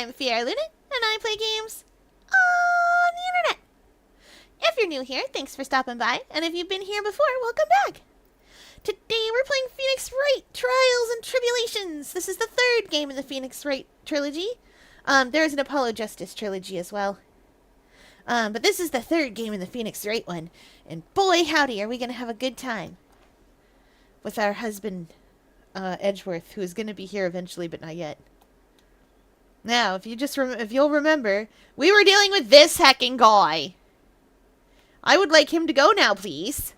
I'm Fiera Luna, and I play games on the internet. If you're new here, thanks for stopping by, and if you've been here before, welcome back. Today we're playing Phoenix Wright Trials and Tribulations. This is the third game in the Phoenix Wright trilogy. There is an Apollo Justice trilogy as well. But this is the third game in the Phoenix Wright one. And boy, howdy, are we going to have a good time with our husband, Edgeworth, who is going to be here eventually, but not yet. Now, if you'll remember, we were dealing with this hecking guy. I would like him to go now, please.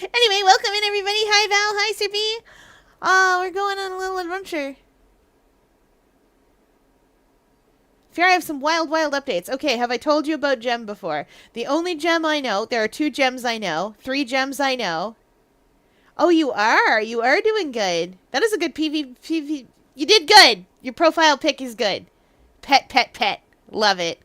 Anyway, welcome in, everybody. Hi, Val. Hi, Sir B. We're going on a little adventure. Fear I have some wild updates. Okay, have I told you about gem before? The only gem I know, there are 2 gems I know, 3 gems I know. Oh, you are doing good. That is a good PV. You did good. Your profile pic is good. Pet. Love it.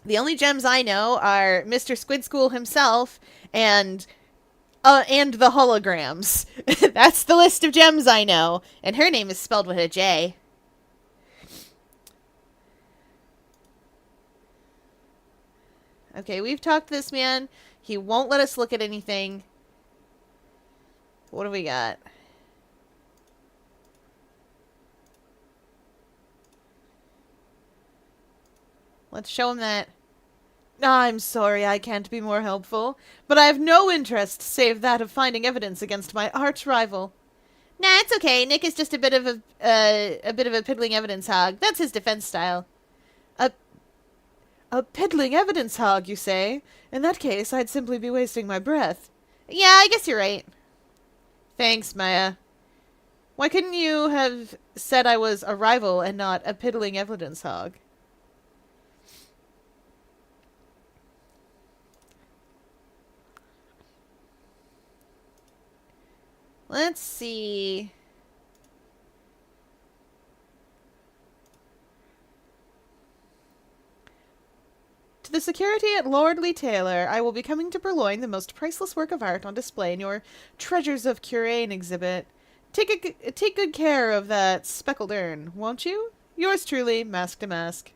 The only gems I know are Mr. Squid School himself and the holograms. That's the list of gems I know. And her name is spelled with a J. Okay, we've talked to this man. He won't let us look at anything. What do we got? Let's show him that. I'm sorry I can't be more helpful, but I have no interest save that of finding evidence against my arch rival. Nah, it's okay. Nick is just a bit of a piddling evidence hog. That's his defense style. A piddling evidence hog, you say? In that case, I'd simply be wasting my breath. Yeah, I guess you're right. Thanks, Maya. Why couldn't you have said I was a rival and not a piddling evidence hog? Let's see. To the security at Lordly Taylor, I will be coming to purloin the most priceless work of art on display in your Treasures of Curain exhibit. Take good care of that speckled urn, won't you? Yours truly, Mask to Mask.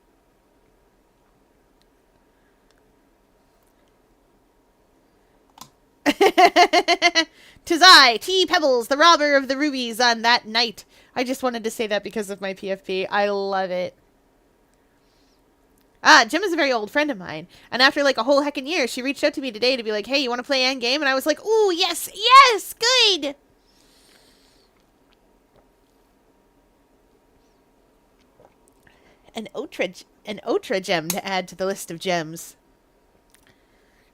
"'Tis I, T. Pebbles, the robber of the rubies on that night." I just wanted to say that because of my PFP. I love it. Jim is a very old friend of mine. And after like a whole heckin' year, she reached out to me today to be like, hey, you want to play Endgame? And I was like, ooh, yes, good. An Otra gem to add to the list of gems.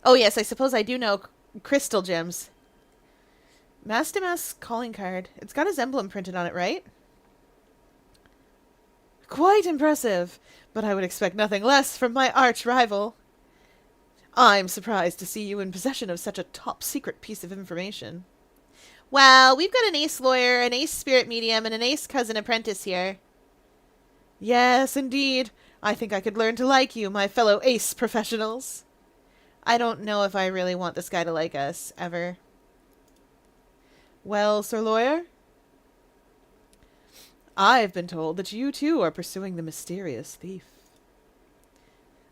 Oh, yes, I suppose I do know crystal gems. Mastimas calling card. It's got his emblem printed on it, right? Quite impressive, but I would expect nothing less from my arch rival. I'm surprised to see you in possession of such a top-secret piece of information. Well, we've got an ace lawyer, an ace spirit medium, and an ace cousin apprentice here. Yes, indeed. I think I could learn to like you, my fellow ace professionals. I don't know if I really want this guy to like us, ever. Well, Sir Lawyer? I've been told that you too are pursuing the mysterious thief.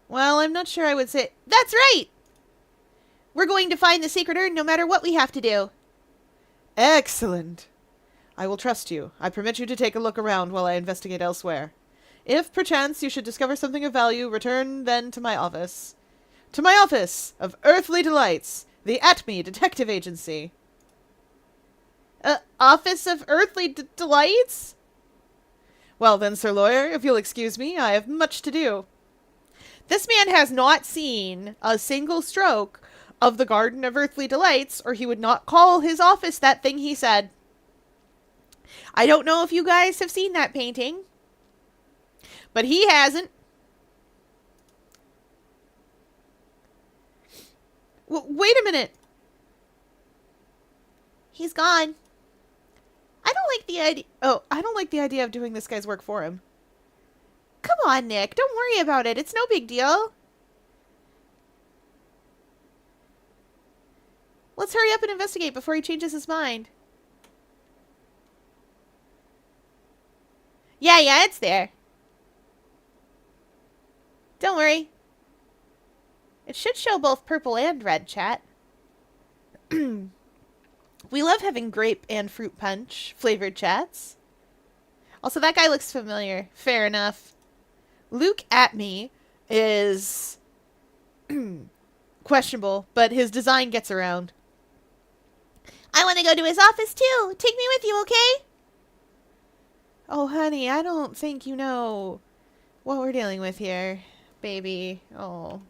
Well, I'm not sure I would say... That's right! We're going to find the sacred urn no matter what we have to do. Excellent. I will trust you. I permit you to take a look around while I investigate elsewhere. If, perchance, you should discover something of value, return then to my office. To my office of Earthly Delights, the Atme Detective Agency. Office of Earthly Delights? Well then, Sir Lawyer, if you'll excuse me, I have much to do. This man has not seen a single stroke of the Garden of Earthly Delights, or he would not call his office that thing he said. I don't know if you guys have seen that painting, but he hasn't. Wait a minute. He's gone. I don't like the idea. Oh, I don't like the idea of doing this guy's work for him. Come on, Nick. Don't worry about it. It's no big deal. Let's hurry up and investigate before he changes his mind. Yeah, it's there. Don't worry. It should show both purple and red, chat. We love having grape and fruit punch flavored chats. Also, that guy looks familiar. Fair enough. Luke at me is questionable, but his design gets around. I want to go to his office too. Take me with you, okay? Oh, honey, I don't think you know what we're dealing with here, baby. Oh.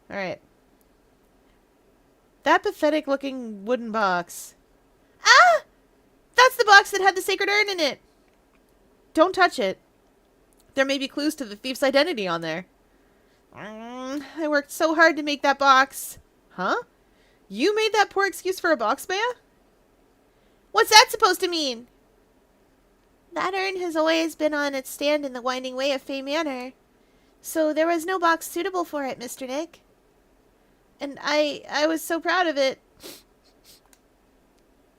Alright. That pathetic looking wooden box. Ah! That's the box that had the sacred urn in it. Don't touch it. There may be clues to the thief's identity on there. I worked so hard to make that box. Huh? You made that poor excuse for a box, Maya? What's that supposed to mean? That urn has always been on its stand in the winding way of Fey Manor. So there was no box suitable for it, Mr. Nick. And I was so proud of it.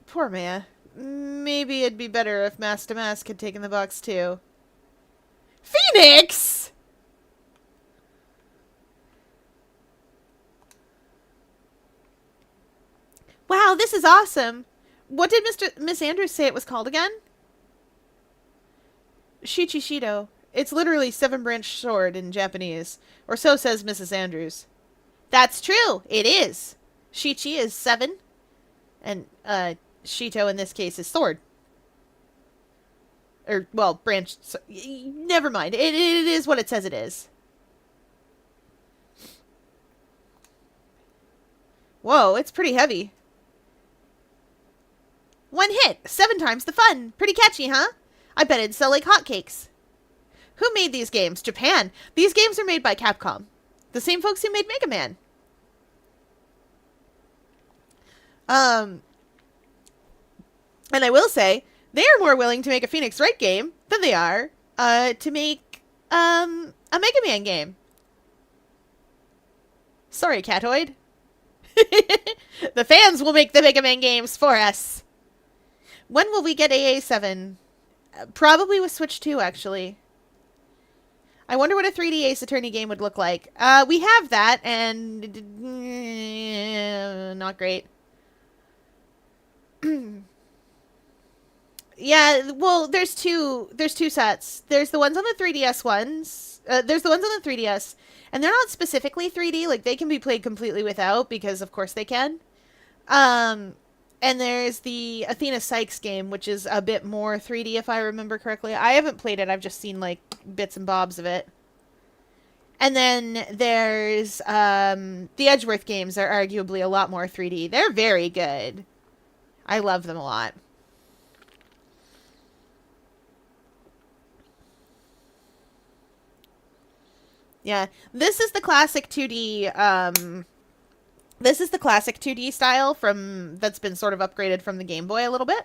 Poor Maya. Maybe it'd be better if Master Mask had taken the box too. Phoenix! Wow, this is awesome. What did Miss Andrews say it was called again? Shichishido. It's literally 7-branch sword in Japanese. Or so says Mrs. Andrews. That's true. It is. Shichi is 7. And, Shito in this case is sword. Or, well, branch. So, never mind. It is what it says it is. Whoa, it's pretty heavy. 1 hit. 7 times the fun. Pretty catchy, huh? I bet it'd sell like hotcakes. Who made these games? Japan. These games are made by Capcom. The same folks who made Mega Man. And I will say, they are more willing to make a Phoenix Wright game than they are to make a Mega Man game. Sorry, Catoid. The fans will make the Mega Man games for us. When will we get AA7? Probably with Switch 2, actually. I wonder what a 3D Ace Attorney game would look like. We have that, and not great. Yeah, well, there's two sets. There's the ones on the 3DS ones. There's the ones on the 3DS, and they're not specifically 3D. Like, they can be played completely without, because of course they can. And there's the Athena Sykes game, which is a bit more 3D, if I remember correctly. I haven't played it. I've just seen, like, bits and bobs of it. And then there's the Edgeworth games are arguably a lot more 3D. They're very good. I love them a lot. Yeah, this is the classic 2D, this is the classic 2D style that's been sort of upgraded from the Game Boy a little bit.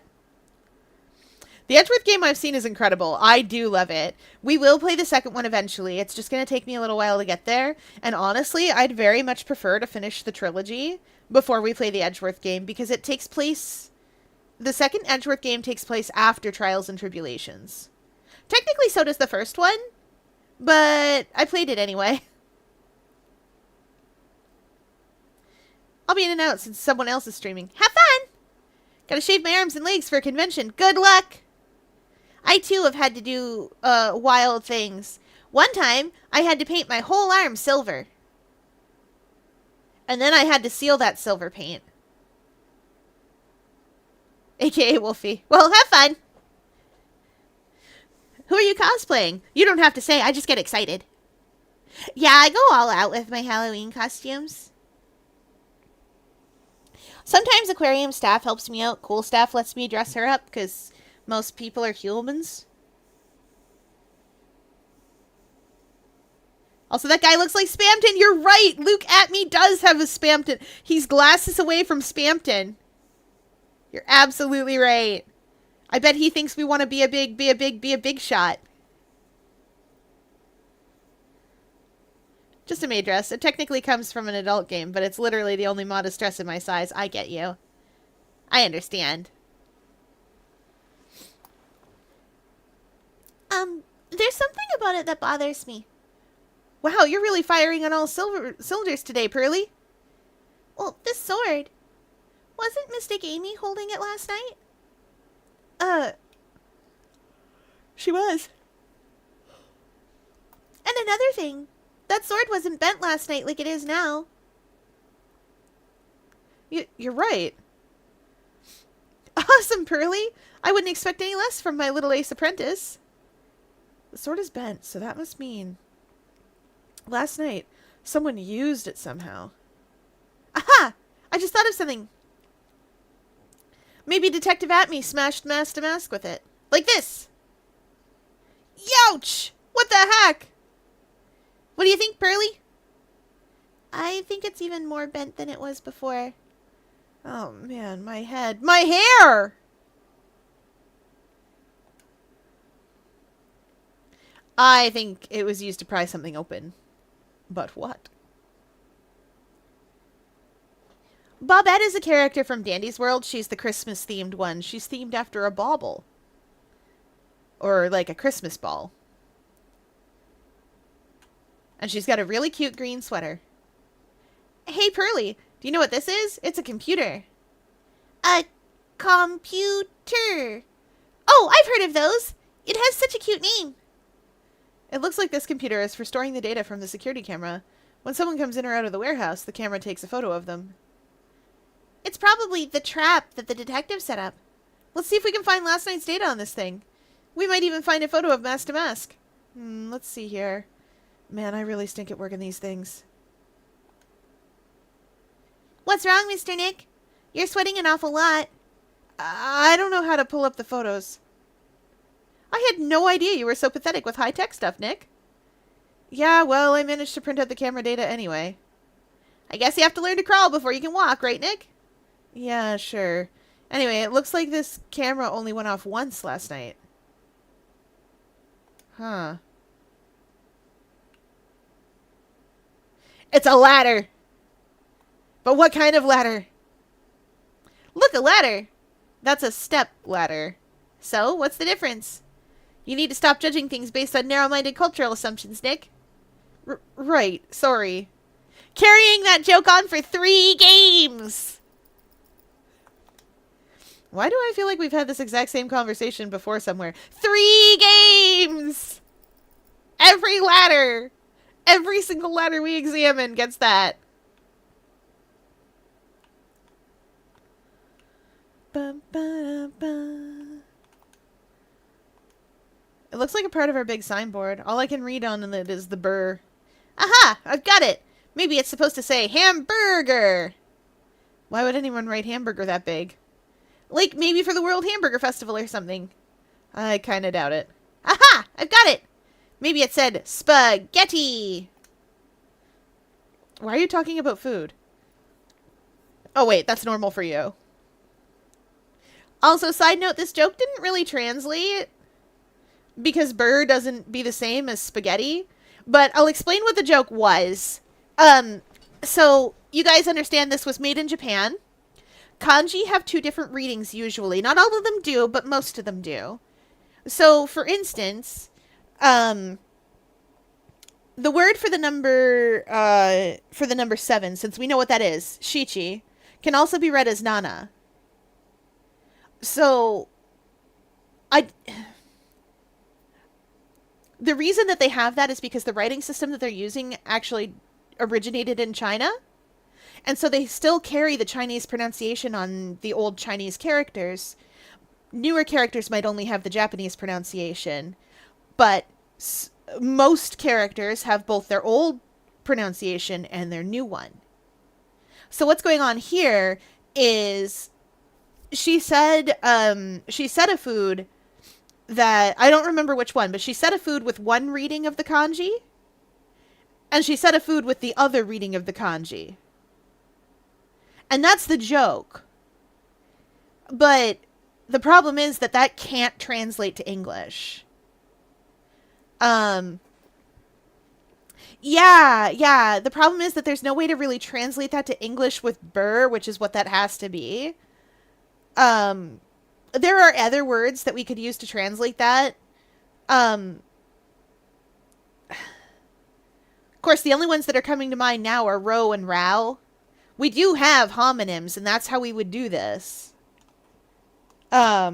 The Edgeworth game I've seen is incredible. I do love it. We will play the second one eventually. It's just going to take me a little while to get there. And honestly, I'd very much prefer to finish the trilogy before we play the Edgeworth game, because it takes place... The second Edgeworth game takes place after Trials and Tribulations. Technically, so does the first one, but I played it anyway. I'll be in and out since someone else is streaming. Have fun! Gotta shave my arms and legs for a convention. Good luck! I, too, have had to do, wild things. One time, I had to paint my whole arm silver. And then I had to seal that silver paint. AKA Wolfie. Well, have fun! Who are you cosplaying? You don't have to say, I just get excited. Yeah, I go all out with my Halloween costumes. Sometimes aquarium staff helps me out. Cool staff lets me dress her up, because most people are humans. Also, that guy looks like Spamton. You're right! Luke at me does have a Spamton. He's glasses away from Spamton. You're absolutely right. I bet he thinks we want to be a big shot. Just a maid dress. It technically comes from an adult game, but it's literally the only modest dress in my size. I get you. I understand. There's something about it that bothers me. Wow, you're really firing on all cylinders today, Pearly. Well, this sword. Wasn't Mystic Amy holding it last night? She was. And another thing. That sword wasn't bent last night like it is now. You're right. Awesome, Pearly. I wouldn't expect any less from my little ace apprentice. The sword is bent, so that must mean... Last night, someone used it somehow. Aha! I just thought of something. Maybe Detective Atme smashed mask to mask with it. Like this. Youch! What the heck? What do you think, Pearly? I think it's even more bent than it was before. Oh, man, my head. My hair! I think it was used to pry something open. But what? Bobette is a character from Dandy's World. She's the Christmas-themed one. She's themed after a bauble. Or, like, a Christmas ball. And she's got a really cute green sweater. Hey, Pearly, do you know what this is? It's a computer. A computer. Oh, I've heard of those. It has such a cute name. It looks like this computer is for storing the data from the security camera. When someone comes in or out of the warehouse, the camera takes a photo of them. It's probably the trap that the detective set up. Let's see if we can find last night's data on this thing. We might even find a photo of Mask to Mask. Let's see here. Man, I really stink at working these things. What's wrong, Mr. Nick? You're sweating an awful lot. I don't know how to pull up the photos. I had no idea you were so pathetic with high-tech stuff, Nick. Yeah, well, I managed to print out the camera data anyway. I guess you have to learn to crawl before you can walk, right, Nick? Yeah, sure. Anyway, it looks like this camera only went off once last night. Huh. It's a ladder! But what kind of ladder? Look, a ladder! That's a step ladder. So, what's the difference? You need to stop judging things based on narrow-minded cultural assumptions, Nick. Right, sorry. Carrying that joke on for 3 games! Why do I feel like we've had this exact same conversation before somewhere? 3 games! Every ladder! Every single ladder we examine gets that. Bum, ba, ba. It looks like a part of our big signboard. All I can read on it is the burr. Aha! I've got it! Maybe it's supposed to say hamburger! Why would anyone write hamburger that big? Like, maybe for the World Hamburger Festival or something. I kinda doubt it. Aha! I've got it! Maybe it said spaghetti! Why are you talking about food? Oh wait, that's normal for you. Also, side note, this joke didn't really translate because burr doesn't be the same as spaghetti. But I'll explain what the joke was. So, you guys understand this was made in Japan. Kanji have 2 different readings usually. Not all of them do, but most of them do. So, for instance, the word for the number 7, since we know what that is, shichi, can also be read as nana. So, the reason that they have that is because the writing system that they're using actually originated in China. And so they still carry the Chinese pronunciation on the old Chinese characters. Newer characters might only have the Japanese pronunciation. But most characters have both their old pronunciation and their new one. So what's going on here is she said a food that, I don't remember which one, but she said a food with one reading of the kanji, and she said a food with the other reading of the kanji. And that's the joke. But the problem is that that can't translate to English. Yeah. The problem is that there's no way to really translate that to English with burr, which is what that has to be. There are other words that we could use to translate that. course, the only ones that are coming to mind now are row and row. We do have homonyms, and that's how we would do this. Or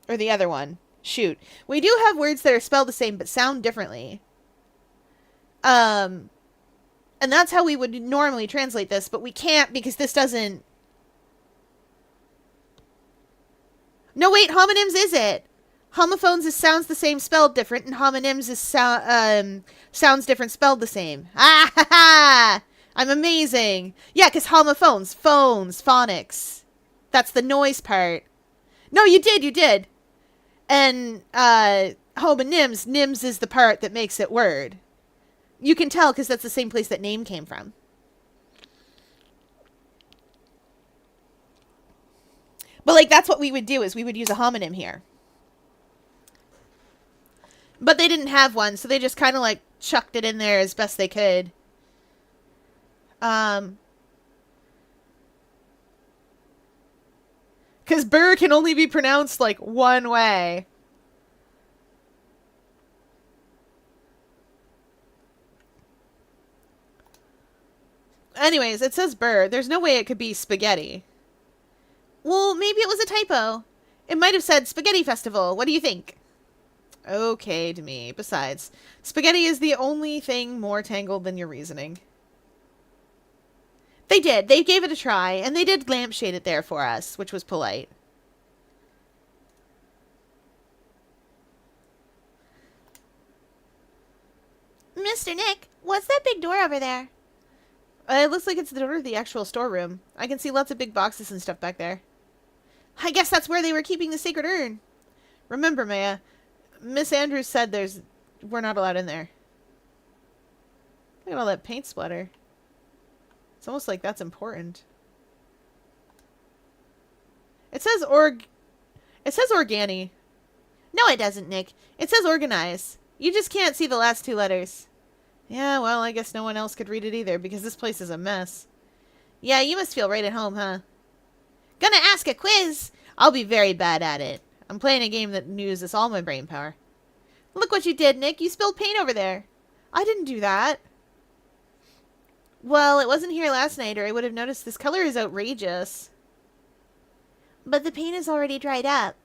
the other one. Shoot. We do have words that are spelled the same, but sound differently. And that's how we would normally translate this, but we can't because this doesn't... No, wait, homonyms is it? Homophones is sounds the same, spelled different, and homonyms is sounds different, spelled the same. Ah ha ha! I'm amazing. Yeah, because homophones, phones, phonics. That's the noise part. No, you did. And homonyms, nyms is the part that makes it word. You can tell because that's the same place that name came from. But like that's what we would do is we would use a homonym here. But they didn't have one, so they just kind of like chucked it in there as best they could. Because burr can only be pronounced like one way. Anyways, it says burr. There's no way it could be spaghetti. Well, maybe it was a typo. It might have said Spaghetti Festival. What do you think? Okay to me. Besides, spaghetti is the only thing more tangled than your reasoning. They did. They gave it a try, and they did lampshade it there for us, which was polite. Mr. Nick, what's that big door over there? It looks like it's the door to the actual storeroom. I can see lots of big boxes and stuff back there. I guess that's where they were keeping the sacred urn. Remember, Maya, Miss Andrews said we're not allowed in there. Look at all that paint splatter. It's almost like that's important. It says organi. No, it doesn't, Nick. It says organize. You just can't see the last two letters. Yeah, well, I guess no one else could read it either because this place is a mess. Yeah, you must feel right at home, huh? Gonna ask a quiz. I'll be very bad at it. I'm playing a game that uses all my brain power. Look what you did, Nick. You spilled paint over there. I didn't do that. Well, it wasn't here last night or I would have noticed. This color is outrageous. But the paint is already dried up.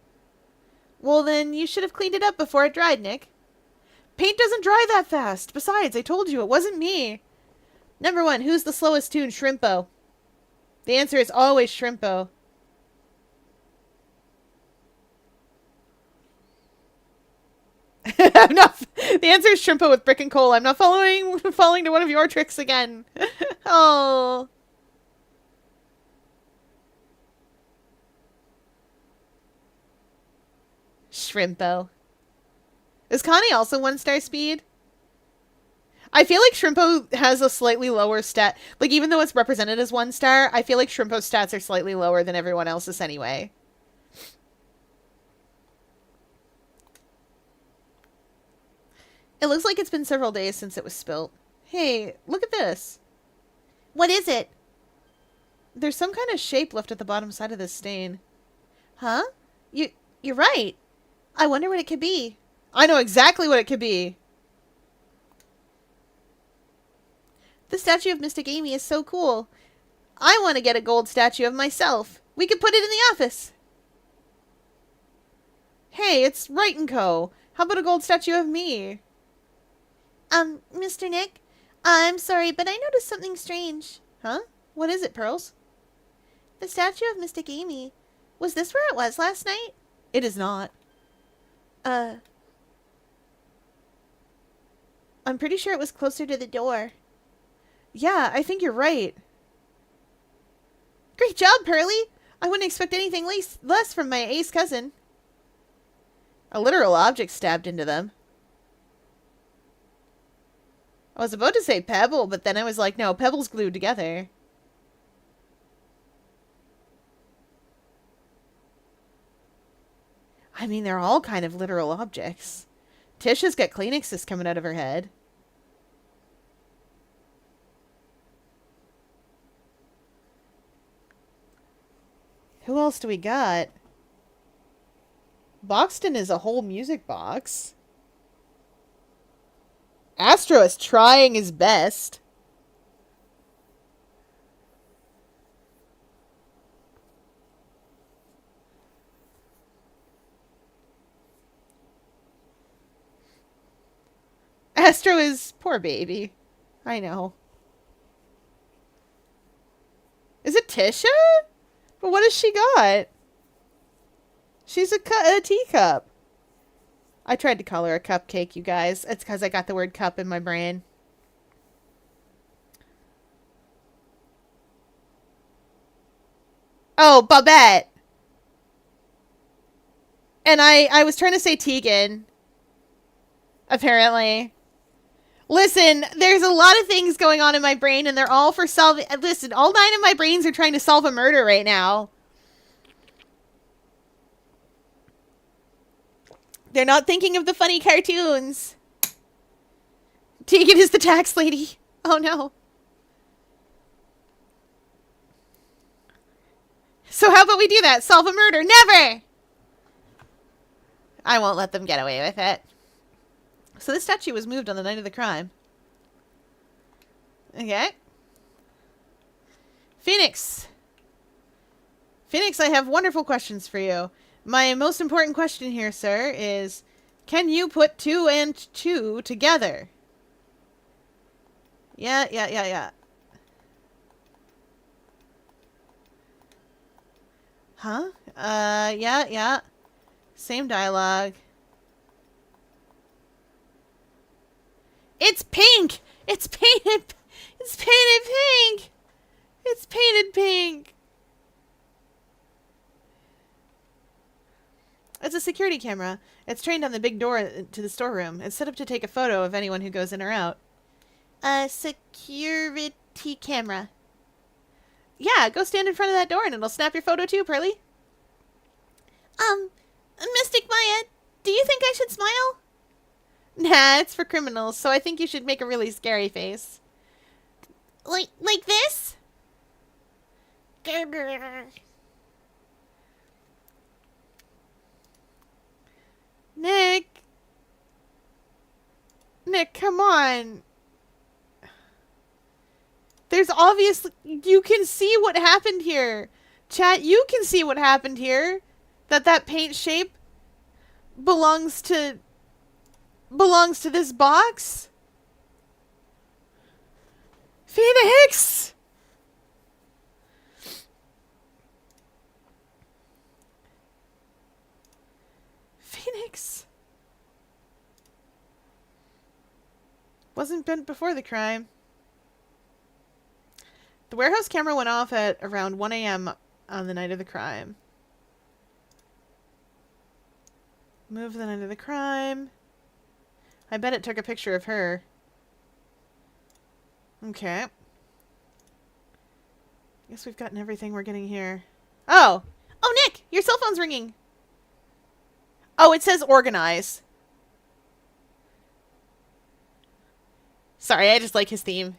Well, then you should have cleaned it up before it dried, Nick. Paint doesn't dry that fast. Besides, I told you, it wasn't me. Number 1, who's the slowest tune? Shrimpo. The answer is always Shrimpo. The answer is Shrimpo with brick and coal. I'm not falling to one of your tricks again. Oh. Shrimpo. Is Connie also 1-star speed? I feel like Shrimpo has a slightly lower stat. Like, even though it's represented as 1-star, I feel like Shrimpo's stats are slightly lower than everyone else's anyway. It looks like it's been several days since it was spilt. Hey, look at this. What is it? There's some kind of shape left at the bottom side of this stain. Huh? You're right. I wonder what it could be. I know exactly what it could be. The statue of Mystic Amy is so cool. I want to get a gold statue of myself. We could put it in the office. Hey, it's Right & Co. How about a gold statue of me? Mr. Nick, I'm sorry, but I noticed something strange. Huh? What is it, Pearls? The statue of Mystic Amy. Was this where it was last night? It is not. I'm pretty sure it was closer to the door. Yeah, I think you're right. Great job, Pearly! I wouldn't expect anything less from my ace cousin. A literal object stabbed into them. I was about to say pebble, but then I was like, no, pebbles glued together. I mean, they're all kind of literal objects. Tisha's got Kleenexes coming out of her head. Who else do we got? Boxton is a whole music box. Astro is trying his best. Astro is poor baby. I know. Is it Tisha? But what has she got? She's a teacup. I tried to call her a cupcake, you guys. It's because I got the word cup in my brain. Oh, Babette. And I was trying to say Tegan. Apparently. Listen, there's a lot of things going on in my brain, and they're all for solving... Listen, all 9 of my brains are trying to solve a murder right now. They're not thinking of the funny cartoons. Tegan is the tax lady. Oh, no. So how about we do that? Solve a murder. Never! I won't let them get away with it. So this statue was moved on the night of the crime. Okay. Phoenix. Phoenix, I have wonderful questions for you. My most important question here, sir, is... Can you put 2 and 2 together? Yeah. Huh? Yeah. Same dialogue. It's pink! It's painted... It's painted pink! It's painted pink! It's a security camera. It's trained on the big door to the storeroom. It's set up to take a photo of anyone who goes in or out. A security camera. Yeah, go stand in front of that door and it'll snap your photo too, Pearly. Mystic Maya, do you think I should smile? Nah, it's for criminals, so I think you should make a really scary face. Like this? Nick, come on. There's obviously... You can see what happened here. Chat, you can see what happened here. That paint shape belongs to this box. Phoenix! Phoenix. Wasn't bent before the crime. The warehouse camera went off at around 1 a.m. on the night of the crime. Move the night of the crime. I bet it took a picture of her. Okay. Guess we've gotten everything we're getting here. Oh! Oh, Nick! Your cell phone's ringing! Oh, it says organize. Sorry, I just like his theme.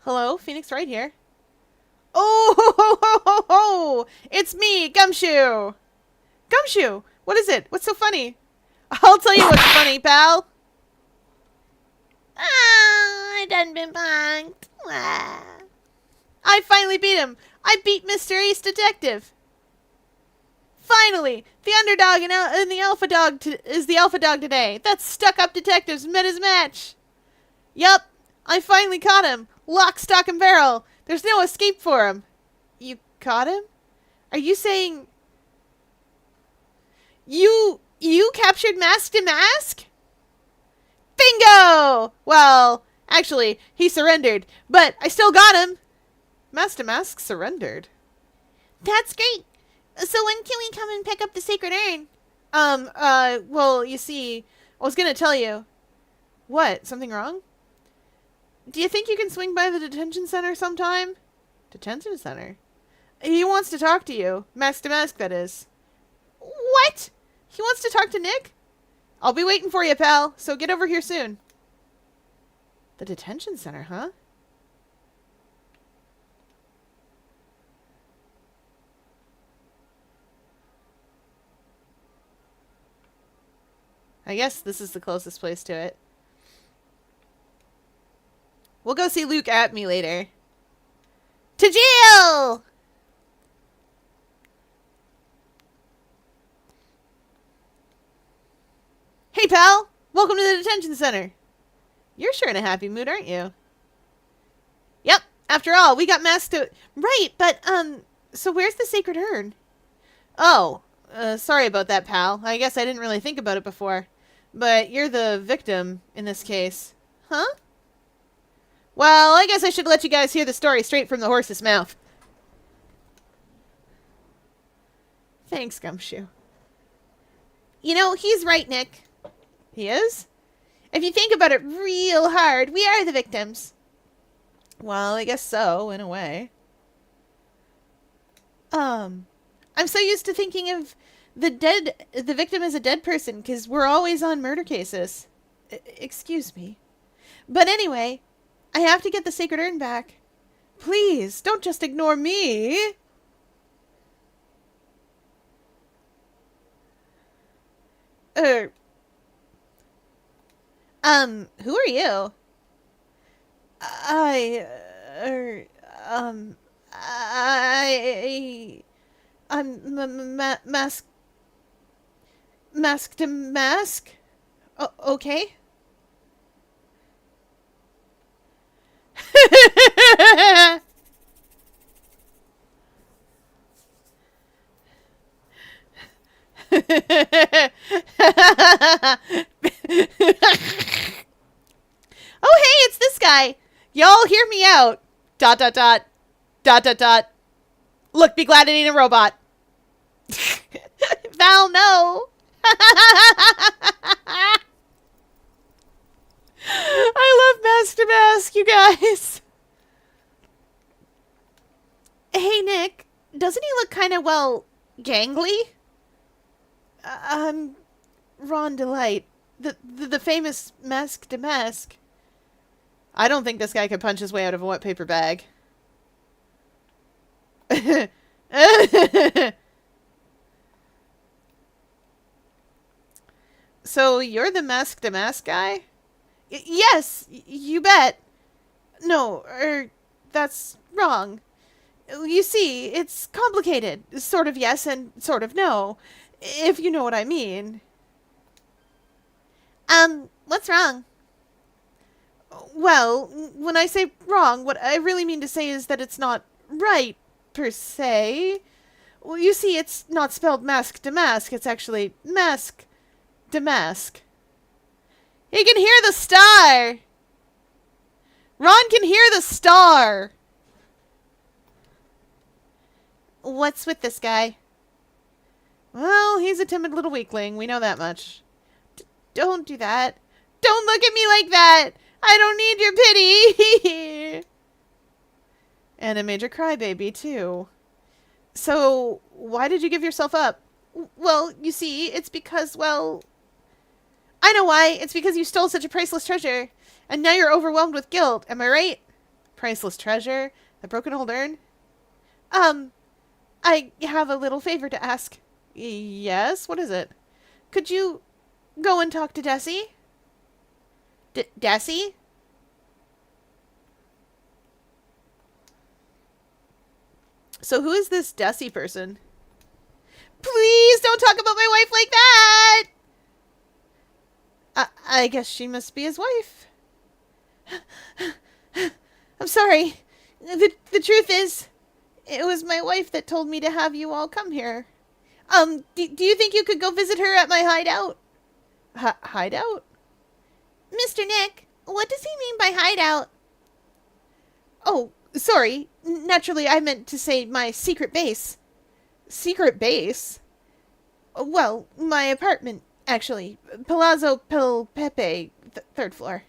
Hello, Phoenix right here. Oh, ho, ho, ho, ho, ho! It's me, Gumshoe! Gumshoe! What is it? What's so funny? I'll tell you what's funny, pal. Ah, I done been punked. Ah. I finally beat him. I beat Mr. Ace Detective. Finally, the underdog and the alpha dog is the alpha dog today. That stuck-up detective's met his match. Yup, I finally caught him. Lock, stock, and barrel. There's no escape for him. You caught him? Are you saying... You captured Mask to Mask? Bingo! Well, actually, he surrendered, but I still got him. Mask to Mask surrendered. That's great. So when can we come and pick up the sacred urn? Well, you see, I was gonna tell you. What? Something wrong? Do you think you can swing by the detention center sometime? Detention center? He wants to talk to you. Mask to Mask, that is. What? He wants to talk to Nick? I'll be waiting for you, pal, so get over here soon. The detention center, huh? I guess this is the closest place to it. We'll go see Luke at me later. To jail! Hey, pal! Welcome to the detention center. You're sure in a happy mood, aren't you? Yep. After all, we got masked to... Right, but, so where's the sacred urn? Oh, sorry about that, pal. I guess I didn't really think about it before. But you're the victim in this case. Huh? Well, I guess I should let you guys hear the story straight from the horse's mouth. Thanks, Gumshoe. You know, he's right, Nick. He is? If you think about it real hard, we are the victims. Well, I guess so, in a way. I'm so used to thinking of the victim as a dead person, because we're always on murder cases. Excuse me. But anyway, I have to get the sacred urn back. Please, don't just ignore me. Who are you? I'm mask to mask? Okay. Oh, hey, it's this guy. Y'all hear me out. ... Look, be glad it ain't a robot. Val, no. I love Mask to Mask, you guys. Hey, Nick. Doesn't he look kind of, well, gangly? Ron Delight. The famous Mask to Mask. I don't think this guy could punch his way out of a wet paper bag. So, you're the Mask to Mask guy? Yes, you bet. No, that's wrong. You see, it's complicated. Sort of yes and sort of no. If you know what I mean. What's wrong? Well, when I say wrong, what I really mean to say is that it's not right, per se. Well, you see, it's not spelled mask to mask. It's actually mask to mask. He can hear the star. Ron can hear the star. What's with this guy? Well, he's a timid little weakling. We know that much. Don't do that. Don't look at me like that. I don't need your pity. And a major crybaby, too. So, why did you give yourself up? Well, you see, it's because, well... I know why. It's because you stole such a priceless treasure. And now you're overwhelmed with guilt. Am I right? Priceless treasure? The broken old urn? I have a little favor to ask. Yes? What is it? Could you go and talk to Desi? Desi? So who is this Desi person? Please don't talk about my wife like that! I guess she must be his wife. I'm sorry. The truth is, it was my wife that told me to have you all come here. Do you think you could go visit her at my hideout? Hideout? Mr. Nick, what does he mean by hideout? Oh, sorry. Naturally, I meant to say my secret base. Secret base? Well, my apartment, actually. Palazzo Pel Pepe, third floor.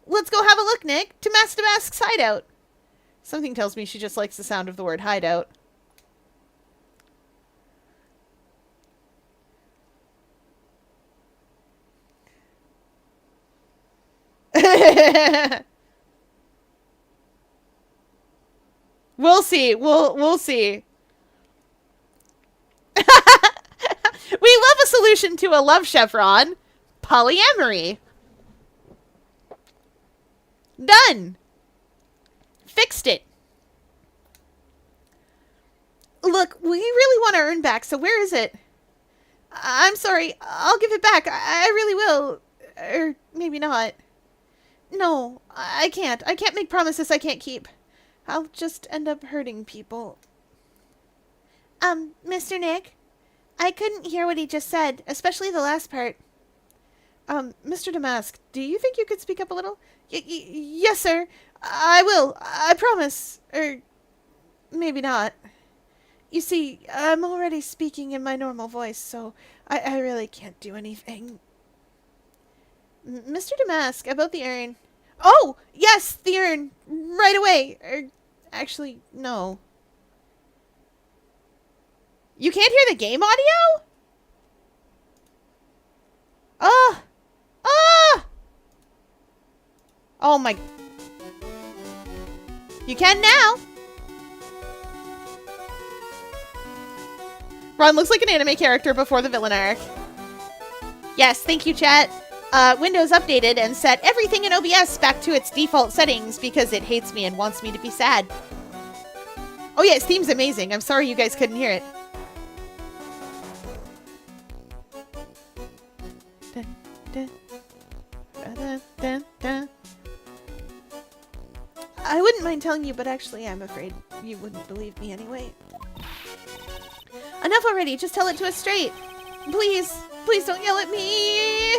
Let's go have a look, Nick, to Mask to Mask's hideout. Something tells me she just likes the sound of the word hideout. We'll see. We'll see. We love a solution to a love chevron. Polyamory. Done. Fixed it. Look, we really want our urn back, so where is it? I'm sorry. I'll give it back. I really will. Or maybe not. No, I can't. I can't make promises I can't keep. I'll just end up hurting people. Mr. Nick? I couldn't hear what he just said, especially the last part. Mr. Damask, do you think you could speak up a little? Yes, sir. I will. I promise. Or maybe not. You see, I'm already speaking in my normal voice, so I really can't do anything. Mr. Damask, about the urn. Oh, yes, the urn. Right away. Actually, no. You can't hear the game audio? Ah! Ah! Oh my... You can now! Ron looks like an anime character before the villain arc. Yes, thank you, chat. Windows updated and set everything in OBS back to its default settings because it hates me and wants me to be sad. Oh yeah, its theme's amazing. I'm sorry you guys couldn't hear it. I wouldn't mind telling you, but actually I'm afraid you wouldn't believe me anyway. Enough already, just tell it to us straight. Please, please don't yell at me.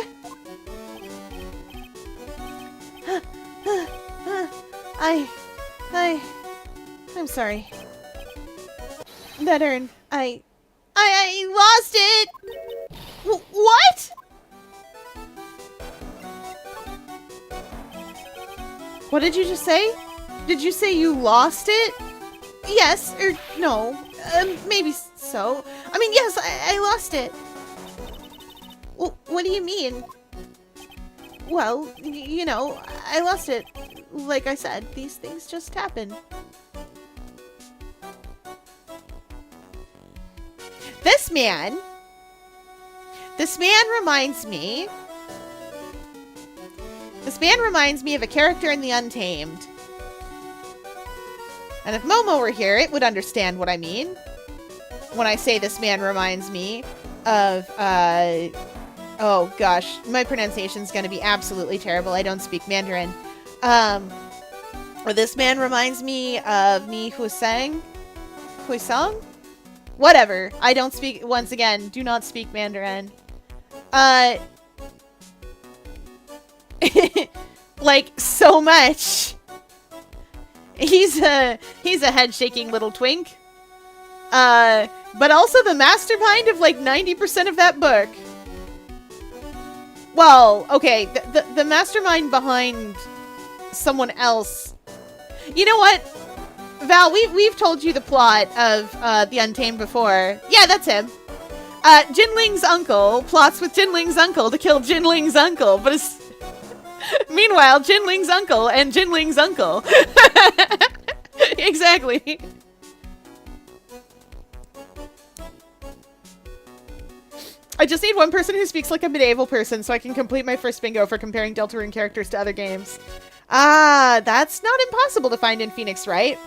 I'm sorry. That urn, I lost it! What? What did you just say? Did you say you lost it? Yes, or no. Maybe so. I mean, yes, I lost it. Well, what do you mean? Well, you know, I lost it. Like I said, these things just happen. This man reminds me... This man reminds me of a character in The Untamed. And if Momo were here, it would understand what I mean. When I say this man reminds me of, oh gosh, my pronunciation's gonna be absolutely terrible. I don't speak Mandarin. Or this man reminds me of Ni Huisang? Huisang? Whatever. I don't speak, once again, do not speak Mandarin. Like, so much. He's a head-shaking little twink. But also the mastermind of like 90% of that book. Well, okay, the mastermind behind someone else. You know what? Val, we've told you the plot of The Untamed before. Yeah, that's him. Jinling's uncle plots with Jinling's uncle to kill Jinling's uncle, but it's... Meanwhile, Jinling's uncle and Jinling's uncle. Exactly. I just need one person who speaks like a medieval person so I can complete my first bingo for comparing Deltarune characters to other games. Ah, that's not impossible to find in Phoenix, right?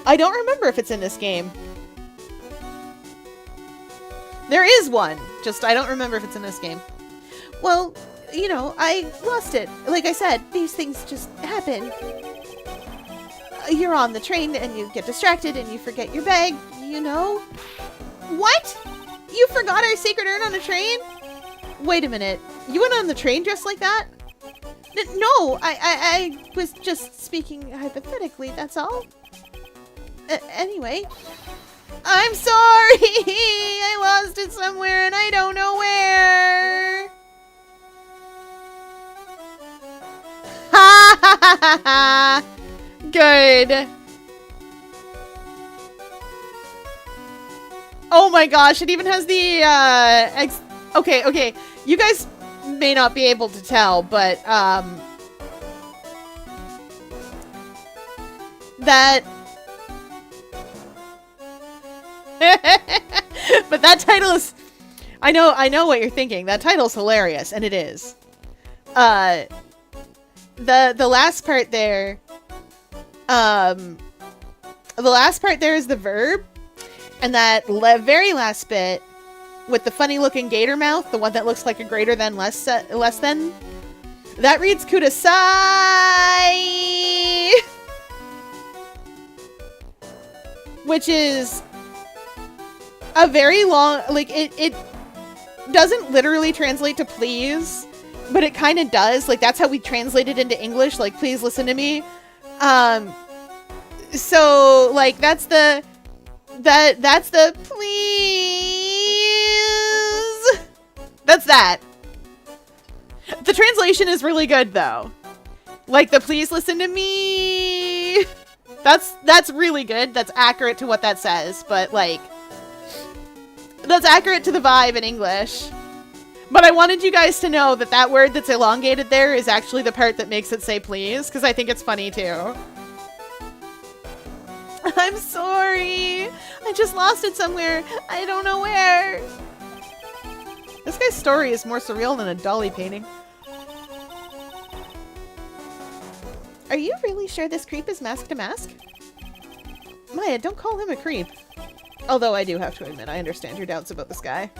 I don't remember if it's in this game. There is one, just I don't remember if it's in this game. Well, you know, I lost it. Like I said, these things just happen. You're on the train and you get distracted and you forget your bag, you know? What? You forgot our sacred urn on a train? Wait a minute. You went on the train dressed like that? No, I was just speaking hypothetically, that's all. Anyway. I'm sorry! I lost it somewhere and I don't know where! Ha ha ha ha ha! Good. Oh my gosh, it even has the, okay. You guys may not be able to tell, but, that... but that title is... I know what you're thinking. That title's hilarious, and it is. The last part there, the last part there is the verb, and that very last bit with the funny looking gator mouth, the one that looks like a greater than less than, that reads kudasai, which is a very long, like, it doesn't literally translate to please, but it kind of does. Like, that's how we translate it into English, like, please listen to me. So, like, that's the please. That's that. The translation is really good, though. Like, the please listen to me. That's really good. That's accurate to what that says, but, like, that's accurate to the vibe in English. But I wanted you guys to know that that word that's elongated there is actually the part that makes it say please, because I think it's funny, too. I'm sorry. I just lost it somewhere. I don't know where. This guy's story is more surreal than a dolly painting. Are you really sure this creep is Mask to Mask? Maya, don't call him a creep. Although I do have to admit, I understand your doubts about this guy.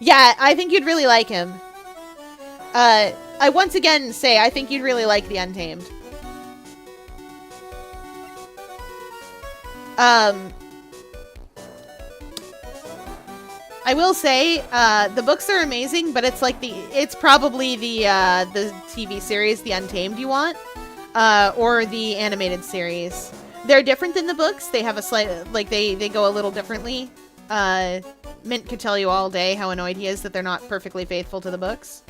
Yeah, I think you'd really like him. I once again say I think you'd really like the Untamed. I will say, the books are amazing, but it's like it's probably the TV series, The Untamed, you want, or the animated series. They're different than the books. They have a slight, like, they go a little differently. Mint could tell you all day how annoyed he is that they're not perfectly faithful to the books.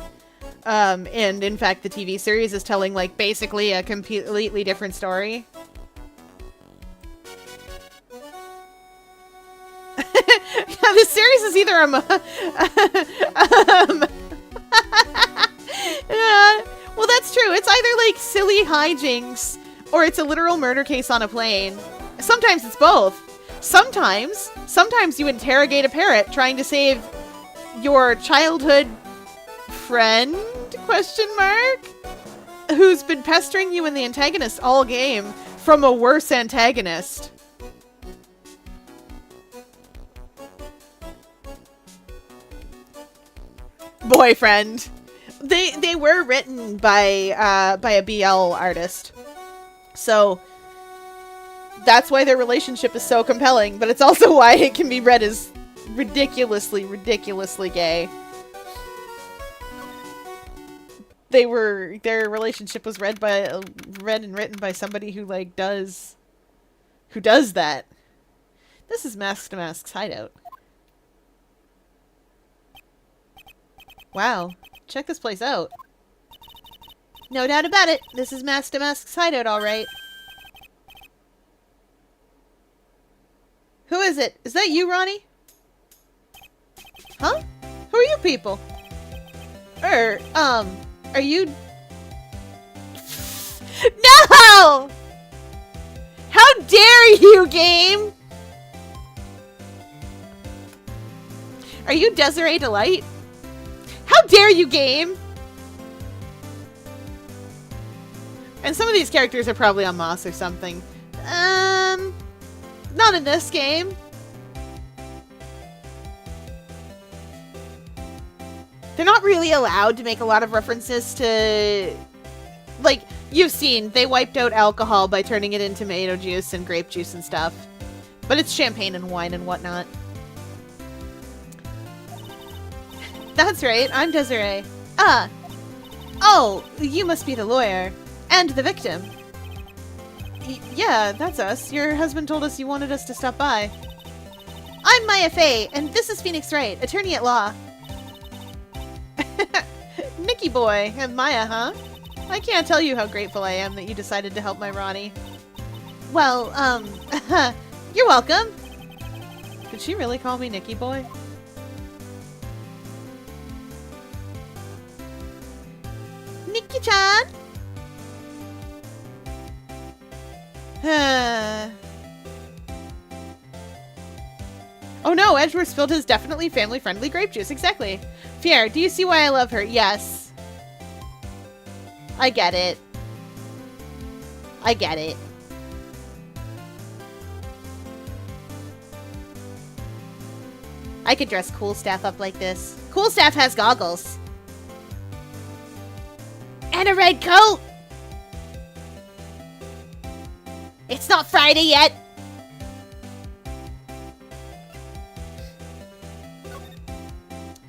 And in fact, the TV series is telling, like, basically a completely different story. Yeah, this series is either well, that's true. It's either, like, silly hijinks, or it's a literal murder case on a plane. Sometimes it's both. Sometimes you interrogate a parrot trying to save your childhood friend, question mark, who's been pestering you and the antagonist all game from a worse antagonist. Boyfriend. They were written by a BL artist. So that's why their relationship is so compelling, but it's also why it can be read as ridiculously gay. Their relationship was read and written by somebody who, like, does that. This is Mask to Mask's hideout. Wow, check this place out. No doubt about it, this is Mask to Mask's hideout, all right. Who is it? Is that you, Ronnie? Huh? Who are you people? Are you... No! How dare you, game? Are you Desiree Delight? How dare you, game? And some of these characters are probably on Moss or something. Not in this game. They're not really allowed to make a lot of references to... Like, you've seen, they wiped out alcohol by turning it into tomato juice and grape juice and stuff. But it's champagne and wine and whatnot. That's right, I'm Desiree. Ah. Oh, you must be the lawyer. And the victim. Yeah, that's us. Your husband told us you wanted us to stop by. I'm Maya Fey, and this is Phoenix Wright, attorney at law. Nicky boy and Maya, huh? I can't tell you how grateful I am that you decided to help my Ronnie. Well, you're welcome. Did she really call me Nicky boy? Nikki-chan! Oh no, Edgeworth spilled his definitely family-friendly grape juice. Exactly. Pierre, do you see why I love her? Yes. I get it. I get it. I could dress Cool Staff up like this. Cool Staff has goggles. And a red coat! It's not Friday yet!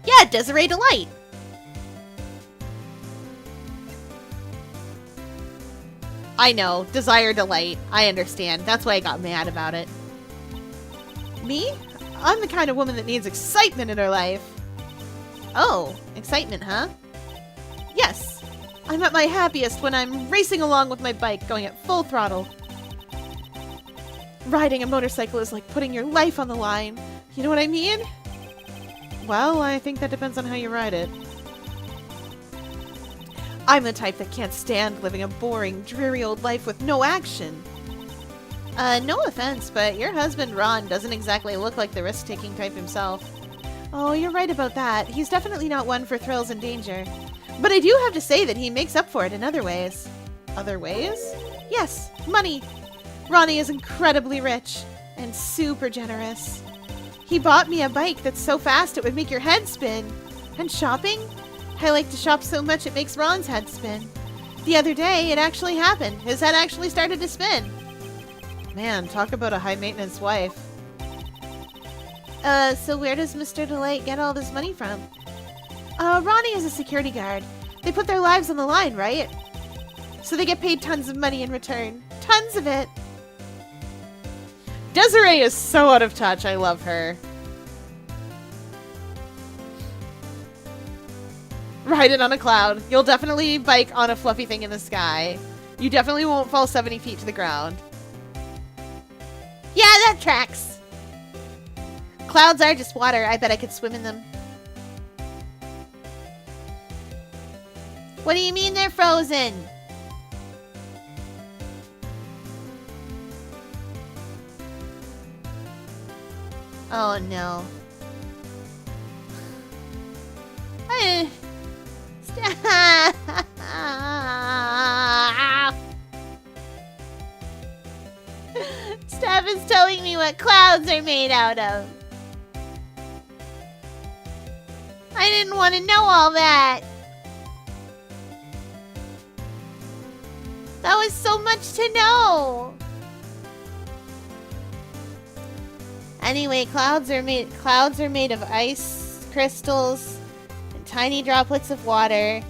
Yeah, Desiree Delight. I know, Desire Delight. I understand. That's why I got mad about it. Me? I'm the kind of woman that needs excitement in her life. Oh, excitement, huh? Yes. I'm at my happiest when I'm racing along with my bike, going at full throttle. Riding a motorcycle is like putting your life on the line. You know what I mean? Well, I think that depends on how you ride it. I'm the type that can't stand living a boring, dreary old life with no action. No offense, but your husband, Ron, doesn't exactly look like the risk-taking type himself. Oh, you're right about that. He's definitely not one for thrills and danger. But I do have to say that he makes up for it in other ways. Other ways? Yes, money. Ronnie is incredibly rich and super generous. He bought me a bike that's so fast it would make your head spin. And shopping? I like to shop so much it makes Ron's head spin. The other day, it actually happened. His head actually started to spin. Man, talk about a high-maintenance wife. So where does Mr. Delight get all this money from? Ronnie is a security guard. They put their lives on the line, right? So they get paid tons of money in return. Tons of it. Desiree is so out of touch. I love her. Ride it on a cloud. You'll definitely bike on a fluffy thing in the sky. You definitely won't fall 70 feet to the ground. Yeah, that tracks. Clouds are just water. I bet I could swim in them. What do you mean they're frozen? Oh no. Steph is telling me what clouds are made out of. I didn't want to know all that. That was so much to know. Anyway, clouds are made of ice crystals and tiny droplets of water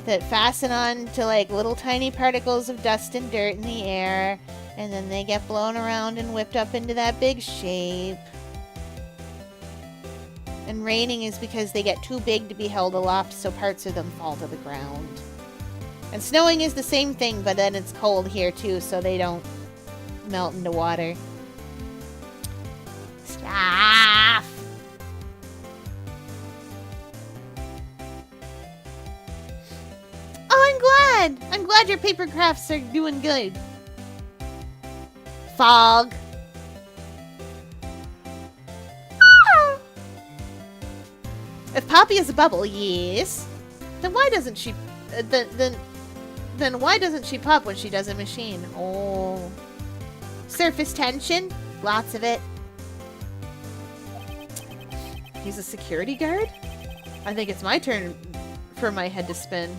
that fasten on to like little tiny particles of dust and dirt in the air, and then they get blown around and whipped up into that big shape. And raining is because they get too big to be held aloft, so parts of them fall to the ground. And snowing is the same thing, but then it's cold here too, so they don't melt into water. Stop! Oh, I'm glad! I'm glad your paper crafts are doing good. Fog. Ah! If Poppy is a bubble, yes. Then why doesn't she... Then why doesn't she pop when she does a machine? Oh. Surface tension? Lots of it. He's a security guard? I think it's my turn for my head to spin.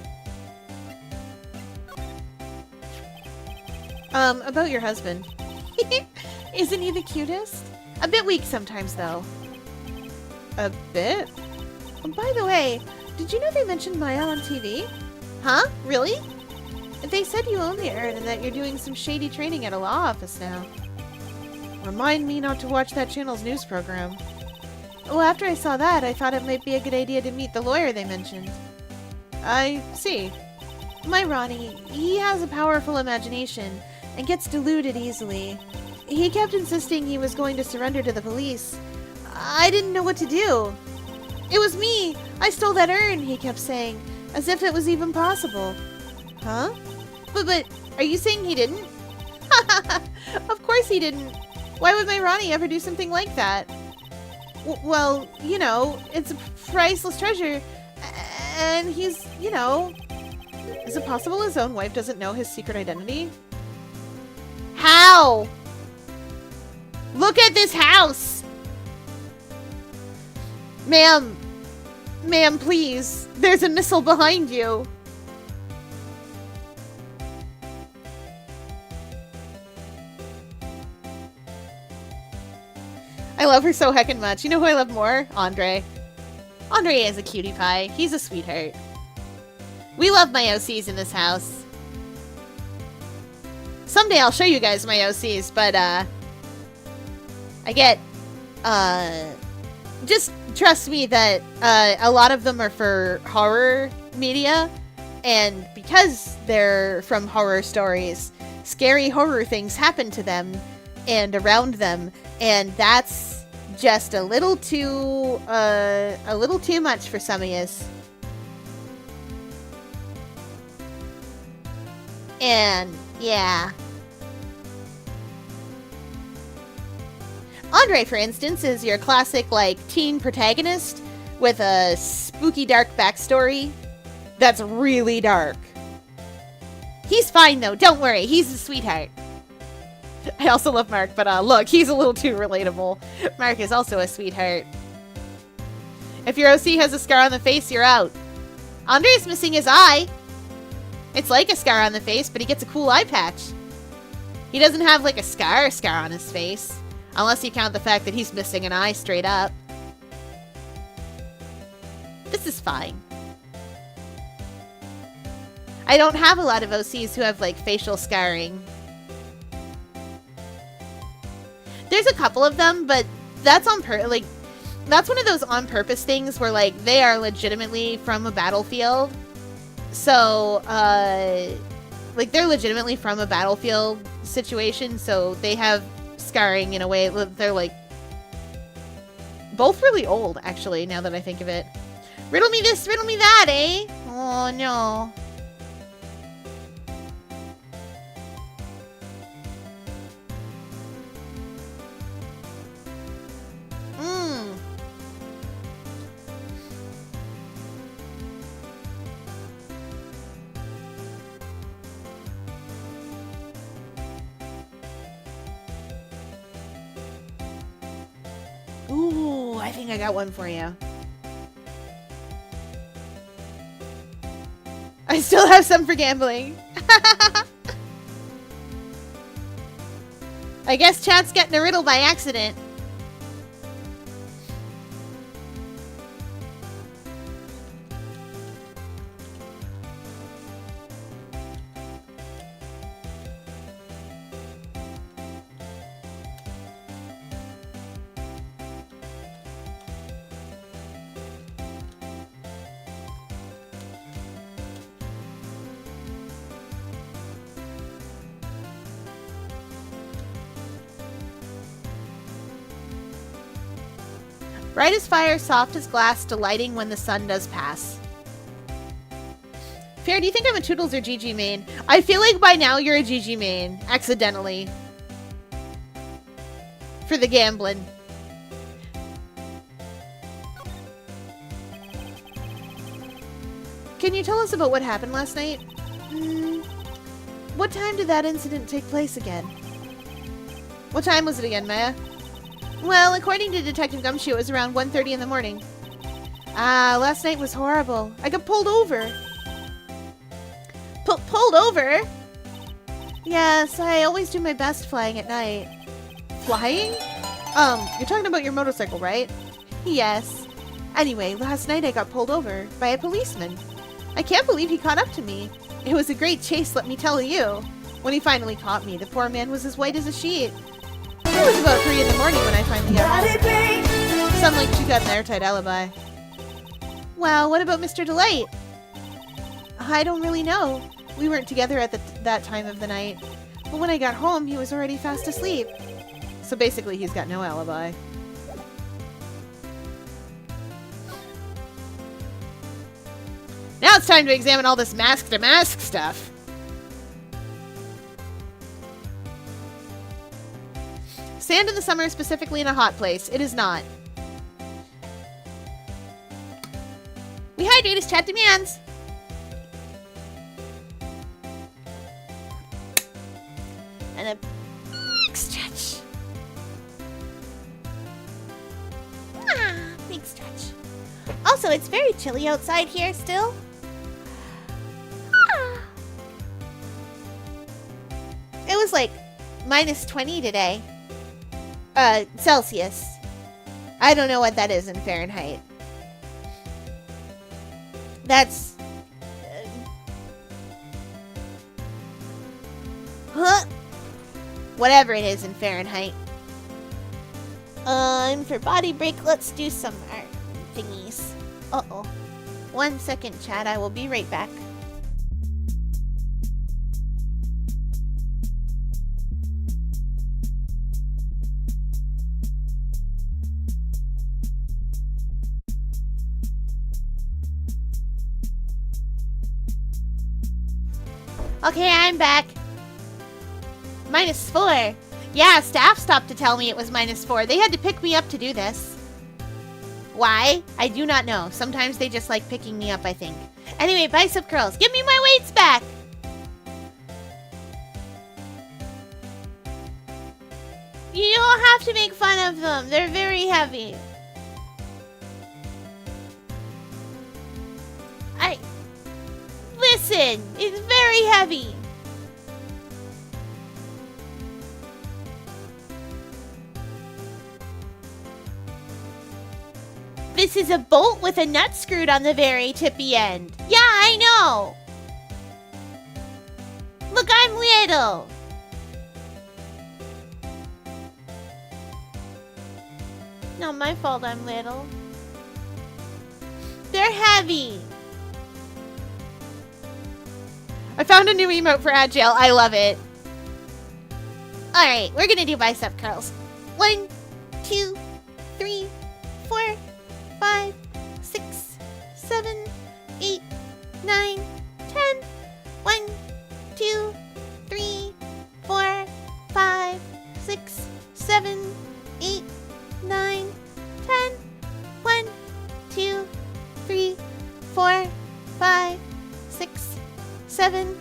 About your husband. Isn't he the cutest? A bit weak sometimes, though. A bit? By the way, did you know they mentioned Maya on TV? Huh? Really? They said you own the Earn and that you're doing some shady training at a law office now. Remind me not to watch that channel's news program. Well, after I saw that, I thought it might be a good idea to meet the lawyer they mentioned. I see. My Ronnie, he has a powerful imagination and gets deluded easily. He kept insisting he was going to surrender to the police. I didn't know what to do. It was me! I stole that urn, he kept saying, as if it was even possible. Huh? But, are you saying he didn't? Of course he didn't. Why would my Ronnie ever do something like that? Well, you know, it's a priceless treasure. And he's, you know... Is it possible his own wife doesn't know his secret identity? How? Look at this house! Ma'am. Ma'am, please. There's a missile behind you. I love her so heckin' much. You know who I love more? Andre. Andre is a cutie pie. He's a sweetheart. We love my OCs in this house. Someday I'll show you guys my OCs, but, I get, just trust me that, a lot of them are for horror media, and because they're from horror stories, scary horror things happen to them and around them, and that's just a little too much for some of yous. And, yeah. Andre, for instance, is your classic, like, teen protagonist with a spooky dark backstory that's really dark. He's fine, though. Don't worry. He's a sweetheart. I also love Mark, but, look, he's a little too relatable. Mark is also a sweetheart. If your OC has a scar on the face, you're out. Andre's missing his eye. It's like a scar on the face, but he gets a cool eye patch. He doesn't have, like, a scar on his face. Unless you count the fact that he's missing an eye straight up. This is fine. I don't have a lot of OCs who have, like, facial scarring. There's a couple of them, but that's that's one of those on-purpose things where, like, they are legitimately from a battlefield. So, like, they're legitimately from a battlefield situation, so they have scarring in a way that they're, like, both really old, actually, now that I think of it. Riddle me this, riddle me that, eh? Oh, no. Ooh, I think I got one for you. I still have some for gambling. I guess chat's getting a riddle by accident. Bright as fire, soft as glass, delighting when the sun does pass. Fair, do you think I'm a Toodles or GG main? I feel like by now you're a GG main, accidentally. For the gambling. Can you tell us about what happened last night? What time did that incident take place again? What time was it again, Maya? Well, according to Detective Gumshoe, it was around 1:30 in the morning. Last night was horrible. I got pulled over. Pulled over? Yes, I always do my best flying at night. Flying? You're talking about your motorcycle, right? Yes. Anyway, last night I got pulled over by a policeman. I can't believe he caught up to me. It was a great chase, let me tell you. When he finally caught me, the poor man was as white as a sheet. It was about 3 in the morning when I finally got home. Sound like she got an airtight alibi. Well, what about Mr. Delight? I don't really know. We weren't together at that time of the night. But when I got home, he was already fast asleep. So basically, he's got no alibi. Now it's time to examine all this mask-to-mask stuff. Sand in the summer, specifically in a hot place. It is not. hydrate as chat demands. And a big stretch. Big stretch. Also, it's very chilly outside here still. It was like -20 today. Celsius. I don't know what that is in Fahrenheit. That's... whatever it is in Fahrenheit. For body break, let's do some art thingies. Uh-oh. 1 second, chat. I will be right back. Okay, I'm back. -4. Yeah, staff stopped to tell me it was -4. They had to pick me up to do this. Why? I do not know. Sometimes they just like picking me up, I think. Anyway, bicep curls. Give me my weights back! You don't have to make fun of them. They're very heavy. Listen, it's very heavy. This is a bolt with a nut screwed on the very tippy end. Yeah, I know. Look, I'm little. Not my fault I'm little. They're heavy. I found a new emote for Agile. I love it. Alright, we're gonna do bicep curls. 1, 2, 3, 4, 5, 6, 7, 8, 9, 10. 1, 2, 3, 4, 5, 6, 7, 8, 9, 10. 1, 2, 3, 4, 5, 6, 7,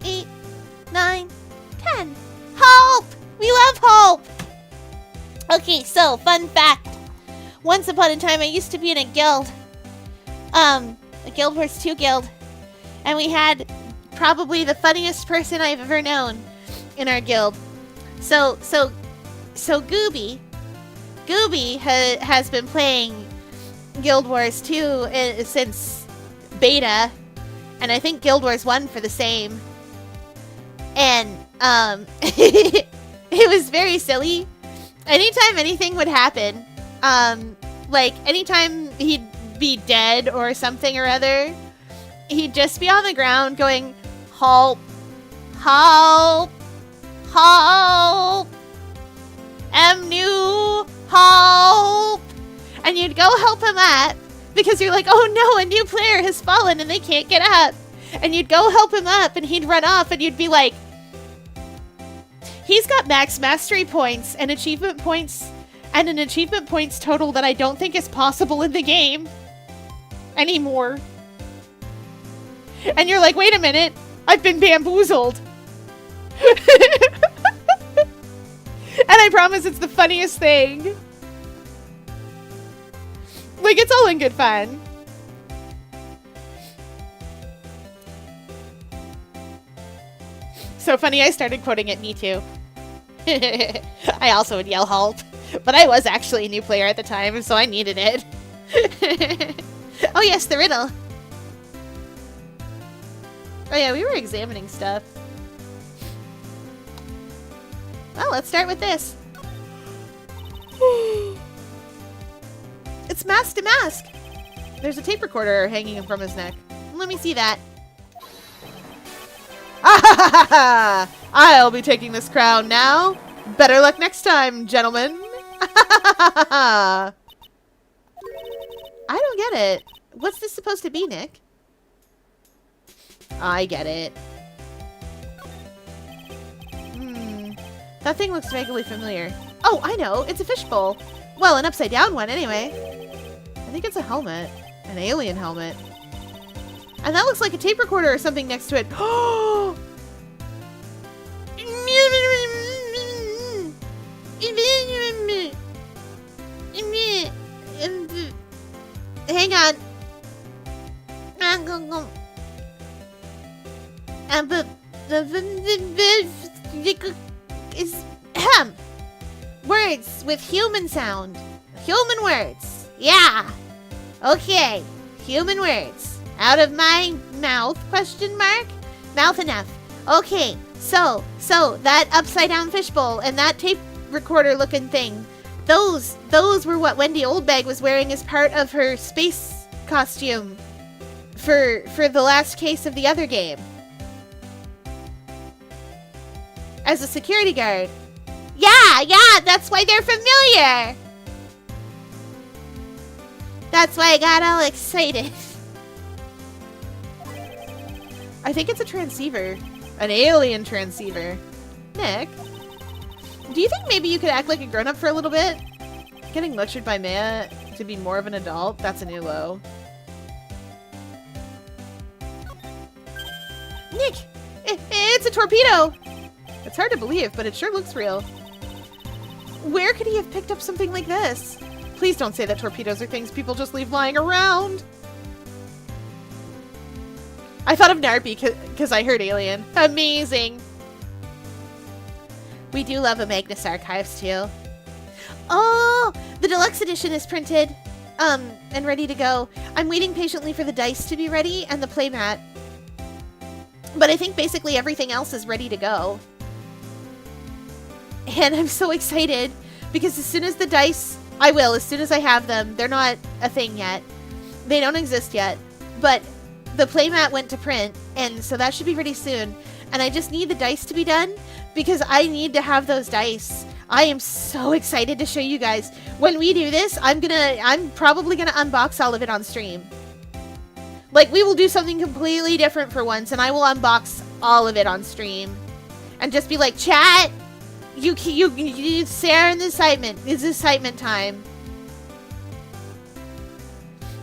8, 9, 10. Hope! We love hope! Okay, so, fun fact. Once upon a time, I used to be in a guild. A Guild Wars 2 guild. And we had probably the funniest person I've ever known in our guild. So Gooby has been playing Guild Wars 2 since beta. And I think Guild Wars 1 for the same. And, it was very silly. Anytime anything would happen, like, anytime he'd be dead or something or other, he'd just be on the ground going, "Help, help, help, am new, help." And you'd go help him up, because you're like, "Oh no, a new player has fallen and they can't get up." And you'd go help him up and he'd run off and you'd be like, "He's got max mastery points and achievement points and an achievement points total that I don't think is possible in the game anymore." And you're like, "Wait a minute, I've been bamboozled." And I promise it's the funniest thing. Like, it's all in good fun. So funny, I started quoting it, me too. I also would yell "halt," but I was actually a new player at the time, so I needed it. Oh yes, the riddle. Oh yeah, we were examining stuff. Well, let's start with this. It's mask to mask. There's a tape recorder hanging from his neck. Let me see that. I'll be taking this crown now. Better luck next time, gentlemen. I don't get it. What's this supposed to be, Nick? I get it. That thing looks vaguely familiar. Oh, I know. It's a fishbowl. Well, an upside down one anyway. I think it's a helmet. An alien helmet. And that looks like a tape recorder or something next to it. Oh! Hang on. Words with human sound. Human words. Yeah. Okay. Human words. Out of my mouth, question mark? Mouth enough. Okay. So that upside down fishbowl and that tape recorder looking thing, those were what Wendy Oldbag was wearing as part of her space costume for the last case of the other game. As a security guard. Yeah, that's why they're familiar. That's why I got all excited. I think it's a transceiver. An alien transceiver. Nick, do you think maybe you could act like a grown-up for a little bit? Getting lectured by Maya to be more of an adult? That's a new low. Nick! It's a torpedo! It's hard to believe, but it sure looks real. Where could he have picked up something like this? Please don't say that torpedoes are things people just leave lying around. I thought of Narby because I heard alien. Amazing. We do love a Magnus Archives too. Oh, the deluxe edition is printed and ready to go. I'm waiting patiently for the dice to be ready and the playmat. But I think basically everything else is ready to go. And I'm so excited because as soon as the dice, as soon as I have them, they're not a thing yet. They don't exist yet. But the playmat went to print, and so that should be ready soon. And I just need the dice to be done because I need to have those dice. I am so excited to show you guys. When we do this, I'm probably gonna unbox all of it on stream. Like, we will do something completely different for once, and I will unbox all of it on stream. And just be like, chat, you Sarah in the excitement. It's excitement time.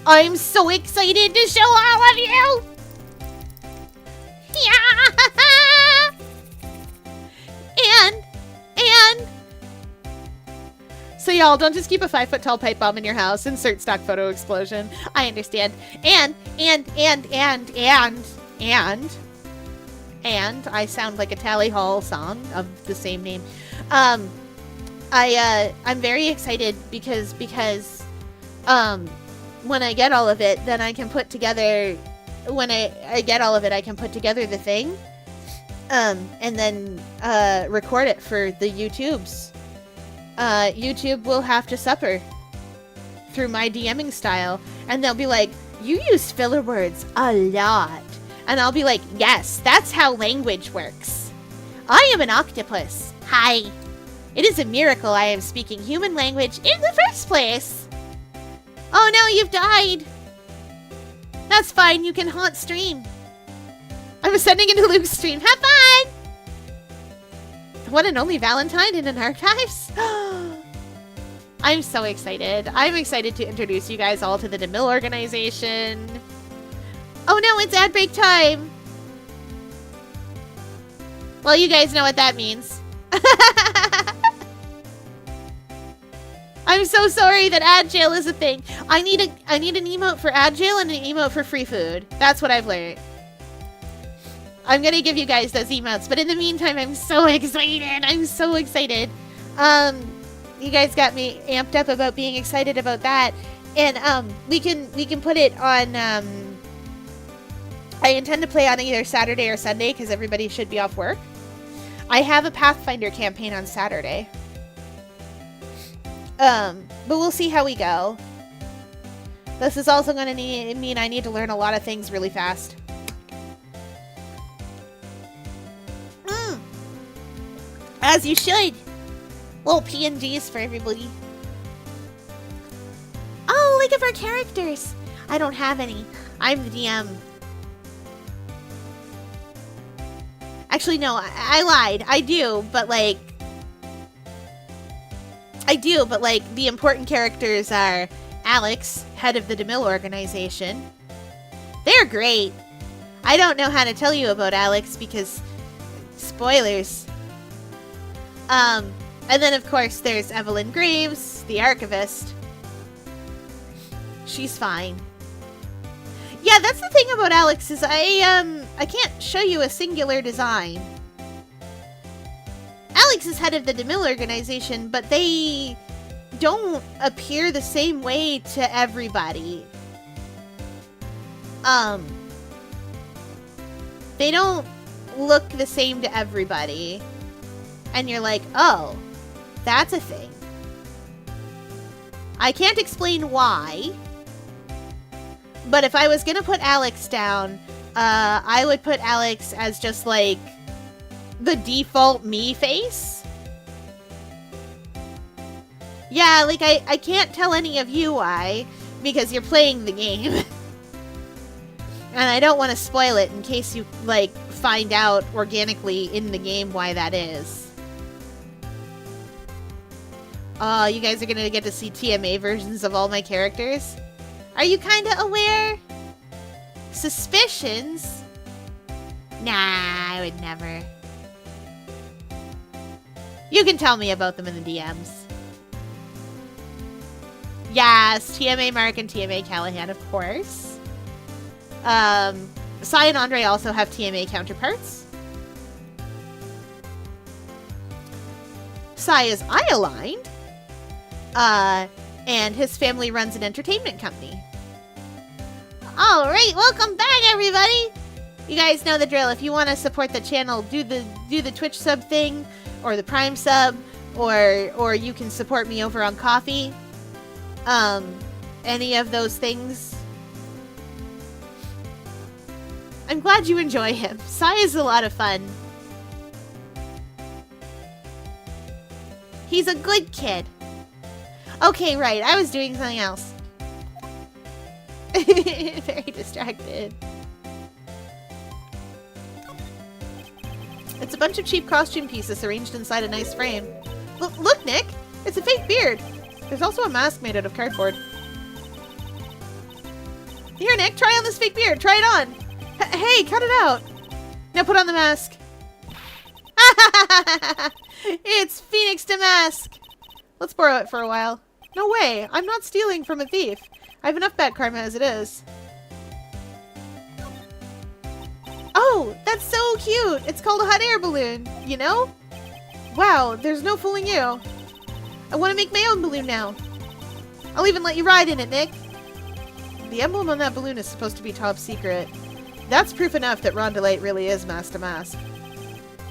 I'm so excited to show all of you! Yeah! And... So y'all, don't just keep a 5-foot-tall pipe bomb in your house. Insert stock photo explosion. I understand. And I sound like a Tally Hall song of the same name. I'm very excited because when I get all of it, then I can put together, when I get all of it, I can put together the thing, and then, record it for the YouTubes. YouTube will have to suffer through my DMing style, and they'll be like, you use filler words a lot. And I'll be like, yes, that's how language works. I am an octopus. Hi. It is a miracle I am speaking human language in the first place. Oh no, you've died. That's fine, you can haunt stream. I'm ascending into Luke's stream. Have fun! The one and only Valentine in an archives? I'm so excited. I'm excited to introduce you guys all to the DeMille organization. Oh no, it's ad break time! Well, you guys know what that means. I'm so sorry that ad jail is a thing. I need an emote for ad jail and an emote for free food. That's what I've learned. I'm gonna give you guys those emotes, but in the meantime, I'm so excited. I'm so excited. You guys got me amped up about being excited about that, and we can put it on. I intend to play on either Saturday or Sunday because everybody should be off work. I have a Pathfinder campaign on Saturday. But we'll see how we go. This is also going to mean I need to learn a lot of things really fast. As you should. Little PNGs for everybody. Oh, look at our characters. I don't have any. I'm the DM. Actually, no, I lied. I do, but like... the important characters are Alex, head of the DeMille organization. They're great. I don't know how to tell you about Alex because spoilers. And then of course there's Evelyn Graves, the archivist. She's fine. Yeah, that's the thing about Alex is I can't show you a singular design. Alex is head of the DeMille organization, but they don't appear the same way to everybody. They don't look the same to everybody. And you're like, oh, that's a thing. I can't explain why. But if I was gonna put Alex down, I would put Alex as just like the default me face. Yeah, like I can't tell any of you why, because you're playing the game. And I don't want to spoil it in case you, like, find out organically in the game why that is. Oh, you guys are gonna get to see TMA versions of all my characters? Are you kinda aware? Suspicions? Nah, I would never. You can tell me about them in the DMs. Yes, TMA Mark and TMA Callahan, of course. Sai and Andre also have TMA counterparts. Sai is eye-aligned. And his family runs an entertainment company. Alright, welcome back everybody! You guys know the drill. If you want to support the channel, do the Twitch sub thing, or the Prime sub, or you can support me over on Ko-fi. Any of those things. I'm glad you enjoy him. Sai is a lot of fun. He's a good kid. Okay, right. I was doing something else. Very distracted. It's a bunch of cheap costume pieces arranged inside a nice frame. Look, Nick! It's a fake beard! There's also a mask made out of cardboard. Here, Nick, try on this fake beard. Try it on. Hey, cut it out. Now put on the mask. It's Phoenix Damask. Let's borrow it for a while. No way. I'm not stealing from a thief. I have enough bad karma as it is. Oh, that's so cute. It's called a hot air balloon, you know? Wow, there's no fooling you. I want to make my own balloon now. I'll even let you ride in it, Nick. The emblem on that balloon is supposed to be top secret. That's proof enough that Rondelite really is mask to mask.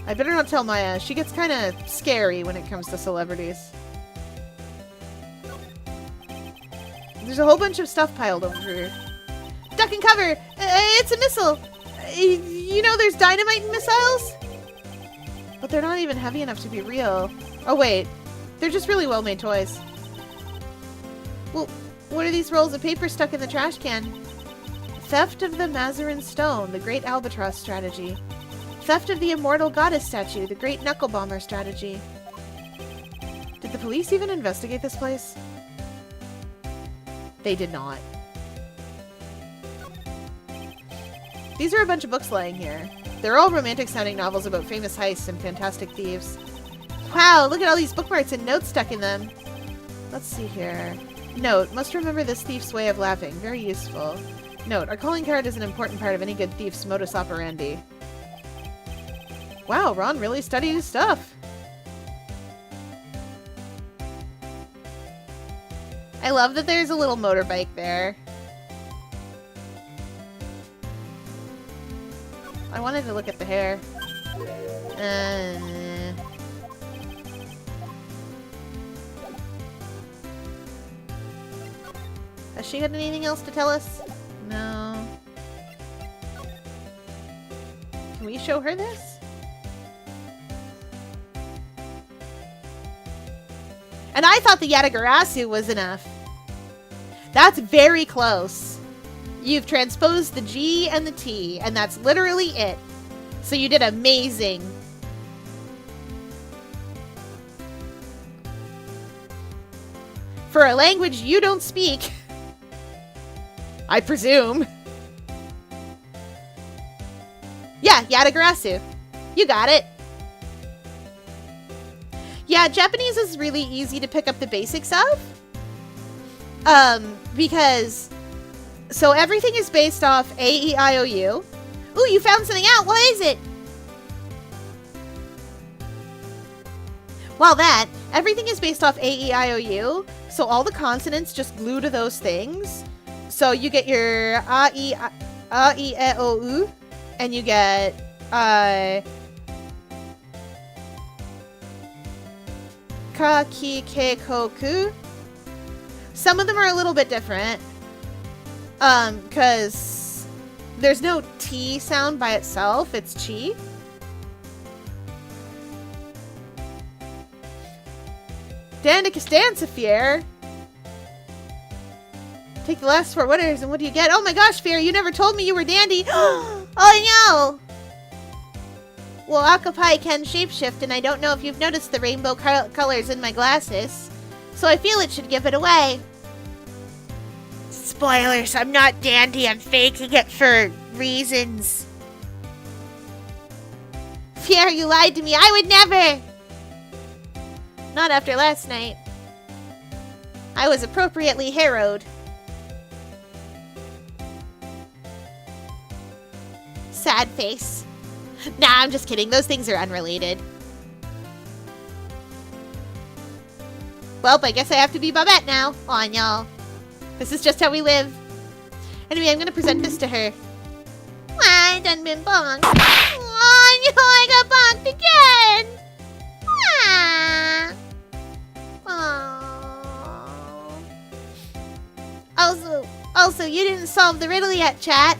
I better not tell Maya. She gets kind of scary when it comes to celebrities. There's a whole bunch of stuff piled over here. Duck and cover! It's a missile! You know there's dynamite in missiles? But they're not even heavy enough to be real. Oh wait, they're just really well-made toys. Well, what are these rolls of paper stuck in the trash can? Theft of the Mazarin Stone, the Great Albatross strategy. Theft of the Immortal Goddess statue, the Great Knuckle Bomber strategy. Did the police even investigate this place? They did not. These are a bunch of books lying here. They're all romantic-sounding novels about famous heists and fantastic thieves. Wow, look at all these bookmarks and notes stuck in them. Let's see here. Note, must remember this thief's way of laughing. Very useful. Note, our calling card is an important part of any good thief's modus operandi. Wow, Ron really studied his stuff. I love that there's a little motorbike there. I wanted to look at the hair. Has she had anything else to tell us? No. Can we show her this? And I thought the Yatagarasu was enough. That's very close. You've transposed the G and the T, and that's literally it. So you did amazing. For a language you don't speak. I presume. Yeah, Yatagarasu. You got it. Yeah, Japanese is really easy to pick up the basics of. Because... So everything is based off A-E-I-O-U. Ooh, you found something out. What is it? Well, everything is based off A-E-I-O-U. So all the consonants just glue to those things. So you get your A-E-I-O-U. And you get, Ka, Ki, Ke, Ko, Ku. Some of them are a little bit different. Because there's no T sound by itself. It's Chi. Dandicus Dancefier. Take the last 4 winners, and what do you get? Oh my gosh, Fear, you never told me you were Dandy. Oh no! Well, Akapai can shapeshift, and I don't know if you've noticed the rainbow colors in my glasses. So I feel it should give it away. Spoilers, I'm not Dandy, I'm faking it for reasons. Fear, you lied to me. I would never! Not after last night. I was appropriately harrowed. Sad face. Nah, I'm just kidding. Those things are unrelated. Well, I guess I have to be Babette now. Aw, y'all. This is just how we live. Anyway, I'm gonna present this to her. I done been bonked. Oh, no, I got bonked again. Ah. Oh. Also, you didn't solve the riddle yet, chat.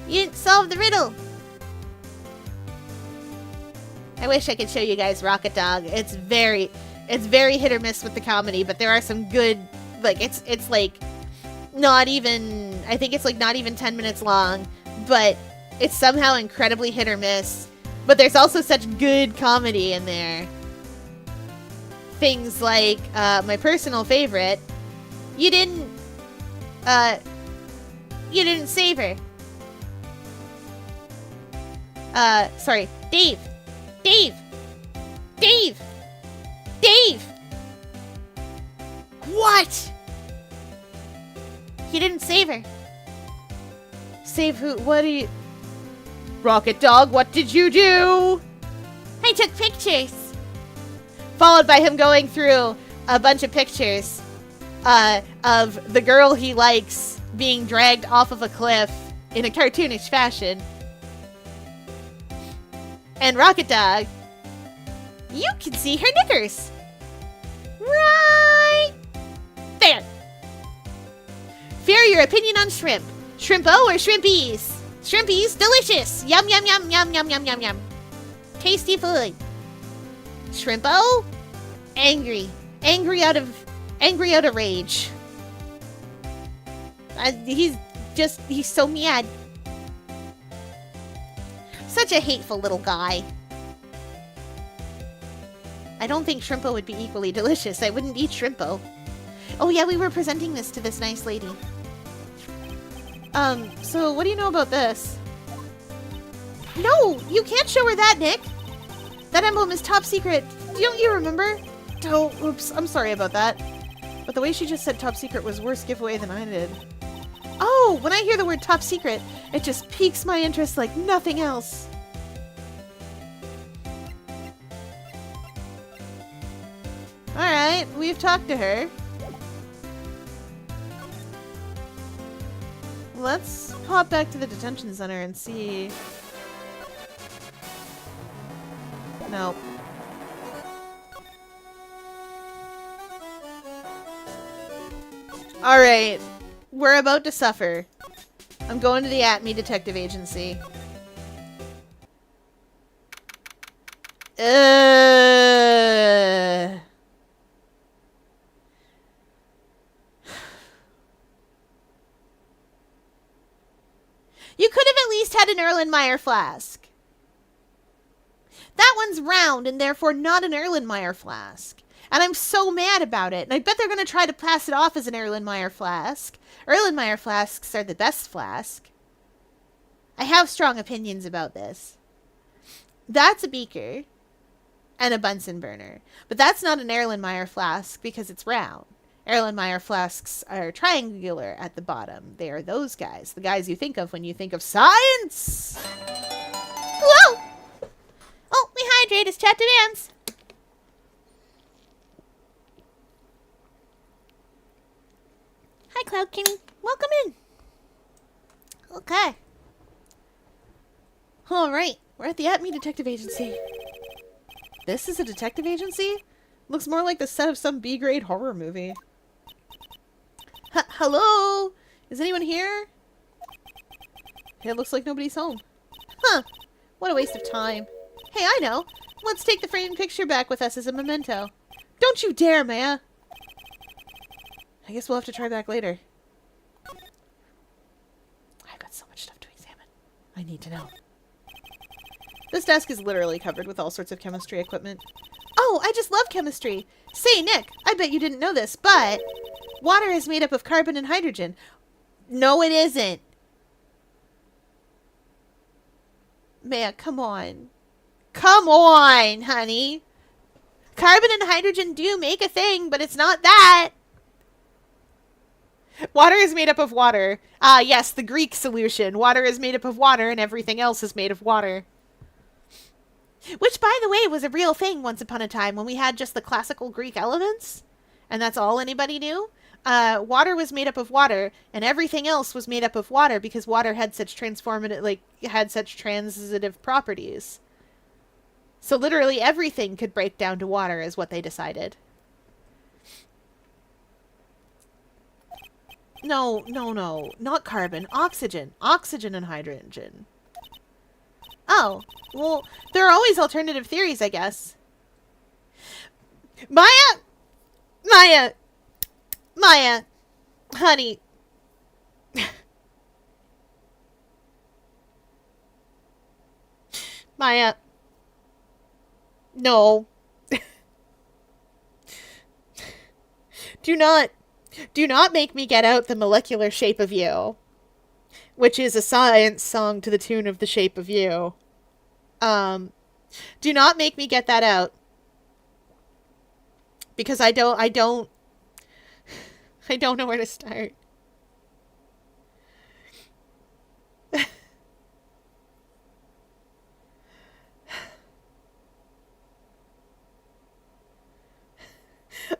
You didn't solve the riddle. I wish I could show you guys Rocket Dog. It's very hit or miss with the comedy, but there are some good, like, it's like not even, I think it's like not even 10 minutes long, but it's somehow incredibly hit or miss. But there's also such good comedy in there. Things like, my personal favorite, you didn't save her. Sorry, Dave! What? You didn't save her. Save who? What do you... Rocket Dog, what did you do? I took pictures. Followed by him going through a bunch of pictures of the girl he likes being dragged off of a cliff in a cartoonish fashion. And Rocket Dog, you can see her knickers. Right there. Fear, your opinion on shrimp. Shrimpo or shrimpies? Shrimpies, delicious. Yum, yum, yum, yum, yum, yum, yum, yum. Tasty food. Shrimpo, angry. Angry out of rage. He's so mad. Such a hateful little guy. I don't think Shrimpo would be equally delicious. I wouldn't eat Shrimpo. Oh yeah, we were presenting this to this nice lady. So what do you know about this? No, you can't show her that, Nick. That emblem is top secret. Don't you remember? Oh, oops, I'm sorry about that. But the way she just said top secret was worse giveaway than I did. Oh, when I hear the word top secret, it just piques my interest like nothing else. Alright, we've talked to her. Let's pop back to the detention center and see... Nope. Alright, we're about to suffer. I'm going to the ATME Detective Agency. You could have at least had an Erlenmeyer flask. That one's round and therefore not an Erlenmeyer flask. And I'm so mad about it. And I bet they're going to try to pass it off as an Erlenmeyer flask. Erlenmeyer flasks are the best flask. I have strong opinions about this. That's a beaker and a Bunsen burner. But that's not an Erlenmeyer flask because it's round. Erlenmeyer flasks are triangular at the bottom. They are those guys. The guys you think of when you think of science. Whoa! Oh, we hydrate as chat demands. Hi, Cloud King. Welcome in. Okay. All right. We're at the At Me Detective Agency. This is a detective agency? Looks more like the set of some B-grade horror movie. Hello? Is anyone here? It looks like nobody's home. Huh. What a waste of time. Hey, I know. Let's take the framed picture back with us as a memento. Don't you dare, Maya. I guess we'll have to try back later. I've got so much stuff to examine. I need to know. This desk is literally covered with all sorts of chemistry equipment. Oh, I just love chemistry. Say, Nick, I bet you didn't know this, but water is made up of carbon and hydrogen. No, it isn't. Maya, come on. Come on, honey. Carbon and hydrogen do make a thing, but it's not that. Water is made up of water. Ah, yes, the Greek solution. Water is made up of water and everything else is made of water. Which, by the way, was a real thing once upon a time when we had just the classical Greek elements. And that's all anybody knew. Water was made up of water and everything else was made up of water because water had such had such transitive properties. So literally everything could break down to water is what they decided. No, no, no. Not carbon. Oxygen. Oxygen and hydrogen. Oh. Well, there are always alternative theories, I guess. Maya! Maya! Maya! Honey. Maya. No. Do not make me get out the molecular shape of you, which is a science song to the tune of The Shape of You. Do not make me get that out. Because I don't know where to start.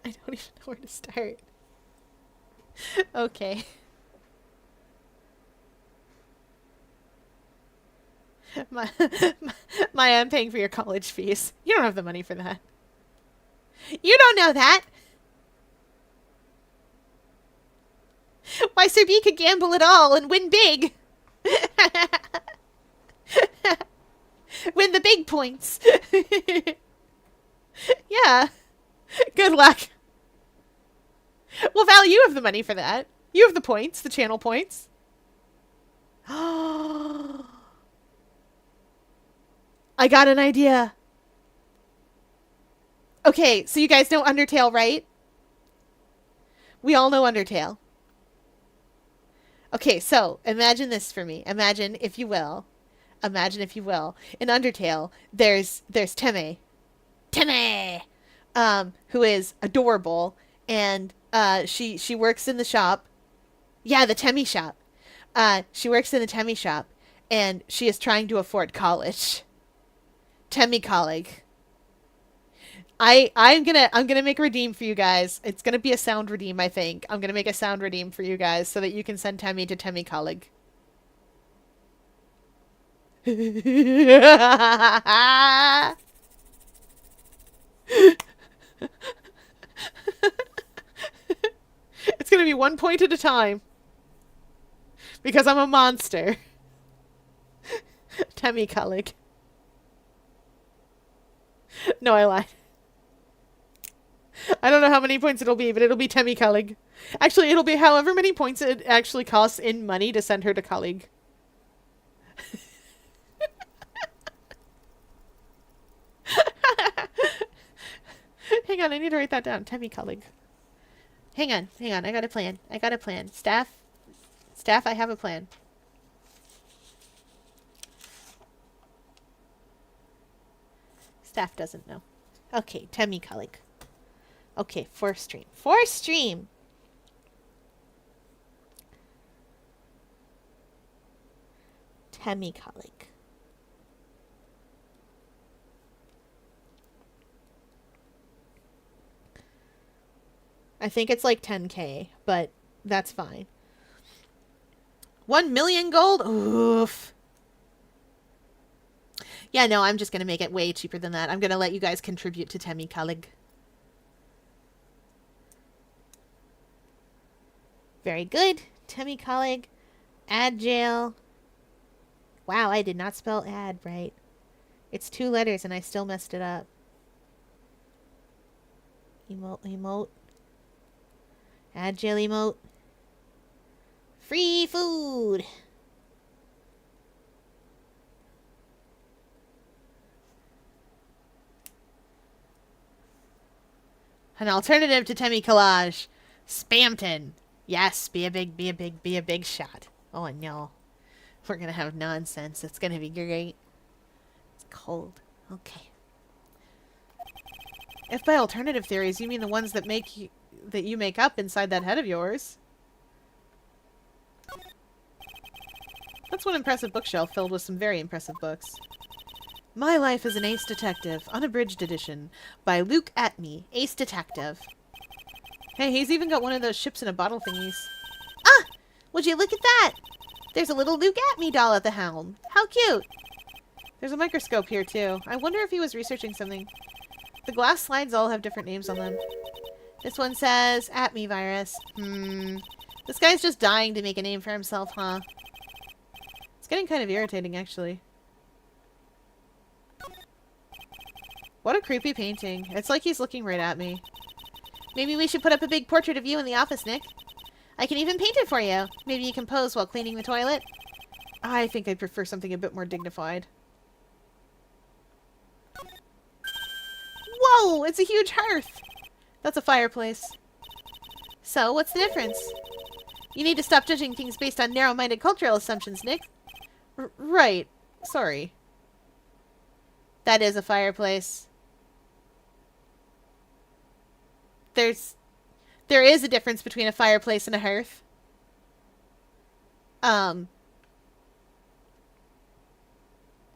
I don't even know where to start. Okay. Maya, I'm paying for your college fees. You don't have the money for that. You don't know that. Why, Sir B could gamble it all and win big. Win the big points. Yeah. Good luck. Well, Val, you have the money for that. You have the points, the channel points. I got an idea. Okay, so you guys know Undertale, right? We all know Undertale. Okay, so imagine this for me. Imagine, if you will. Imagine, if you will. In Undertale, there's Teme. Teme! Who is adorable, and she works in the shop. Yeah, the Temmie shop. She works in the Temmie shop, and she is trying to afford college. Temmie Colleague. I'm gonna make a redeem for you guys. It's gonna be a sound redeem, I think. I'm gonna make a sound redeem for you guys so that you can send Temmie to Temmie Colleague. It's gonna be 1 point at a time. Because I'm a monster. Temmie Colleague. No, I lied. I don't know how many points it'll be, but it'll be Temmie Colleague. Actually, it'll be however many points it actually costs in money to send her to Colleague. Hang on, I need to write that down. Temmy colleague. Hang on. I got a plan. Staff, I have a plan. Staff doesn't know. Okay, Temmy colleague. Okay, fourth stream. Temmy colleague. I think it's like 10K, but that's fine. 1 million gold? Oof. Yeah, no, I'm just going to make it way cheaper than that. I'm going to let you guys contribute to Temmy colleague. Very good. Temmy colleague. Ad jail. Wow, I did not spell ad right. It's 2 letters and I still messed it up. Emote. Add jail emote. Free food. An alternative to Temmy collage. Spamton. Yes, be a big shot. Oh no. We're gonna have nonsense. It's gonna be great. It's cold. Okay. If by alternative theories you mean the ones that you make up inside that head of yours. That's one impressive bookshelf filled with some very impressive books. My Life as an Ace Detective, Unabridged Edition, by Luke Atme, Ace Detective. Hey, he's even got one of those ships in a bottle thingies. Ah! Would you look at that? There's a little Luke Atme doll at the helm. How cute! There's a microscope here, too. I wonder if he was researching something. The glass slides all have different names on them. This one says Atme virus. This guy's just dying to make a name for himself, huh? It's getting kind of irritating, actually. What a creepy painting. It's like he's looking right at me. Maybe we should put up a big portrait of you in the office, Nick. I can even paint it for you. Maybe you can pose while cleaning the toilet. I think I'd prefer something a bit more dignified. Whoa! It's a huge hearth! That's a fireplace. So, what's the difference? You need to stop judging things based on narrow-minded cultural assumptions, Nick. Right. Sorry. That is a fireplace. There is a difference between a fireplace and a hearth.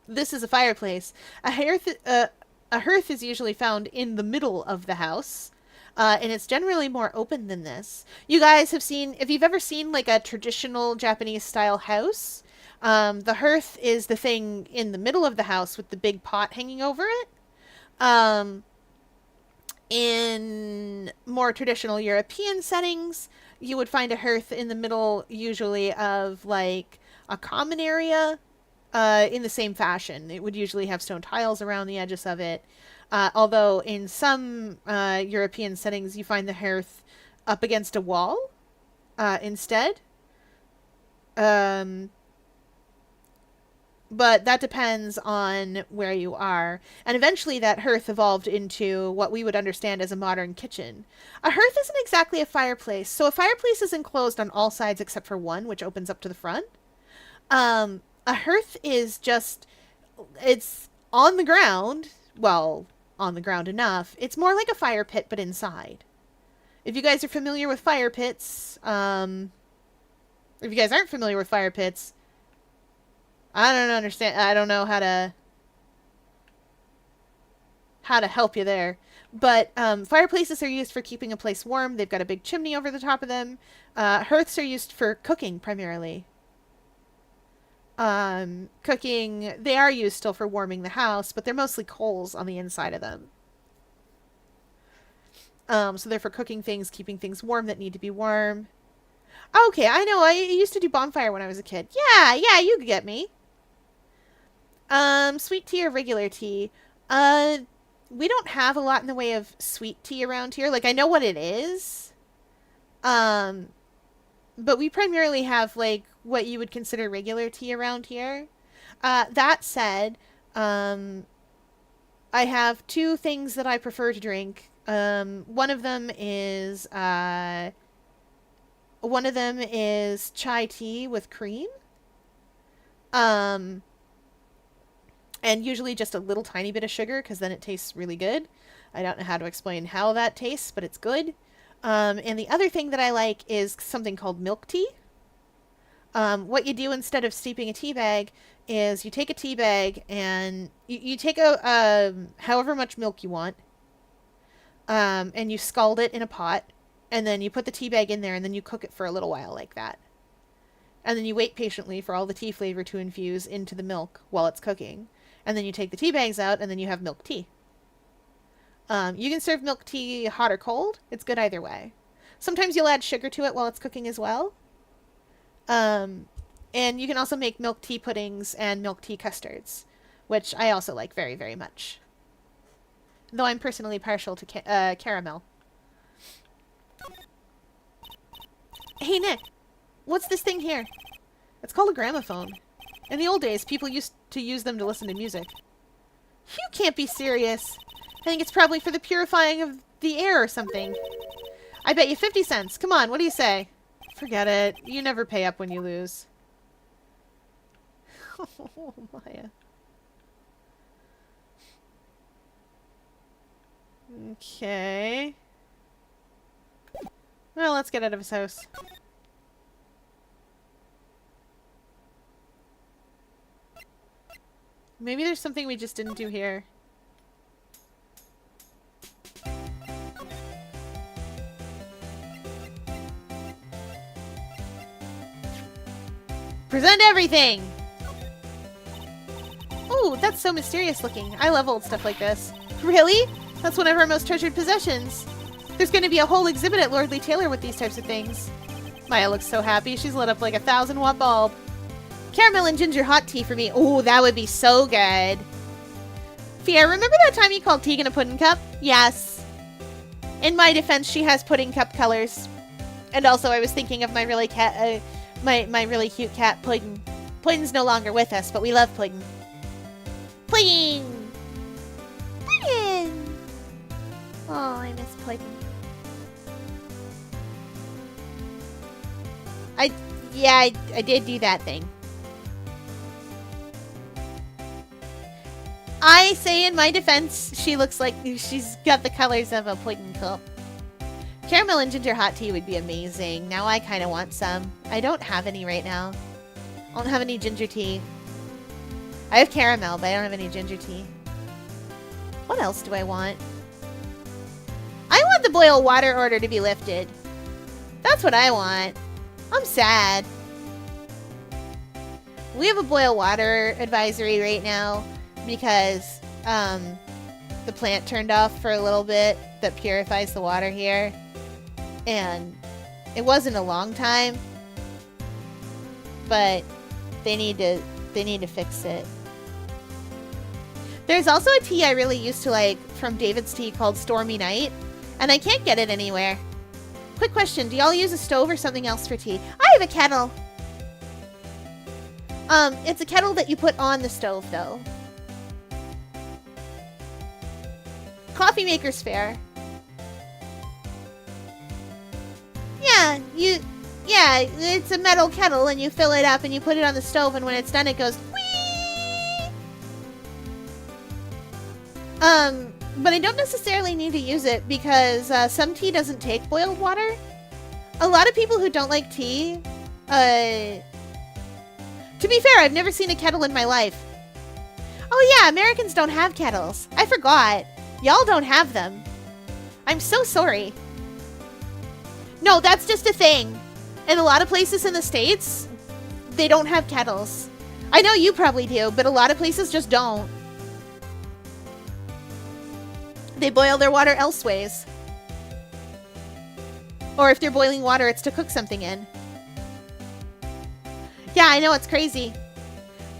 This is a fireplace. A hearth is usually found in the middle of the house. And it's generally more open than this. You guys have seen, if you've ever seen like a traditional Japanese style house, the hearth is the thing in the middle of the house with the big pot hanging over it. In more traditional European settings, you would find a hearth in the middle, usually of like a common area, in the same fashion. It would usually have stone tiles around the edges of it. Although in some European settings, you find the hearth up against a wall instead. But that depends on where you are. And eventually that hearth evolved into what we would understand as a modern kitchen. A hearth isn't exactly a fireplace. So a fireplace is enclosed on all sides except for one, which opens up to the front. A hearth is just, it's on the ground. Well, on the ground enough. It's more like a fire pit, but inside. If you guys are familiar with fire pits, if you guys aren't familiar with fire pits, I don't understand. I don't know how to help you there. But fireplaces are used for keeping a place warm. They've got a big chimney over the top of them. Hearths are used for cooking primarily. Cooking, they are used still for warming the house, but they're mostly coals on the inside of them. So they're for cooking things, keeping things warm that need to be warm. Okay, I know. I used to do bonfire when I was a kid. Yeah, you get me. Sweet tea or regular tea? We don't have a lot in the way of sweet tea around here. Like, I know what it is. But we primarily have, like, what you would consider regular tea around here. That said, I have two things that I prefer to drink One of them is chai tea with cream. And usually just a little tiny bit of sugar, because then it tastes really good. I don't know how to explain how that tastes, but it's good. And the other thing that I like is something called milk tea. What you do instead of steeping a tea bag is you take a tea bag and you take however much milk you want, and you scald it in a pot, and then you put the tea bag in there, and then you cook it for a little while like that. And then you wait patiently for all the tea flavor to infuse into the milk while it's cooking. And then you take the tea bags out, and then you have milk tea. You can serve milk tea hot or cold. It's good either way. Sometimes you'll add sugar to it while it's cooking as well. And you can also make milk tea puddings and milk tea custards, which I also like very, very much. Though I'm personally partial to caramel. Hey, Nick. What's this thing here? It's called a gramophone. In the old days, people used to use them to listen to music. You can't be serious. I think it's probably for the purifying of the air or something. I bet you 50 cents. Come on, what do you say? Forget it. You never pay up when you lose. Oh, Maya. Okay. Well, let's get out of his house. Maybe there's something we just didn't do here. Present everything! Oh, that's so mysterious looking. I love old stuff like this. Really? That's one of our most treasured possessions. There's going to be a whole exhibit at Lordly Taylor with these types of things. Maya looks so happy. She's lit up like a 1,000-watt bulb. Caramel and ginger hot tea for me. Oh, that would be so good. Fia, remember that time you called Tegan a pudding cup? Yes. In my defense, she has pudding cup colors. And also, I was thinking of my really my really cute cat, Puddin'. Puddin's no longer with us, but we love Puddin'. Puddin'! Puddin'! Oh, I miss Puddin'. I did do that thing. I say in my defense, she looks like she's got the colors of a pudding cup. Caramel and ginger hot tea would be amazing. Now I kind of want some. I don't have any right now. I don't have any ginger tea. I have caramel, but I don't have any ginger tea. What else do I want? I want the boil water order to be lifted. That's what I want. I'm sad. We have a boil water advisory right now because the plant turned off for a little bit that purifies the water here. And it wasn't a long time, but they need to fix it. There's also a tea I really used to like from David's Tea called Stormy Night, and I can't get it anywhere. Quick question, do y'all use a stove or something else for tea? I have a kettle. It's a kettle that you put on the stove, though. Coffee maker's fair. Yeah, it's a metal kettle, and you fill it up, and you put it on the stove, and when it's done, it goes whee! But I don't necessarily need to use it, because some tea doesn't take boiled water. A lot of people who don't like tea, to be fair, I've never seen a kettle in my life. Oh yeah, Americans don't have kettles. I forgot. Y'all don't have them. I'm so sorry. No, that's just a thing. In a lot of places in the States, they don't have kettles. I know you probably do, but a lot of places just don't. They boil their water elseways. Or if they're boiling water, it's to cook something in. Yeah, I know, it's crazy.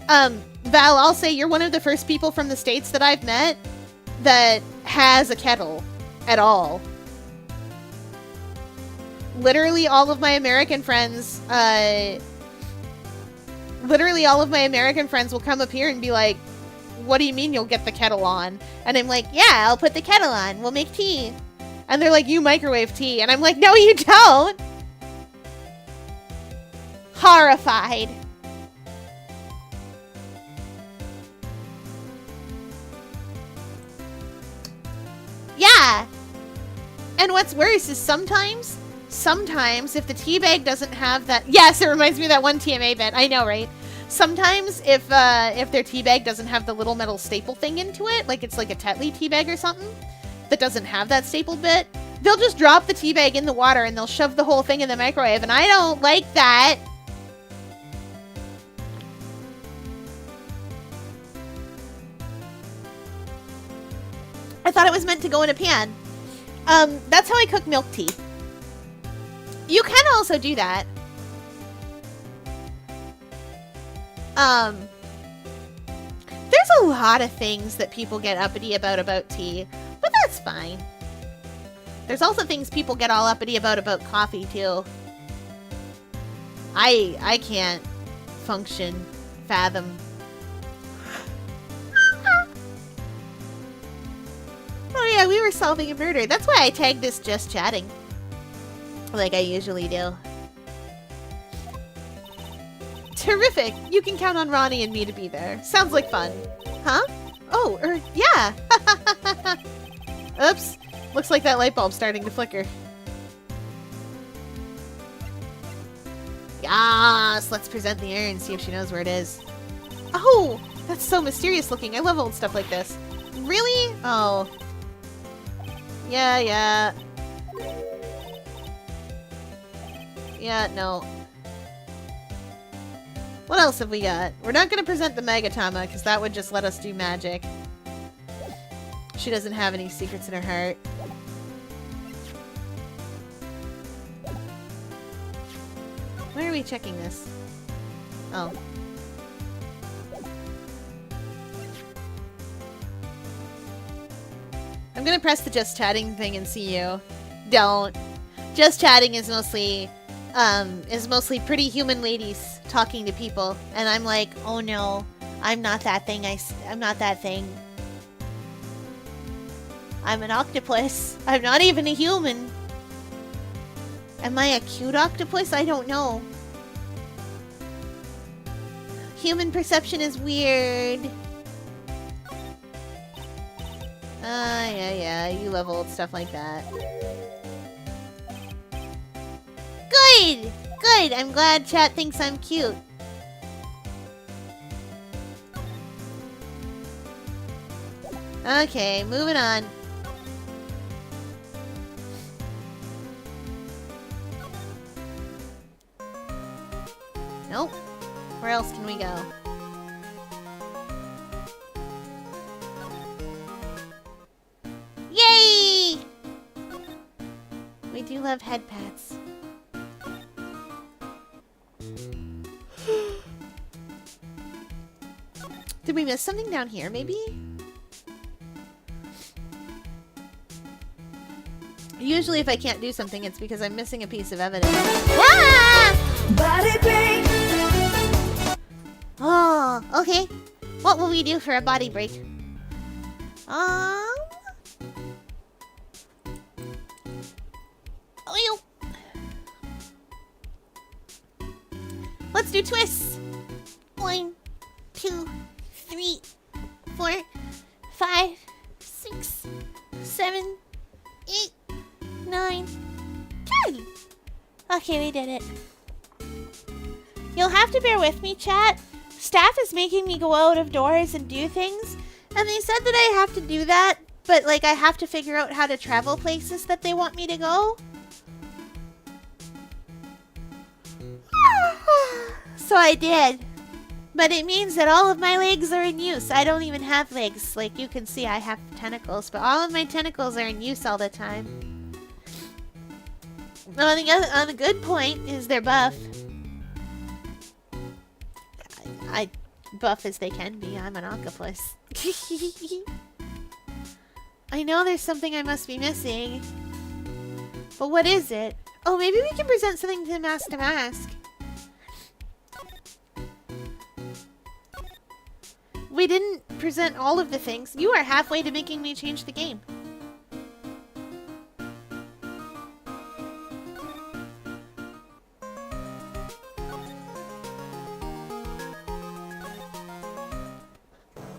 Val, I'll say you're one of the first people from the States that I've met that has a kettle at all. Literally all of my American friends, will come up here and be like, what do you mean you'll get the kettle on? And I'm like, yeah, I'll put the kettle on. We'll make tea. And they're like, you microwave tea. And I'm like, no, you don't. Horrified. Yeah. And what's worse is sometimes if the tea bag doesn't have that, yes, it reminds me of that one TMA bit. I know, right? Sometimes if their tea bag doesn't have the little metal staple thing into it, like it's like a Tetley tea bag or something that doesn't have that staple bit, they'll just drop the tea bag in the water and they'll shove the whole thing in the microwave, and I don't like that. I thought it was meant to go in a pan. That's how I cook milk tea. You can also do that. There's a lot of things that people get uppity about tea, but that's fine. There's also things people get all uppity about coffee, too. I can't fathom. Oh yeah, we were solving a murder. That's why I tagged this just chatting. Like I usually do. Terrific! You can count on Ronnie and me to be there. Sounds like fun. Huh? Oh, yeah! Oops. Looks like that light bulb's starting to flicker. Yes! Let's present the urn, see if she knows where it is. Oh! That's so mysterious looking. I love old stuff like this. Really? Oh. Yeah. Yeah, no. What else have we got? We're not going to present the Magatama, because that would just let us do magic. She doesn't have any secrets in her heart. Where are we checking this? Oh. I'm gonna press the just chatting thing and see you. Don't. Just chatting is mostly pretty human ladies talking to people, and I'm like, oh no, I'm not that thing. I'm not that thing. I'm an octopus. I'm not even a human. Am I a cute octopus? I don't know. Human perception is weird. Yeah, you love old stuff like that. Good! Good! I'm glad chat thinks I'm cute. Okay, moving on. Nope. Where else can we go? Yay! We do love head pats. Did we miss something down here, maybe? Usually if I can't do something, it's because I'm missing a piece of evidence. Ah! Body break! Oh, okay. What will we do for a body break? Oh, let's do twists. 1, 2, 3, 4, 5, 6, 7, 8, 9, 10. Okay, we did it. You'll have to bear with me, chat. Staff is making me go out of doors and do things, and they said that I have to do that, but like I have to figure out how to travel places that they want me to go. So I did. But it means that all of my legs are in use. I don't even have legs. Like you can see, I have tentacles, but all of my tentacles are in use all the time. On the good point is they're buff. I buff as they can be. I'm an octopus. I know there's something I must be missing. But what is it? Oh, maybe we can present something to Mask to Mask. We didn't present all of the things. You are halfway to making me change the game.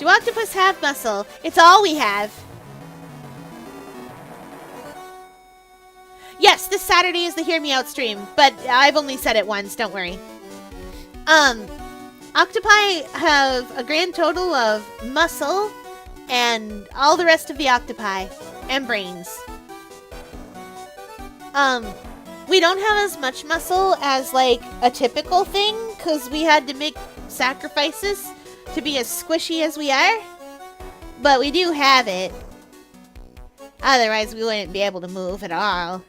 octopus have muscle? It's all we have. Yes, this Saturday is the Hear Me Out stream, but I've only said it once, don't worry. Octopi have a grand total of muscle and all the rest of the octopi and brains. We don't have as much muscle as like a typical thing because we had to make sacrifices to be as squishy as we are, but we do have it. Otherwise, we wouldn't be able to move at all.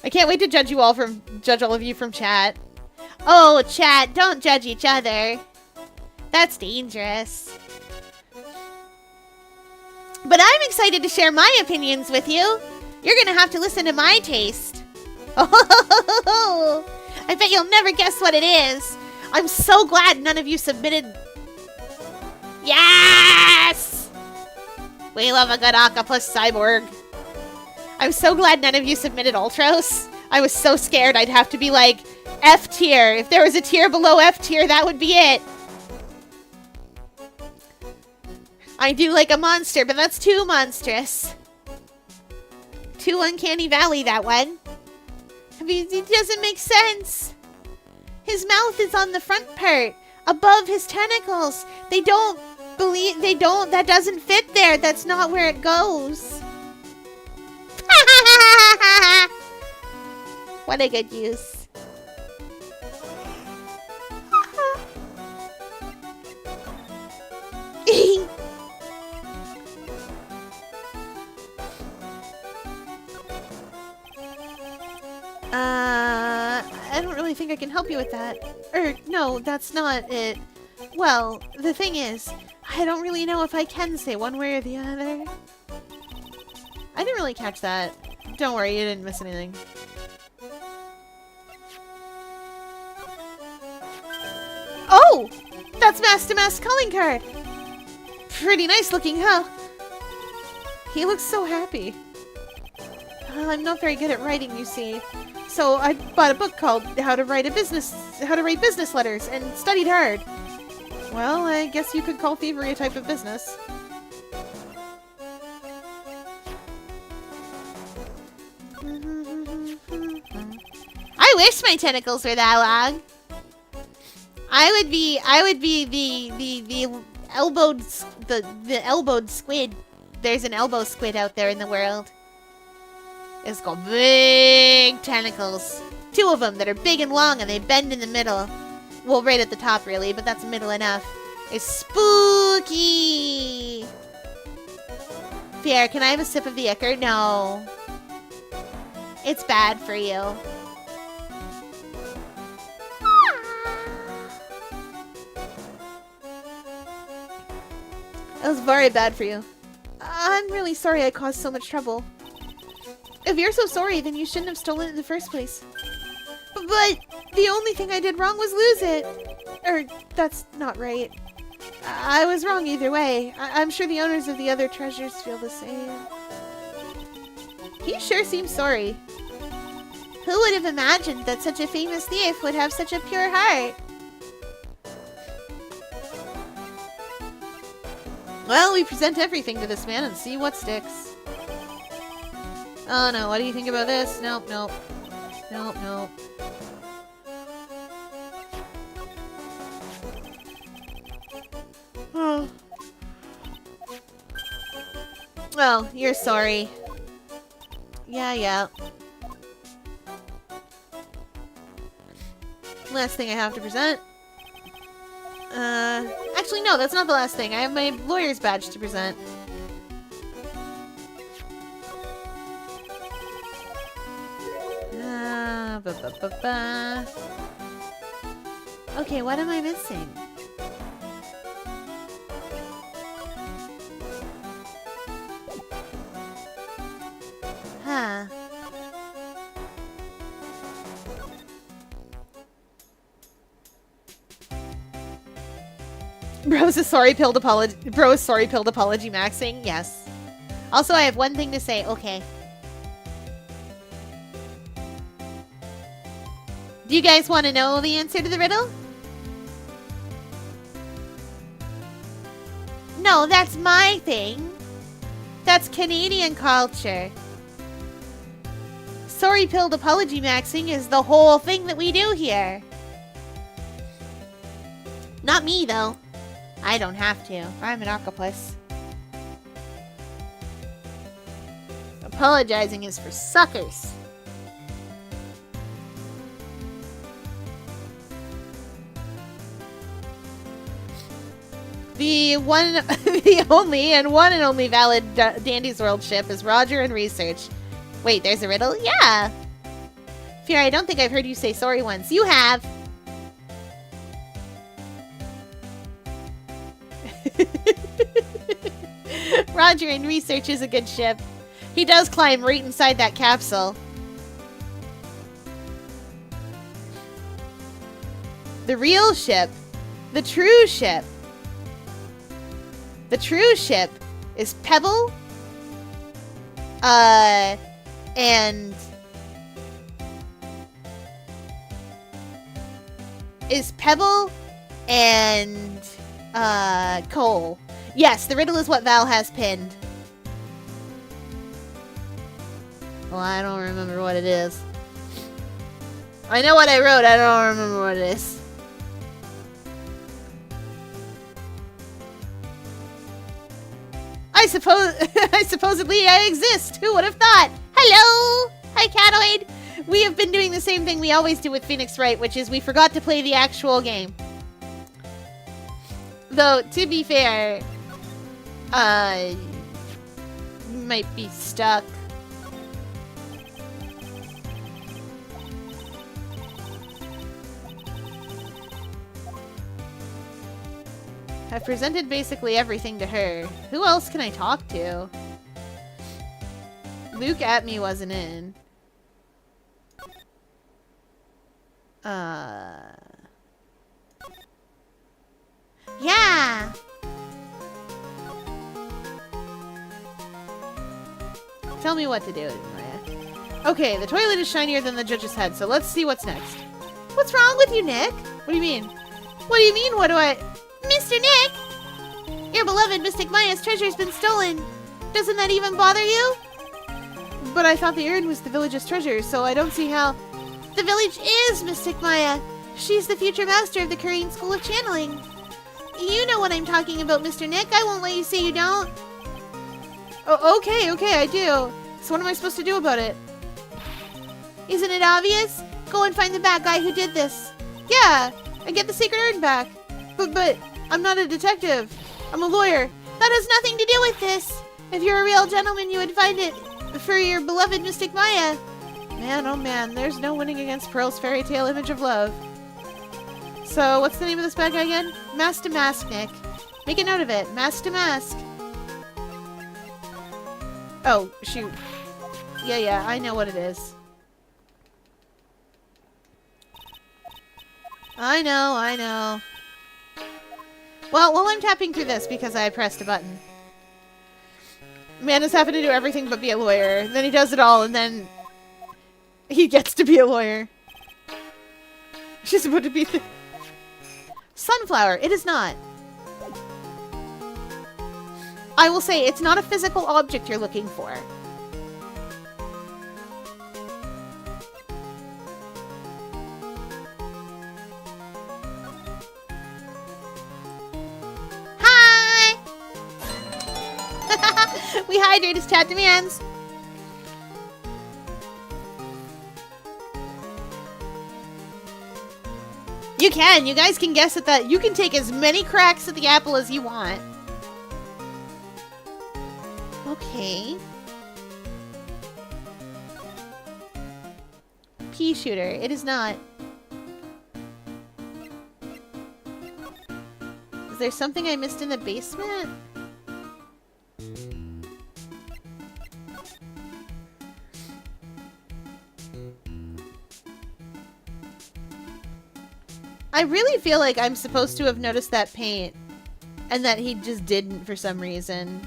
I can't wait to judge all of you from chat. Oh, chat, don't judge each other. That's dangerous. But I'm excited to share my opinions with you. You're gonna have to listen to my taste. Oh, I bet you'll never guess what it is. I'm so glad none of you submitted. Yes! We love a good octopus cyborg. I'm so glad none of you submitted Ultros. I was so scared I'd have to be like, F tier. If there was a tier below F tier, that would be it. I do like a monster, but that's too monstrous. Too Uncanny Valley, that one. I mean, it doesn't make sense. His mouth is on the front part, above his tentacles. That doesn't fit there. That's not where it goes. What a good use. I don't really think I can help you with that. No, that's not it. Well, the thing is, I don't really know if I can say one way or the other. I didn't really catch that. Don't worry, you didn't miss anything. Oh! That's Master Mask's calling card! Pretty nice looking, huh? He looks so happy. I'm not very good at writing, you see. So I bought a book called How to Write Business Letters and studied hard. Well, I guess you could call thievery a type of business. I wish my tentacles were that long. I would be the elbowed squid. There's an elbow squid out there in the world. It's got big tentacles. 2 of them that are big and long and they bend in the middle. Well, right at the top really, but that's middle enough. It's spooky. Pierre, can I have a sip of the ichor? No. It's bad for you. That was very bad for you. I'm really sorry I caused so much trouble. If you're so sorry, then you shouldn't have stolen it in the first place. But the only thing I did wrong was lose it. That's not right. I was wrong either way. I'm sure the owners of the other treasures feel the same. He sure seems sorry. Who would have imagined that such a famous thief would have such a pure heart? Well, we present everything to this man and see what sticks. Oh no, what do you think about this? Nope, nope. Nope, nope. Oh. Well, you're sorry. Yeah. Last thing I have to present. Actually no, that's not the last thing. I have my lawyer's badge to present. Okay, what am I missing? Huh. Bro is sorry pilled apology maxing? Yes. Also, I have one thing to say. Okay. Do you guys want to know the answer to the riddle? No, that's my thing. That's Canadian culture. Sorry pilled apology maxing is the whole thing that we do here. Not me, though. I don't have to. I'm an octopus. Apologizing is for suckers. The one and only valid Dandy's World ship is Roger and Research. Wait, there's a riddle? Yeah. Fear, I don't think I've heard you say sorry once. You have. Roger and Research is a good ship. He does climb right inside that capsule. The real ship. The true ship. The true ship is Pebble. And... is Pebble and... Cole. Yes, the riddle is what Val has pinned. Well, I don't remember what it is. I know what I wrote, I don't remember what it is. Supposedly I exist. Who would have thought? Hello! Hi, Catoid! We have been doing the same thing we always do with Phoenix Wright, which is we forgot to play the actual game. Though, to be fair, you might be stuck. I've presented basically everything to her. Who else can I talk to? Luke at me wasn't in. Yeah! Tell me what to do, Maya. Okay, the toilet is shinier than the judge's head, so let's see what's next. What's wrong with you, Nick? What do you mean? What do you mean, what do I... Mr. Nick! Your beloved Mystic Maya's treasure's been stolen. Doesn't that even bother you? But I thought the urn was the village's treasure, so I don't see how... The village is Mystic Maya. She's the future master of the Korean School of Channeling. You know what I'm talking about, Mr. Nick. I won't let you say you don't. Oh, okay, I do. So what am I supposed to do about it? Isn't it obvious? Go and find the bad guy who did this. Yeah, and get the sacred urn back. But, I'm not a detective. I'm a lawyer. That has nothing to do with this. If you're a real gentleman, you would find it for your beloved Mystic Maya. Man, oh man, there's no winning against Pearl's fairy tale image of love. So, what's the name of this bad guy again? Mask to Mask, Nick. Make a note of it. Mask to Mask. Oh, shoot. Yeah, I know what it is. I know. Well, while I'm tapping through this because I pressed a button. Man is having to do everything but be a lawyer. Then he does it all and then he gets to be a lawyer. She's about to be the... Sunflower. It is not. I will say, it's not a physical object you're looking for. Hi! We hydrate as chat demands. You can. You guys can guess at that. You can take as many cracks at the apple as you want. Okay. Pea shooter. It is not. Is there something I missed in the basement? I really feel like I'm supposed to have noticed that paint and that he just didn't for some reason.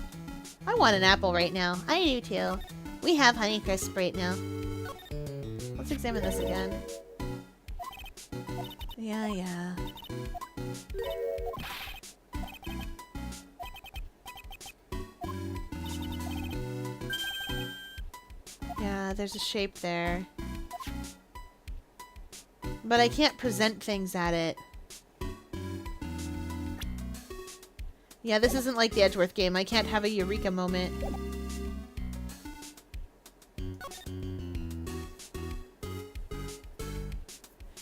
I want an apple right now. I do too. We have Honeycrisp right now. Let's examine this again. Yeah. There's a shape there. But I can't present things at it. Yeah, this isn't like the Edgeworth game. I can't have a eureka moment.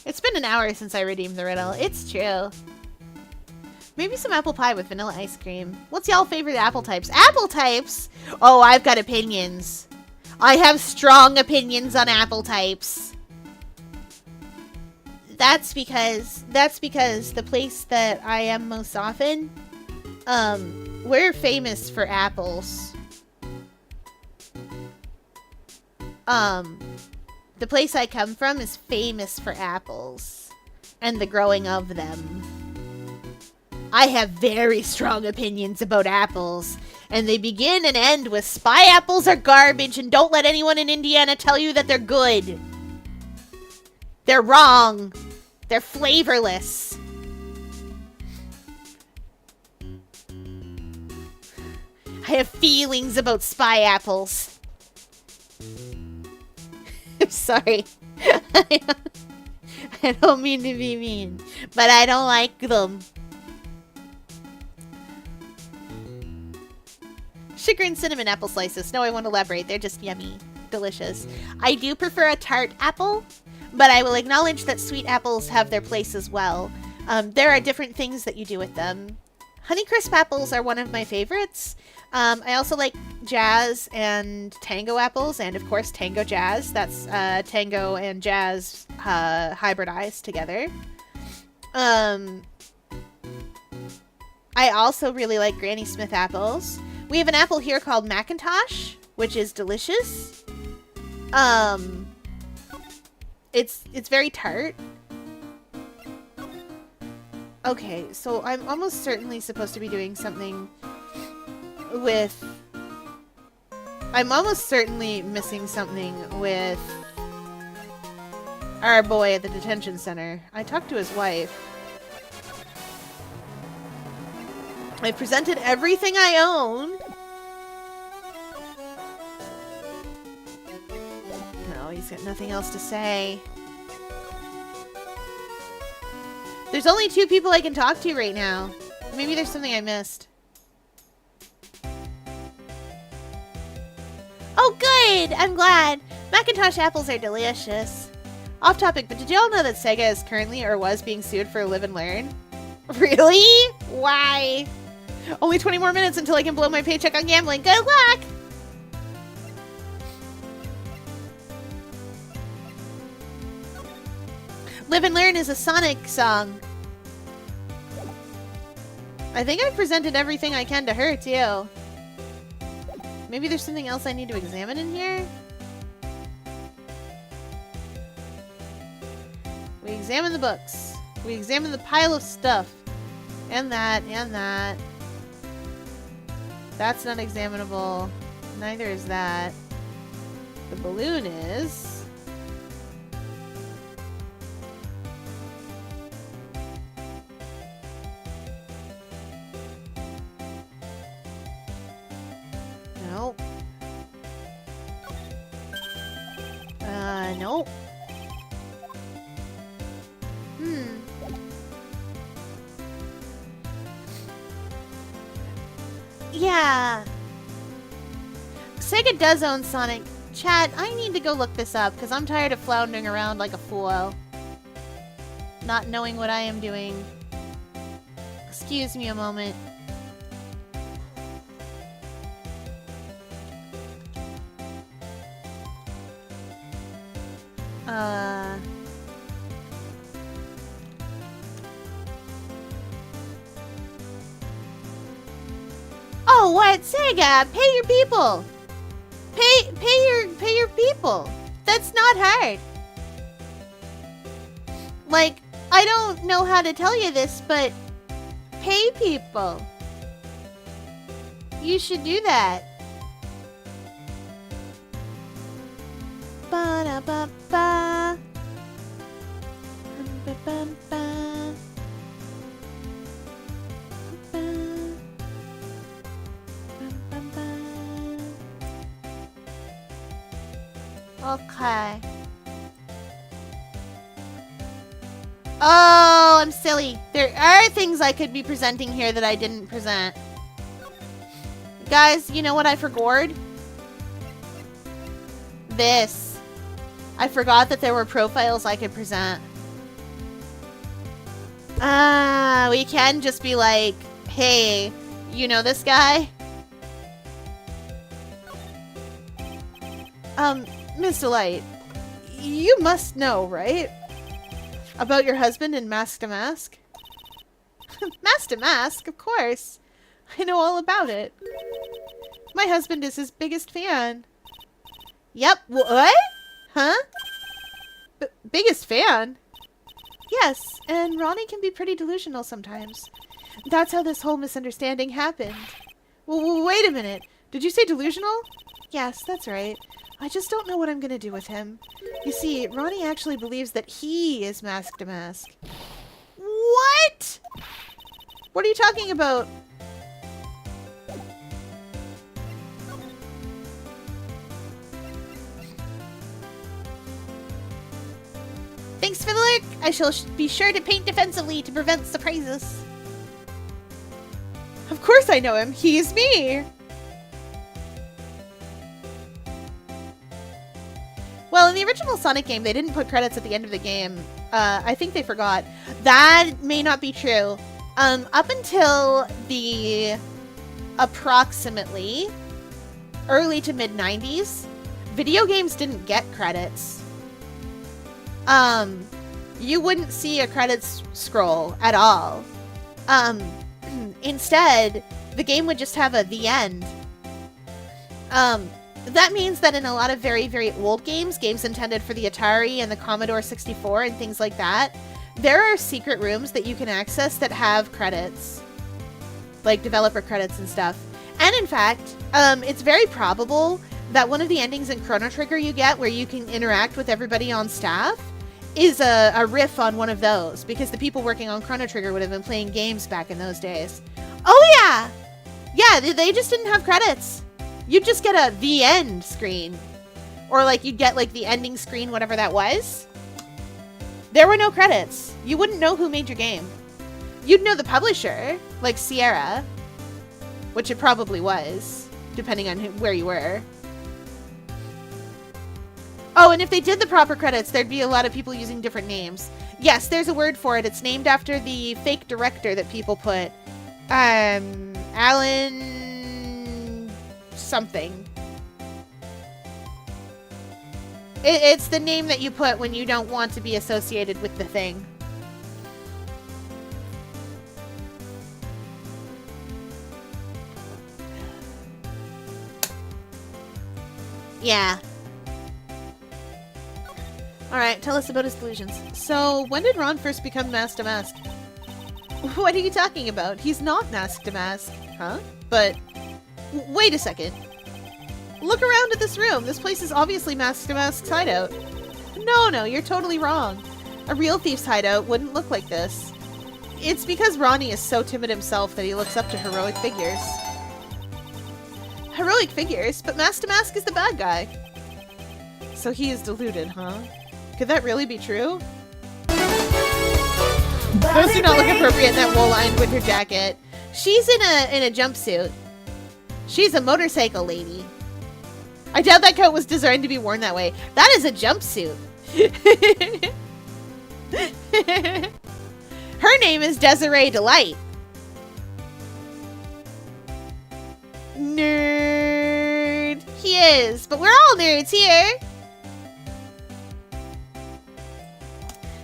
It's been an hour since I redeemed the riddle. It's true. Maybe some apple pie with vanilla ice cream. What's y'all favorite apple types? Apple types? Oh, I've got opinions. I have strong opinions on apple types. That's because the place that I am most often, we're famous for apples. The place I come from is famous for apples and the growing of them. I have very strong opinions about apples, and they begin and end with spy apples are garbage and don't let anyone in Indiana tell you that they're good. They're wrong. They're flavorless. I have feelings about spy apples. I'm sorry. I don't mean to be mean, but I don't like them. Sugar and cinnamon apple slices. No, I won't elaborate. They're just yummy. Delicious. I do prefer a tart apple, but I will acknowledge that sweet apples have their place as well. There are different things that you do with them. Honeycrisp apples are one of my favorites. I also like jazz and tango apples, and of course tango jazz. That's tango and jazz hybridized together. I also really like Granny Smith apples. We have an apple here called Macintosh, which is delicious. It's very tart. Okay, so I'm almost certainly supposed to be doing something with... I'm almost certainly missing something with our boy at the detention center. I talked to his wife. I presented everything I own. No, he's got nothing else to say. There's only 2 people I can talk to right now. Maybe there's something I missed. Oh, good! I'm glad. Macintosh apples are delicious. Off topic, but did y'all know that Sega is currently or was being sued for Live and Learn? Really? Why? Only 20 more minutes until I can blow my paycheck on gambling. Good luck! Live and Learn is a Sonic song. I think I've presented everything I can to her, too. Maybe there's something else I need to examine in here? We examine the books. We examine the pile of stuff. And that, and that. That's not examinable. Neither is that. The balloon is... Nope. Nope. Yeah. Sega does own Sonic. Chat, I need to go look this up because I'm tired of floundering around like a fool. Not knowing what I am doing. Excuse me a moment. Oh, what? Sega, pay your people. Pay your people. That's not hard. Like, I don't know how to tell you this, but pay people. You should do that. Ba-da-ba-ba. Ba-ba-ba. Okay. Oh, I'm silly. There are things I could be presenting here that I didn't present. Guys, you know what I forgot? This. I forgot that there were profiles I could present. We can just be like, hey, you know this guy? Miss Delight, you must know, right? About your husband in Mask to Mask? Mask to Mask, of course. I know all about it. My husband is his biggest fan. Yep, what? Huh? Biggest fan? Yes, and Ronnie can be pretty delusional sometimes. That's how this whole misunderstanding happened. Well, wait a minute. Did you say delusional? Yes, that's right. I just don't know what I'm gonna do with him. You see, Ronnie actually believes that he is Mask to Mask. What? What are you talking about? Thanks for the lurk! I shall be sure to paint defensively to prevent surprises. Of course I know him. He's me! Well, in the original Sonic game, they didn't put credits at the end of the game. I think they forgot. That may not be true. Up until the approximately early to mid-90s, video games didn't get credits. You wouldn't see a credits scroll at all. Instead, the game would just have a the end. That means that in a lot of very, very old games intended for the Atari and the Commodore 64 and things like that, there are secret rooms that you can access that have credits. Like developer credits and stuff. And in fact, it's very probable that one of the endings in Chrono Trigger you get where you can interact with everybody on staff is a riff on one of those, because the people working on Chrono Trigger would have been playing games back in those days. Oh yeah! Yeah, they just didn't have credits. You'd just get a the end screen. Or like you'd get like the ending screen, whatever that was. There were no credits. You wouldn't know who made your game. You'd know the publisher, like Sierra, which it probably was, depending on where you were. Oh, and if they did the proper credits, there'd be a lot of people using different names. Yes, there's a word for it. It's named after the fake director that people put. Alan... something. It's the name that you put when you don't want to be associated with the thing. Yeah. Alright, tell us about his delusions. So, when did Ron first become Mask to Mask? What are you talking about? He's not Mask to Mask. Huh? But... wait a second. Look around at this room. This place is obviously Mask to Mask's hideout. No, you're totally wrong. A real thief's hideout wouldn't look like this. It's because Ronnie is so timid himself that he looks up to heroic figures. Heroic figures? But Mask to Mask is the bad guy. So he is deluded, huh? Could that really be true? Those do not look appropriate in that wool-lined winter jacket. She's in a jumpsuit. She's a motorcycle lady. I doubt that coat was designed to be worn that way. That is a jumpsuit. Her name is Desiree Delight. Nerd. He is, but we're all nerds here.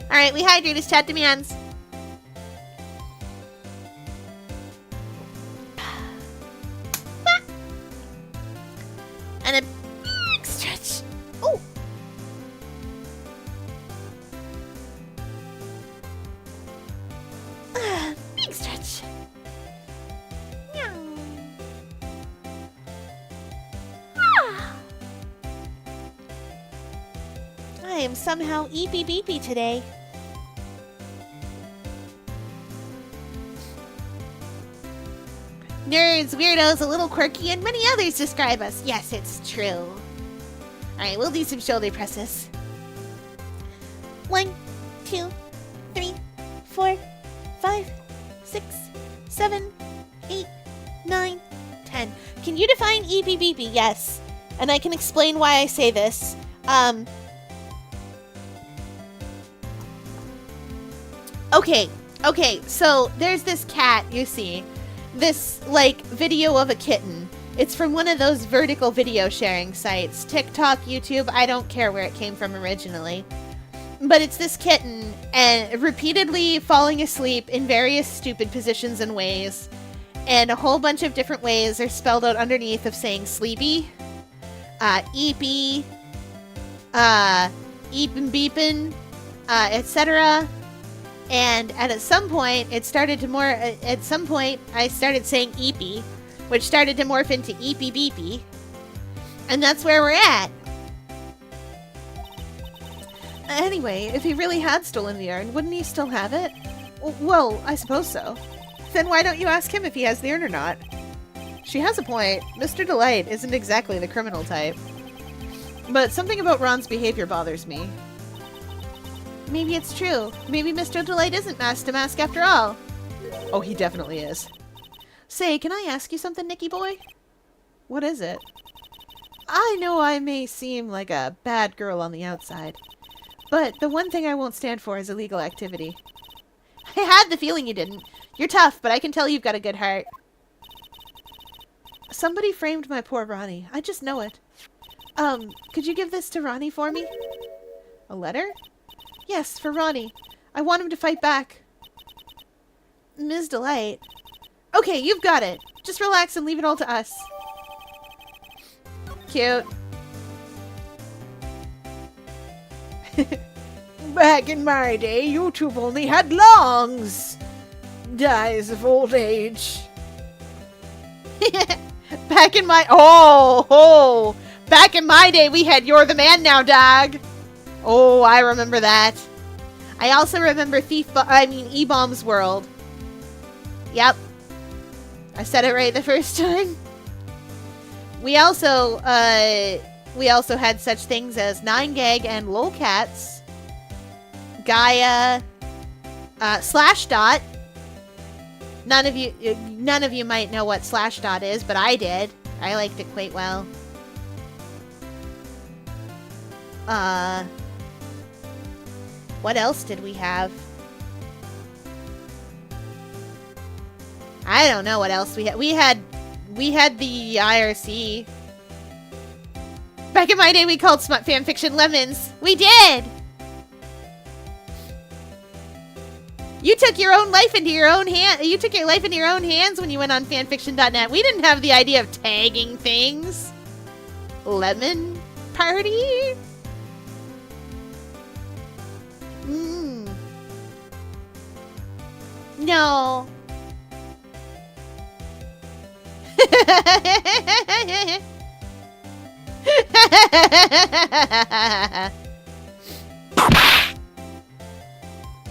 Alright, we hydrate as chat demands. And a big stretch. Oh! Big stretch. Meow. Ah. I am somehow eepy beepy today. Nerds, weirdos, a little quirky, and many others describe us. Yes, it's true. Alright, we'll do some shoulder presses. 1, 2, 3, 4, 5, 6, 7, 8, 9, 10. Can you define EBBB? Yes. And I can explain why I say this. Okay, so there's this cat, you see. This, like, video of a kitten. It's from one of those vertical video sharing sites. TikTok, YouTube, I don't care where it came from originally. But it's this kitten, and repeatedly falling asleep in various stupid positions and ways. And a whole bunch of different ways are spelled out underneath of saying sleepy, eepy, eepin beepin, etc. And at some point, I started saying eepy, which started to morph into eepy beepy. And that's where we're at. Anyway, if he really had stolen the urn, wouldn't he still have it? Well, I suppose so. Then why don't you ask him if he has the urn or not? She has a point. Mr. Delight isn't exactly the criminal type. But something about Ron's behavior bothers me. Maybe it's true. Maybe Mr. Delight isn't mask to mask after all. Oh, he definitely is. Say, can I ask you something, Nicky boy? What is it? I know I may seem like a bad girl on the outside, but the one thing I won't stand for is illegal activity. I had the feeling you didn't. You're tough, but I can tell you've got a good heart. Somebody framed my poor Ronnie. I just know it. Could you give this to Ronnie for me? A letter? Yes, for Ronnie. I want him to fight back. Ms. Delight. Okay, you've got it. Just relax and leave it all to us. Cute. Back in my day, YouTube only had longs. Dies of old age. Back in my... Oh! Back in my day, we had You're the Man Now, dog. Oh, I remember that. I also remember E-Bomb's World. Yep. I said it right the first time. We also had such things as 9gag and Lolcats, Gaia, Slashdot. None of you might know what Slashdot is, but I did. I liked it quite well. What else did we have? I don't know what else we had. We had the IRC. Back in my day, we called smut fanfiction lemons. We did! You took your own life into your own hand. You took your life into your own hands when you went on fanfiction.net. We didn't have the idea of tagging things. Lemon party? No.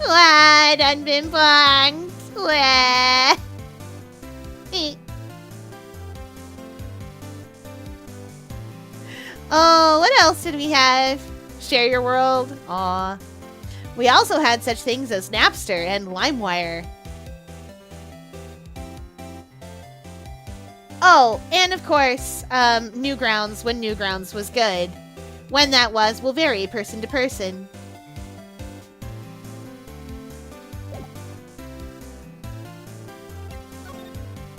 I done been punked. Oh, what else did we have? Share Your World. Aw. We also had such things as Napster and LimeWire. Oh, and of course, Newgrounds when Newgrounds was good. When that was will vary person to person.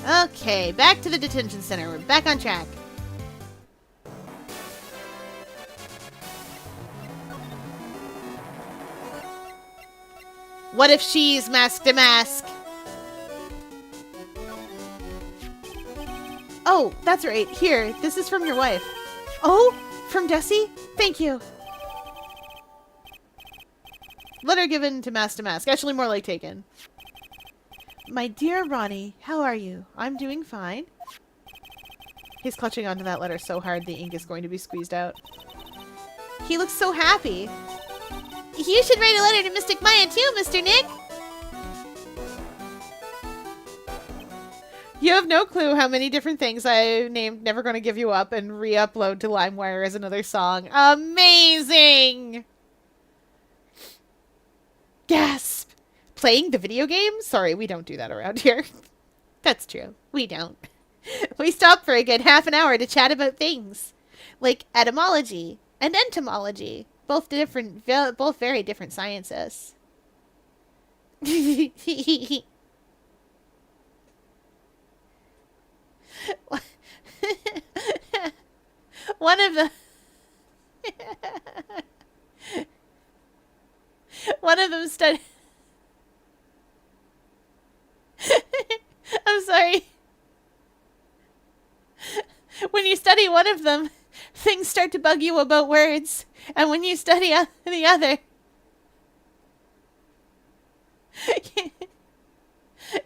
Okay, back to the detention center. We're back on track. What if she's mask to mask? Oh, that's right. Here, this is from your wife. Oh, from Desi? Thank you. Letter given to mask. Actually, more like taken. My dear Ronnie, how are you? I'm doing fine. He's clutching onto that letter so hard the ink is going to be squeezed out. He looks so happy. You should write a letter to Mystic Maya too, Mr. Nick. You have no clue how many different things I named Never Gonna Give You Up and re-upload to LimeWire as another song. Amazing! Gasp! Playing the video game? Sorry, we don't do that around here. That's true. We don't. We stop for a good half an hour to chat about things. Like etymology and entomology. Both very different sciences. One of the one of them studied. I'm sorry. When you study one of them, things start to bug you about words, and when you study the other,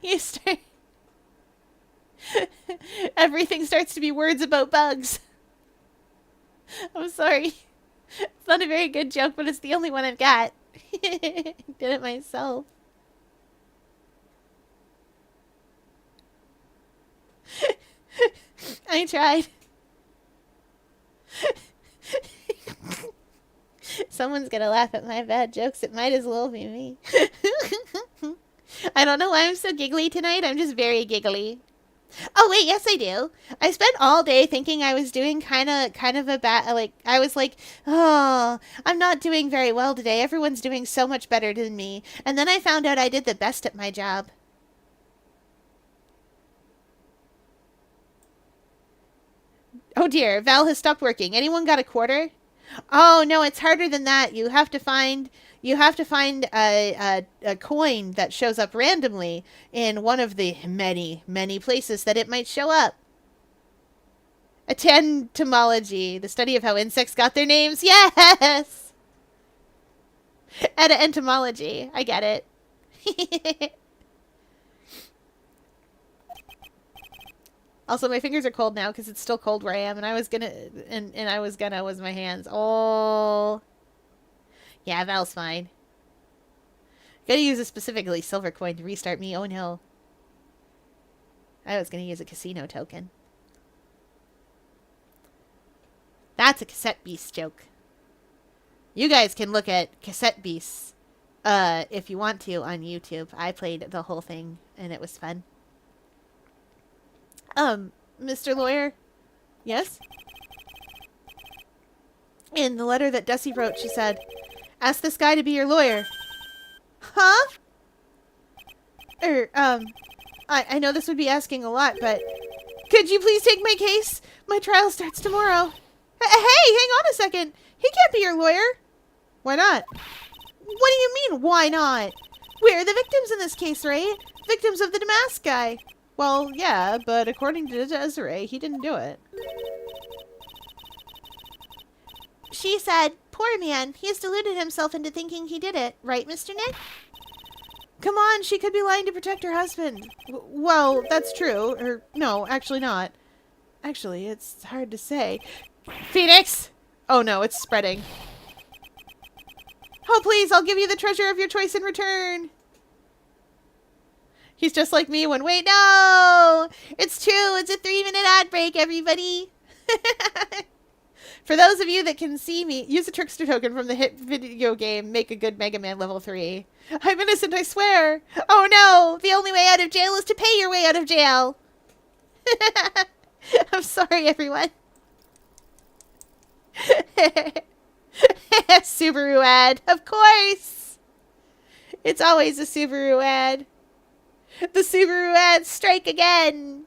you start. Everything starts to be words about bugs. I'm sorry. It's not a very good joke, but it's the only one I've got. I did it myself. I tried. Someone's gonna laugh at my bad jokes. It might as well be me. I don't know why I'm so giggly tonight. I'm just very giggly. Oh wait, yes I do. I spent all day thinking I was doing kind of a bad, like, I was like, oh, I'm not doing very well today. Everyone's doing so much better than me. And then I found out I did the best at my job. Oh dear, Val has stopped working. Anyone got a quarter? Oh no, it's harder than that. You have to find a coin that shows up randomly in one of the many places that it might show up. Entomology, the study of how insects got their names. Yes. Entomology. I get it. Also, my fingers are cold now because it's still cold where I am, and I was gonna was my hands. Oh. Yeah, Val's fine. Gotta use a specifically silver coin to restart me. Oh no. I was gonna use a casino token. That's a cassette beast joke. You guys can look at cassette beasts if you want to on YouTube. I played the whole thing and it was fun. Mr. Lawyer? Yes? In the letter that Desi wrote, she said, ask this guy to be your lawyer. Huh? I know this would be asking a lot, but could you please take my case? My trial starts tomorrow. Hey, hang on a second. He can't be your lawyer. Why not? What do you mean, why not? We're the victims in this case, right? Victims of the Damask guy. Well, yeah, but according to Desiree, he didn't do it. She said, poor man, he has deluded himself into thinking he did it. Right, Mr. Nick? Come on, she could be lying to protect her husband. Well, that's true. Or, no, actually not. Actually, it's hard to say. Phoenix! Oh no, it's spreading. Oh, please, I'll give you the treasure of your choice in return. He's just like me when, wait, no! It's true, it's a 3-minute ad break, everybody. For those of you that can see me, use a trickster token from the hit video game, Make a Good Mega Man level 3. I'm innocent, I swear. Oh no, the only way out of jail is to pay your way out of jail. I'm sorry, everyone. Subaru ad, of course. It's always a Subaru ad. The Subaru ads strike again.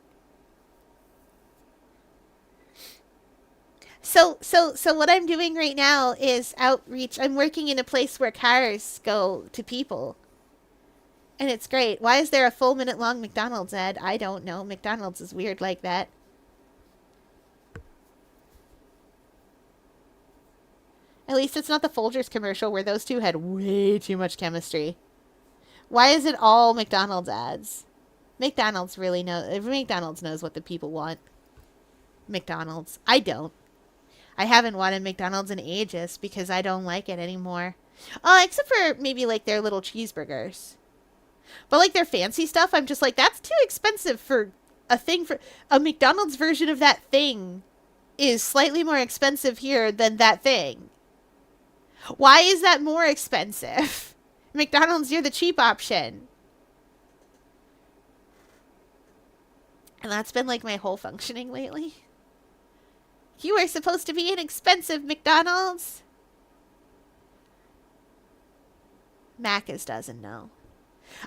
So what I'm doing right now is outreach. I'm working in a place where cars go to people. And it's great. Why is there a full minute-long McDonald's ad? I don't know. McDonald's is weird like that. At least it's not the Folgers commercial where those two had way too much chemistry. Why is it all McDonald's ads? McDonald's really knows. McDonald's knows what the people want. McDonald's. I don't. I haven't wanted McDonald's in ages because I don't like it anymore. Oh, except for maybe like their little cheeseburgers. But like their fancy stuff, I'm just like, that's too expensive for a McDonald's version of that thing is slightly more expensive here than that thing. Why is that more expensive? McDonald's, you're the cheap option. And that's been like my whole functioning lately. You are supposed to be inexpensive, McDonald's. Macca's doesn't know.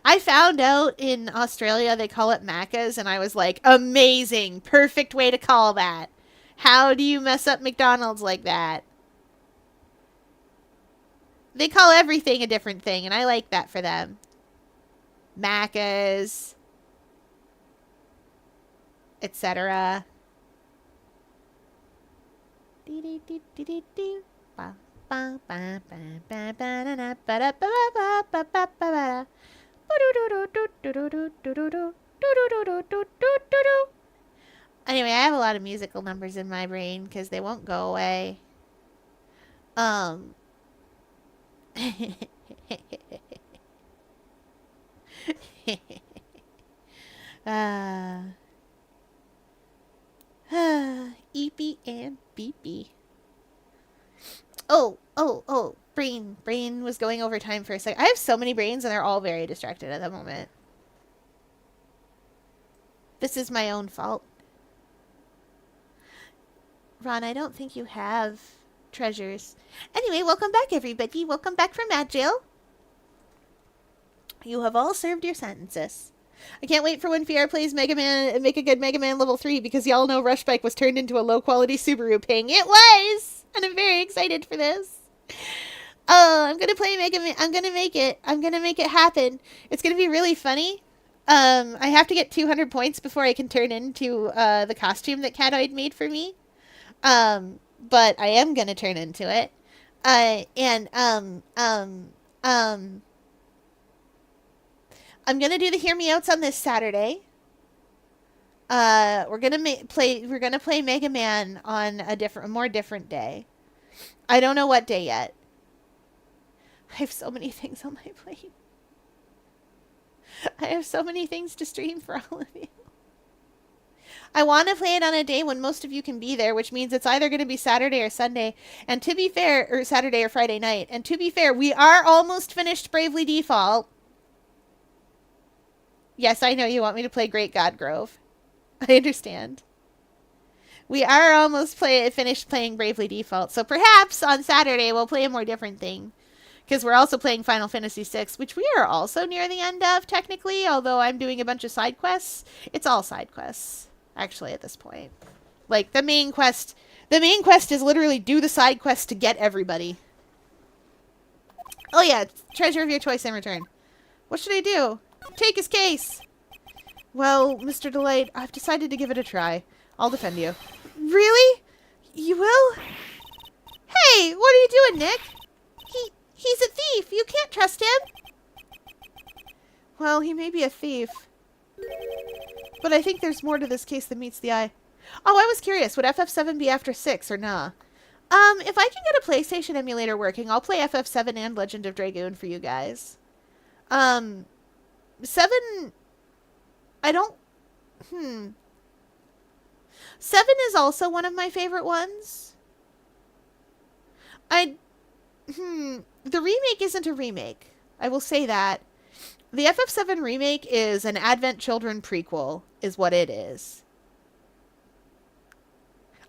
I found out in Australia they call it Macca's, and I was like, amazing, perfect way to call that. How do you mess up McDonald's like that? They call everything a different thing, and I like that for them. Macca's, etc. Anyway, I have a lot of musical numbers in my brain because they won't go away. Eepy and beepy. Oh, brain was going over time for a sec. I have so many brains and they're all very distracted at the moment. This is my own fault. Ron, I don't think you have treasures. Anyway, welcome back, everybody. Welcome back from Mad Jail. You have all served your sentences. I can't wait for when Fiera plays Mega Man and make a good Mega Man level 3 because y'all know Rush Bike was turned into a low-quality Subaru ping. It was! And I'm very excited for this. Oh, I'm gonna play Mega Man. I'm gonna make it. I'm gonna make it happen. It's gonna be really funny. I have to get 200 points before I can turn into the costume that Catoid made for me. But I am gonna turn into it. I'm gonna do the Hear Me Outs on this Saturday. We're gonna play Mega Man on a more different day. I don't know what day yet. I have so many things on my plate. I have so many things to stream for all of you. I want to play it on a day when most of you can be there, which means it's either going to be Saturday or Sunday. And to be fair, or Saturday or Friday night. And to be fair, we are almost finished Bravely Default. Yes, I know you want me to play Great God Grove. I understand. We are almost finished playing Bravely Default. So perhaps on Saturday we'll play a more different thing. Because we're also playing Final Fantasy VI, which we are also near the end of, technically. Although I'm doing a bunch of side quests. It's all side quests, actually, at this point. Like, the main quest is literally do the side quest to get everybody. Oh yeah, treasure of your choice in return. What should I do? Take his case. Well, Mr. Delight, I've decided to give it a try. I'll defend you. Really? You will? Hey, what are you doing, Nick? He's a thief. You can't trust him. Well, he may be a thief. But I think there's more to this case than meets the eye. Oh, I was curious. Would FF7 be after 6 or nah? If I can get a PlayStation emulator working, I'll play FF7 and Legend of Dragoon for you guys. 7... I don't... 7 is also one of my favorite ones. The remake isn't a remake. I will say that. The FF7 remake is an Advent Children prequel, is what it is.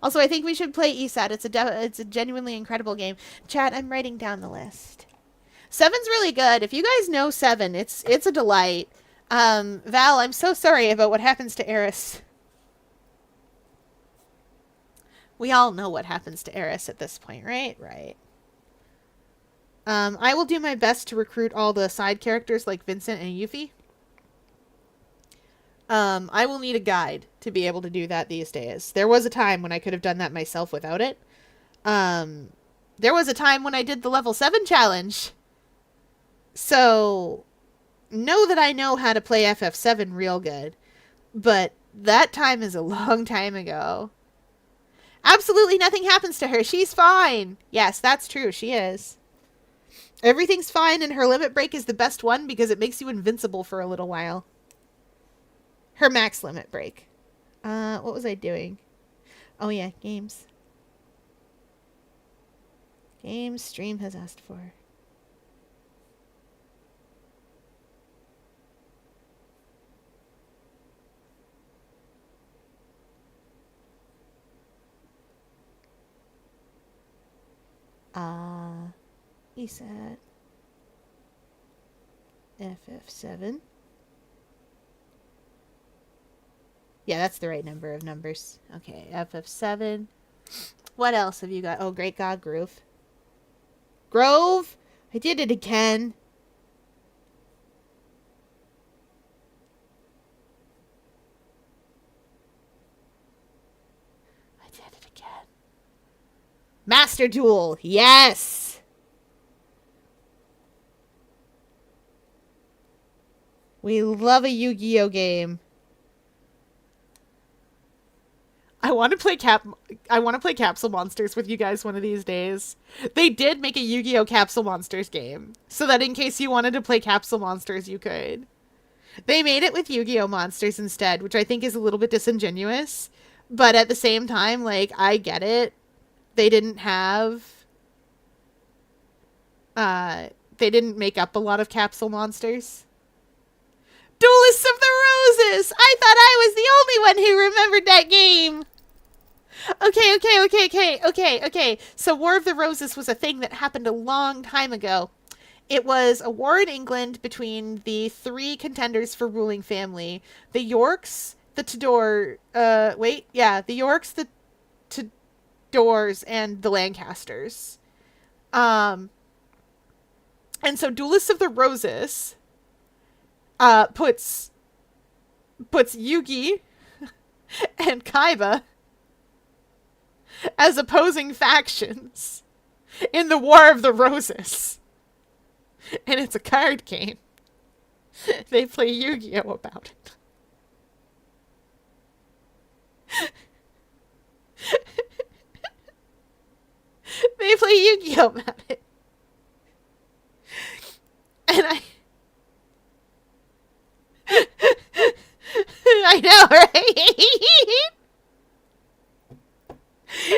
Also, I think we should play ESAT. It's a genuinely incredible game. Chat, I'm writing down the list. 7's really good. If you guys know 7, it's a delight. Val, I'm so sorry about what happens to Eris. We all know what happens to Eris at this point, right? Right. I will do my best to recruit all the side characters like Vincent and Yuffie. I will need a guide to be able to do that these days. There was a time when I could have done that myself without it. There was a time when I did the level 7 challenge. So, know that I know how to play FF7 real good. But that time is a long time ago. Absolutely nothing happens to her. She's fine. Yes, that's true. She is. Everything's fine, and her limit break is the best one because it makes you invincible for a little while. Her max limit break. What was I doing? Oh yeah, games. Games stream has asked for. ESAT. FF7. Yeah, that's the right number of numbers. Okay, FF7. What else have you got? Oh, Great God, Grove. Grove! I did it again. I did it again. Master Duel! Yes! We love a Yu-Gi-Oh game. I want to play Capsule Monsters with you guys one of these days. They did make a Yu-Gi-Oh! Capsule Monsters game, so that in case you wanted to play Capsule Monsters, you could. They made it with Yu-Gi-Oh! Monsters instead, which I think is a little bit disingenuous, but at the same time, like, I get it. They didn't have... they didn't make up a lot of Capsule Monsters. Duelists of the Roses! I thought I was the only one who remembered that game! Okay. So War of the Roses was a thing that happened a long time ago. It was a war in England between the three contenders for ruling family. The Yorks, the Tudor... the Yorks, the Tudors, and the Lancasters. And so Duelists of the Roses puts Yugi and Kaiba as opposing factions in the War of the Roses. And it's a card game. They play Yu-Gi-Oh! About it. They play Yu-Gi-Oh! About it. And I know, right?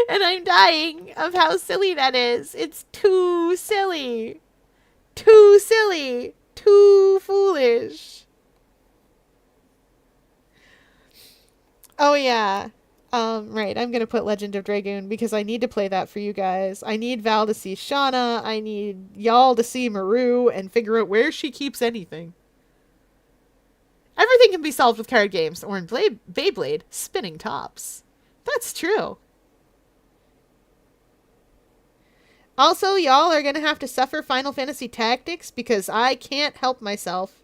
And I'm dying of how silly that is. It's too silly. Too silly. Too foolish. Oh, yeah. Right. I'm going to put Legend of Dragoon because I need to play that for you guys. I need Val to see Shauna. I need y'all to see Maru and figure out where she keeps anything. Everything can be solved with card games, or in Beyblade, spinning tops. That's true. Also, y'all are going to have to suffer Final Fantasy Tactics because I can't help myself.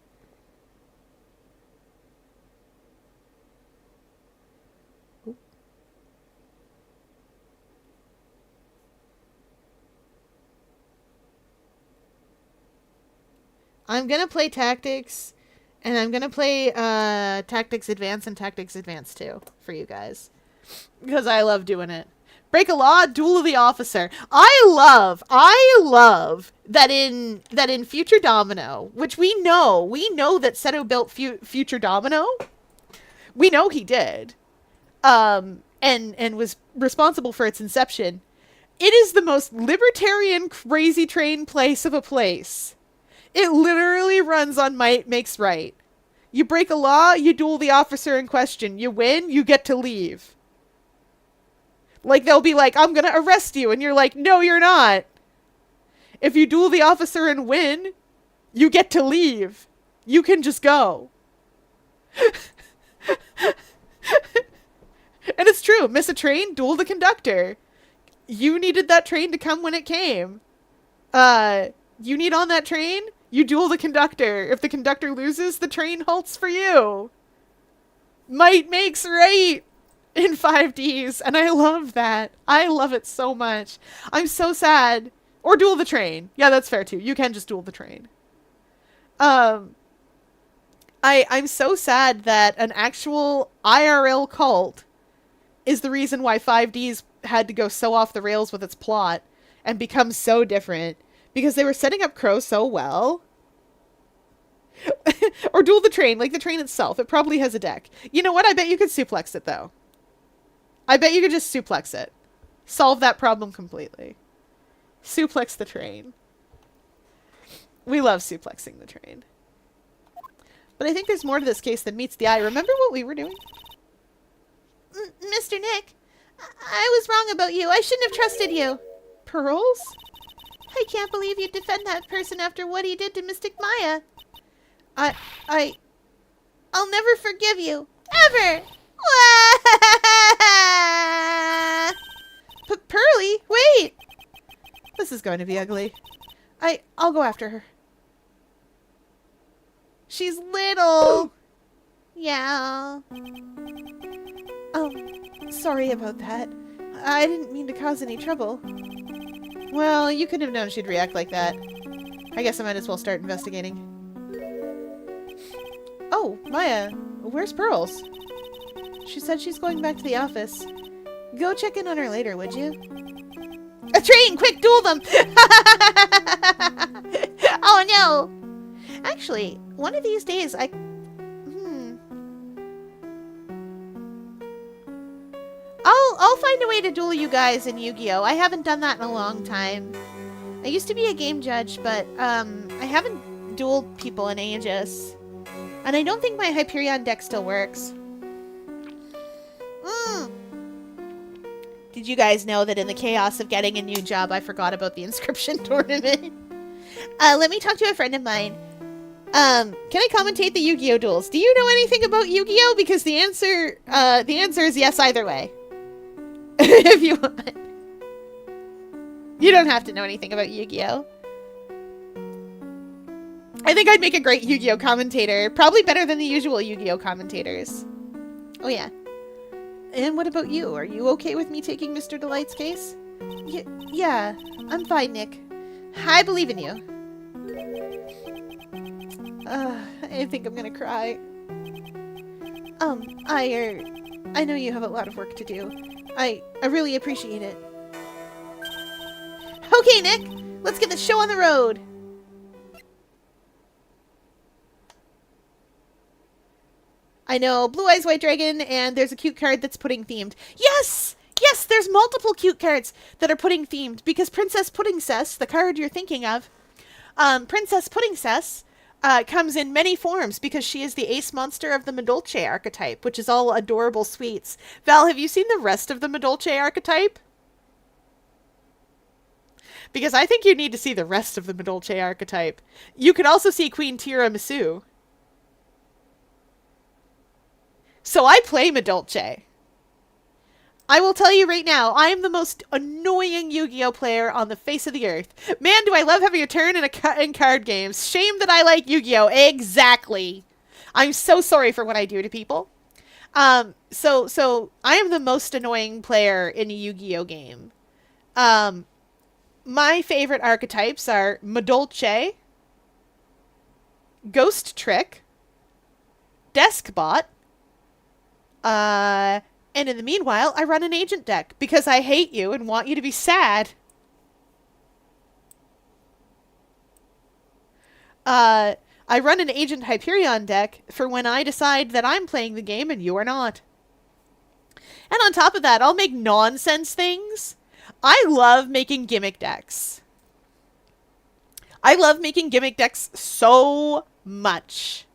I'm going to play Tactics, and I'm going to play Tactics Advance and Tactics Advance 2 for you guys. Because I love doing it. Break a Law, Duel of the Officer. I love that in Future Domino, which we know that Seto built Future Domino. We know he did. And was responsible for its inception. It is the most libertarian, crazy train place of a place. It literally runs on might makes right. You break a law, you duel the officer in question. You win, you get to leave. Like, they'll be like, I'm gonna arrest you. And you're like, no, you're not. If you duel the officer and win, you get to leave. You can just go. And it's true. Miss a train, duel the conductor. You needed that train to come when it came. You need on that train, you duel the conductor. If the conductor loses, the train halts for you. Might makes right in 5Ds, and I love that. I love it so much. I'm so sad. Or duel the train. Yeah, that's fair too. You can just duel the train. I'm so sad that an actual IRL cult is the reason why 5Ds had to go so off the rails with its plot and become so different. Because they were setting up Crow so well. Or duel the train, like the train itself. It probably has a deck. You know what? I bet you could suplex it, though. I bet you could just suplex it. Solve that problem completely. Suplex the train. We love suplexing the train. But I think there's more to this case than meets the eye. Remember what we were doing? Mr. Nick, I was wrong about you. I shouldn't have trusted you. Pearls? I can't believe you'd defend that person after what he did to Mystic Maya. I'll never forgive you. Ever! Pearly, wait! This is going to be ugly. I'll go after her. She's little. Yeah. Sorry about that. I didn't mean to cause any trouble. Well, you couldn't have known she'd react like that. I guess I might as well start investigating. Oh, Maya, where's Pearls? She said she's going back to the office. Go check in on her later, would you? A train! Quick, duel them! Oh no! Actually, one of these days I'll find a way to duel you guys in Yu-Gi-Oh! I haven't done that in a long time. I used to be a game judge, but I haven't dueled people in ages. And I don't think my Hyperion deck still works. Did you guys know that in the chaos of getting a new job, I forgot about the inscription tournament? Let me talk to a friend of mine. Can I commentate the Yu-Gi-Oh! Duels? Do you know anything about Yu-Gi-Oh? Because the answer is yes either way. If you want. You don't have to know anything about Yu-Gi-Oh! I think I'd make a great Yu-Gi-Oh! Commentator. Probably better than the usual Yu-Gi-Oh! Commentators. Oh yeah. And what about you? Are you okay with me taking Mr. Delight's case? Yeah, I'm fine, Nick. I believe in you. I think I'm gonna cry. I know you have a lot of work to do. I really appreciate it. Okay, Nick, let's get the show on the road. I know, Blue Eyes White Dragon, and there's a cute card that's pudding themed. Yes! Yes, there's multiple cute cards that are pudding themed, because Princess Puddingcess, the card you're thinking of, Princess Puddingcess, comes in many forms because she is the ace monster of the Madolche archetype, which is all adorable sweets. Val, have you seen the rest of the Madolche archetype? Because I think you need to see the rest of the Madolche archetype. You could also see Queen Tiramisu. So I play Madolche. I will tell you right now, I am the most annoying Yu-Gi-Oh! Player on the face of the earth. Man, do I love having a turn in card games. Shame that I like Yu-Gi-Oh! Exactly. I'm so sorry for what I do to people. So I am the most annoying player in a Yu-Gi-Oh! Game. My favorite archetypes are Madolche, Ghost Trick, Deskbot, and in the meanwhile, I run an agent deck because I hate you and want you to be sad. I run an Agent Hyperion deck for when I decide that I'm playing the game and you are not. And on top of that, I'll make nonsense things. I love making gimmick decks. I love making gimmick decks so much.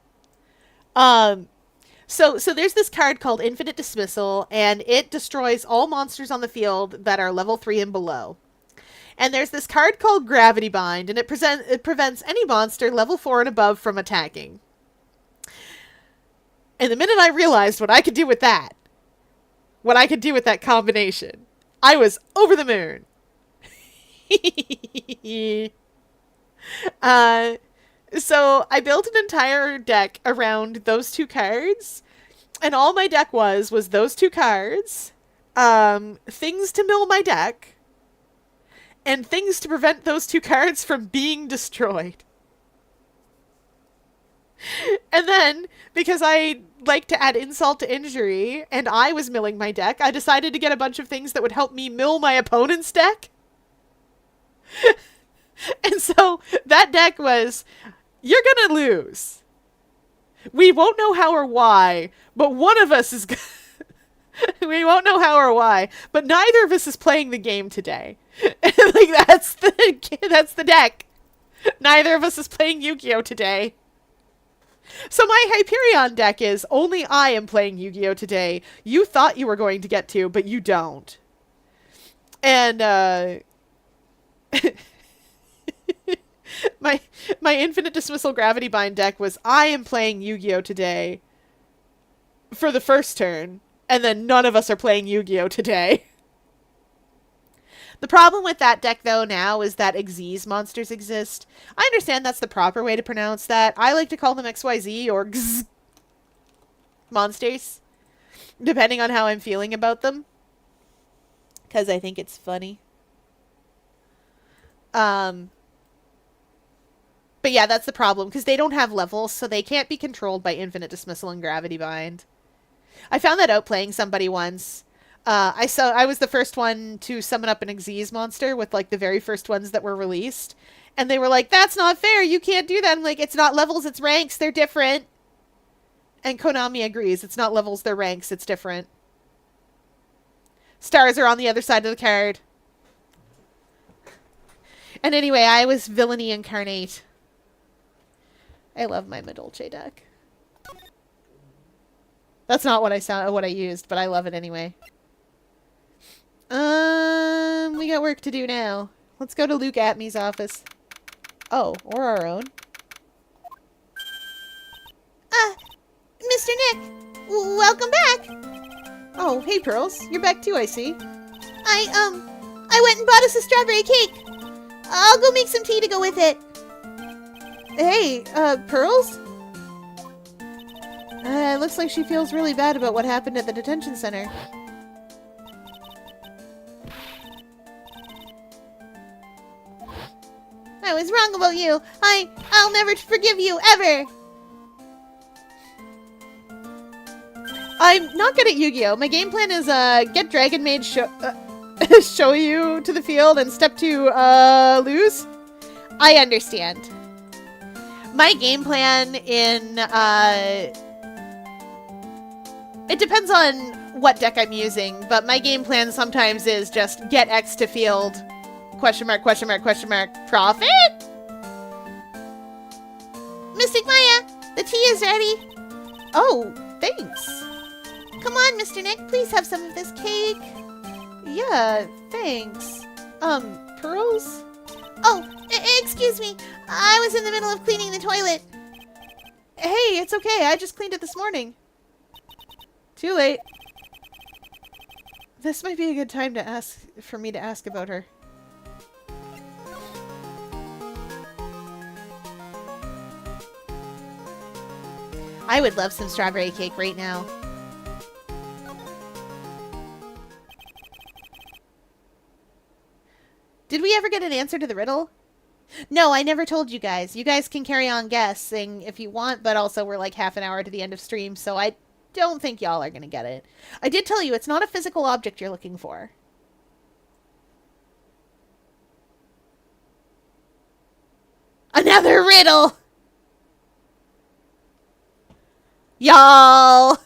So there's this card called Infinite Dismissal, and it destroys all monsters on the field that are level 3 and below. And there's this card called Gravity Bind, and it prevents any monster level 4 and above from attacking. And the minute I realized what I could do with that, what I could do with that combination, I was over the moon. So I built an entire deck around those two cards, and all my deck was those two cards, things to mill my deck, and things to prevent those two cards from being destroyed. And then, because I like to add insult to injury, and I was milling my deck, I decided to get a bunch of things that would help me mill my opponent's deck. And so that deck was, you're gonna lose. We won't know how or why, but one of us is... we won't know how or why, but neither of us is playing the game today. Like, that's the deck. Neither of us is playing Yu-Gi-Oh! Today. So my Hyperion deck is, only I am playing Yu-Gi-Oh! Today. You thought you were going to get to, but you don't. And, my Infinite Dismissal Gravity Bind deck was, I am playing Yu-Gi-Oh! Today for the first turn, and then none of us are playing Yu-Gi-Oh! Today. The problem with that deck, though, now is that Xyz monsters exist. I understand that's the proper way to pronounce that. I like to call them XYZ or Gz monsters, depending on how I'm feeling about them, because I think it's funny. But yeah, that's the problem, because they don't have levels, so they can't be controlled by Infinite Dismissal and Gravity Bind. I found that out playing somebody once. I was the first one to summon up an Xyz monster with, like, the very first ones that were released. And they were like, that's not fair, you can't do that. I'm like, it's not levels, it's ranks, they're different. And Konami agrees, it's not levels, they're ranks, it's different. Stars are on the other side of the card. And anyway, I was Villainy Incarnate. I love my Madolche deck. That's not what I used, but I love it anyway. We got work to do now. Let's go to Luke Atmey's office. Oh, or our own. Mr. Nick, welcome back. Oh, hey Pearls. You're back too, I see. I went and bought us a strawberry cake. I'll go make some tea to go with it. Hey, Pearls? Looks like she feels really bad about what happened at the detention center. I was wrong about you. I'll never forgive you, ever. I'm not good at Yu-Gi-Oh! My game plan is, get Dragon Maid show you to the field, and step 2, lose. I understand. My game plan in, it depends on what deck I'm using, but my game plan sometimes is just get X to field, question mark, question mark, question mark, profit? Mystic Maya, the tea is ready. Oh, thanks. Come on, Mr. Nick, please have some of this cake. Yeah, thanks. Pearls? Oh, excuse me. I was in the middle of cleaning the toilet. Hey, it's okay. I just cleaned it this morning. Too late. This might be a good time for me to ask about her. I would love some strawberry cake right now. Did we ever get an answer to the riddle? No, I never told you guys. You guys can carry on guessing if you want, but also we're like half an hour to the end of stream, so I don't think y'all are going to get it. I did tell you it's not a physical object you're looking for. Another riddle! Y'all!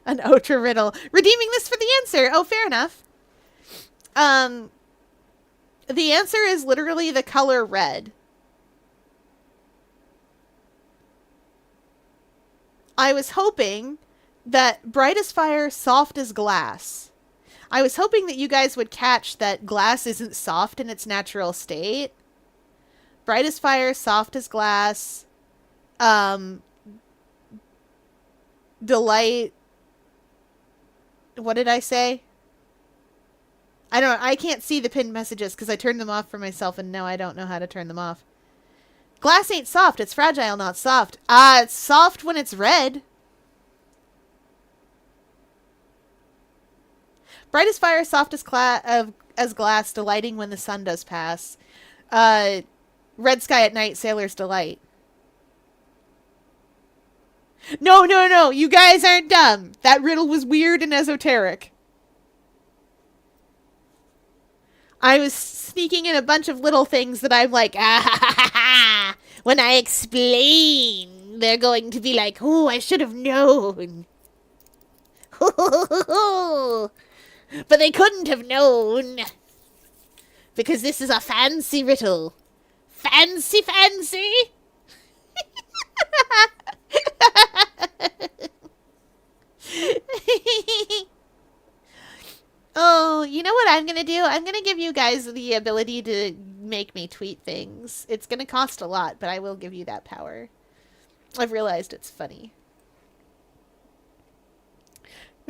An ultra riddle. Redeeming this for the answer. Oh, fair enough. The answer is literally the color red. I was hoping that bright as fire, soft as glass. I was hoping that you guys would catch that glass isn't soft in its natural state. Bright as fire, soft as glass. Delight. What did I say? I don't know. I can't see the pinned messages because I turned them off for myself, and now I don't know how to turn them off. Glass ain't soft. It's fragile, not soft. It's soft when it's red. Bright as fire, soft as glass, delighting when the sun does pass. Red sky at night, sailor's delight. No, no, no. You guys aren't dumb. That riddle was weird and esoteric. I was sneaking in a bunch of little things that I'm like, ah ha ha ha ha, when I explain they're going to be like, oh, I should have known. But they couldn't have known. Because this is a fancy riddle. Fancy, fancy. Oh, you know what I'm going to do? I'm going to give you guys the ability to make me tweet things. It's going to cost a lot, but I will give you that power. I've realized it's funny.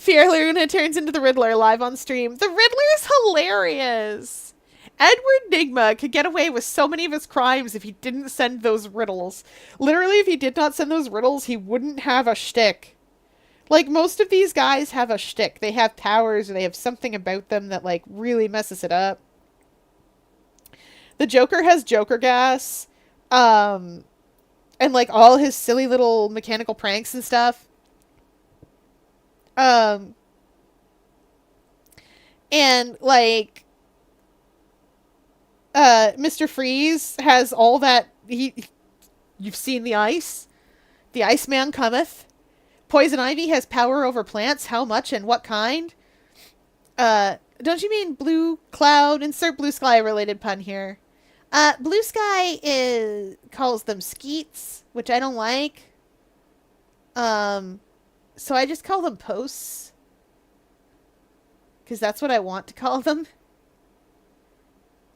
Fiorluna turns into the Riddler live on stream. The Riddler's hilarious. Edward Nygma could get away with so many of his crimes if he didn't send those riddles. Literally, if he did not send those riddles, he wouldn't have a shtick. Like, most of these guys have a shtick. They have powers, or they have something about them that, like, really messes it up. The Joker has Joker gas. And, like, all his silly little mechanical pranks and stuff. And, like, Mr. Freeze has all that. You've seen the ice. The Iceman cometh. Poison Ivy has power over plants. How much and what kind? Don't you mean Blue Cloud? Insert Blue Sky related pun here. Blue Sky calls them skeets, which I don't like. So I just call them posts. Because that's what I want to call them.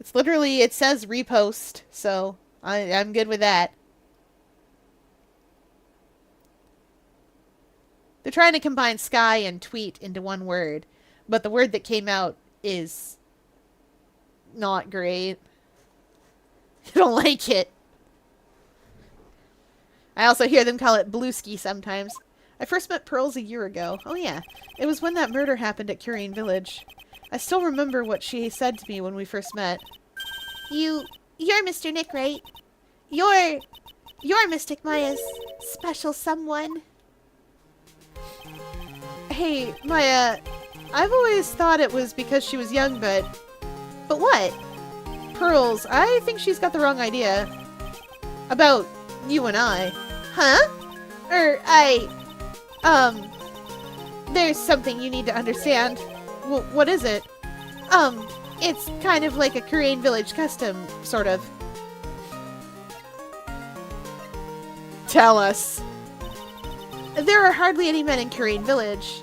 It's literally, it says repost, so I'm good with that. They're trying to combine sky and tweet into one word, but the word that came out is not great. I don't like it. I also hear them call it Blueski sometimes. I first met Pearls a year ago. Oh yeah, it was when that murder happened at Curine Village. I still remember what she said to me when we first met. You're Mr. Nick, right? You're Mystic Maya's special someone. Hey, Maya, I've always thought it was because she was young, but what? Pearls, I think she's got the wrong idea. About you and I. Huh? There's something you need to understand. What is it? It's kind of like a Korean village custom, sort of. Tell us. There are hardly any men in Korean village.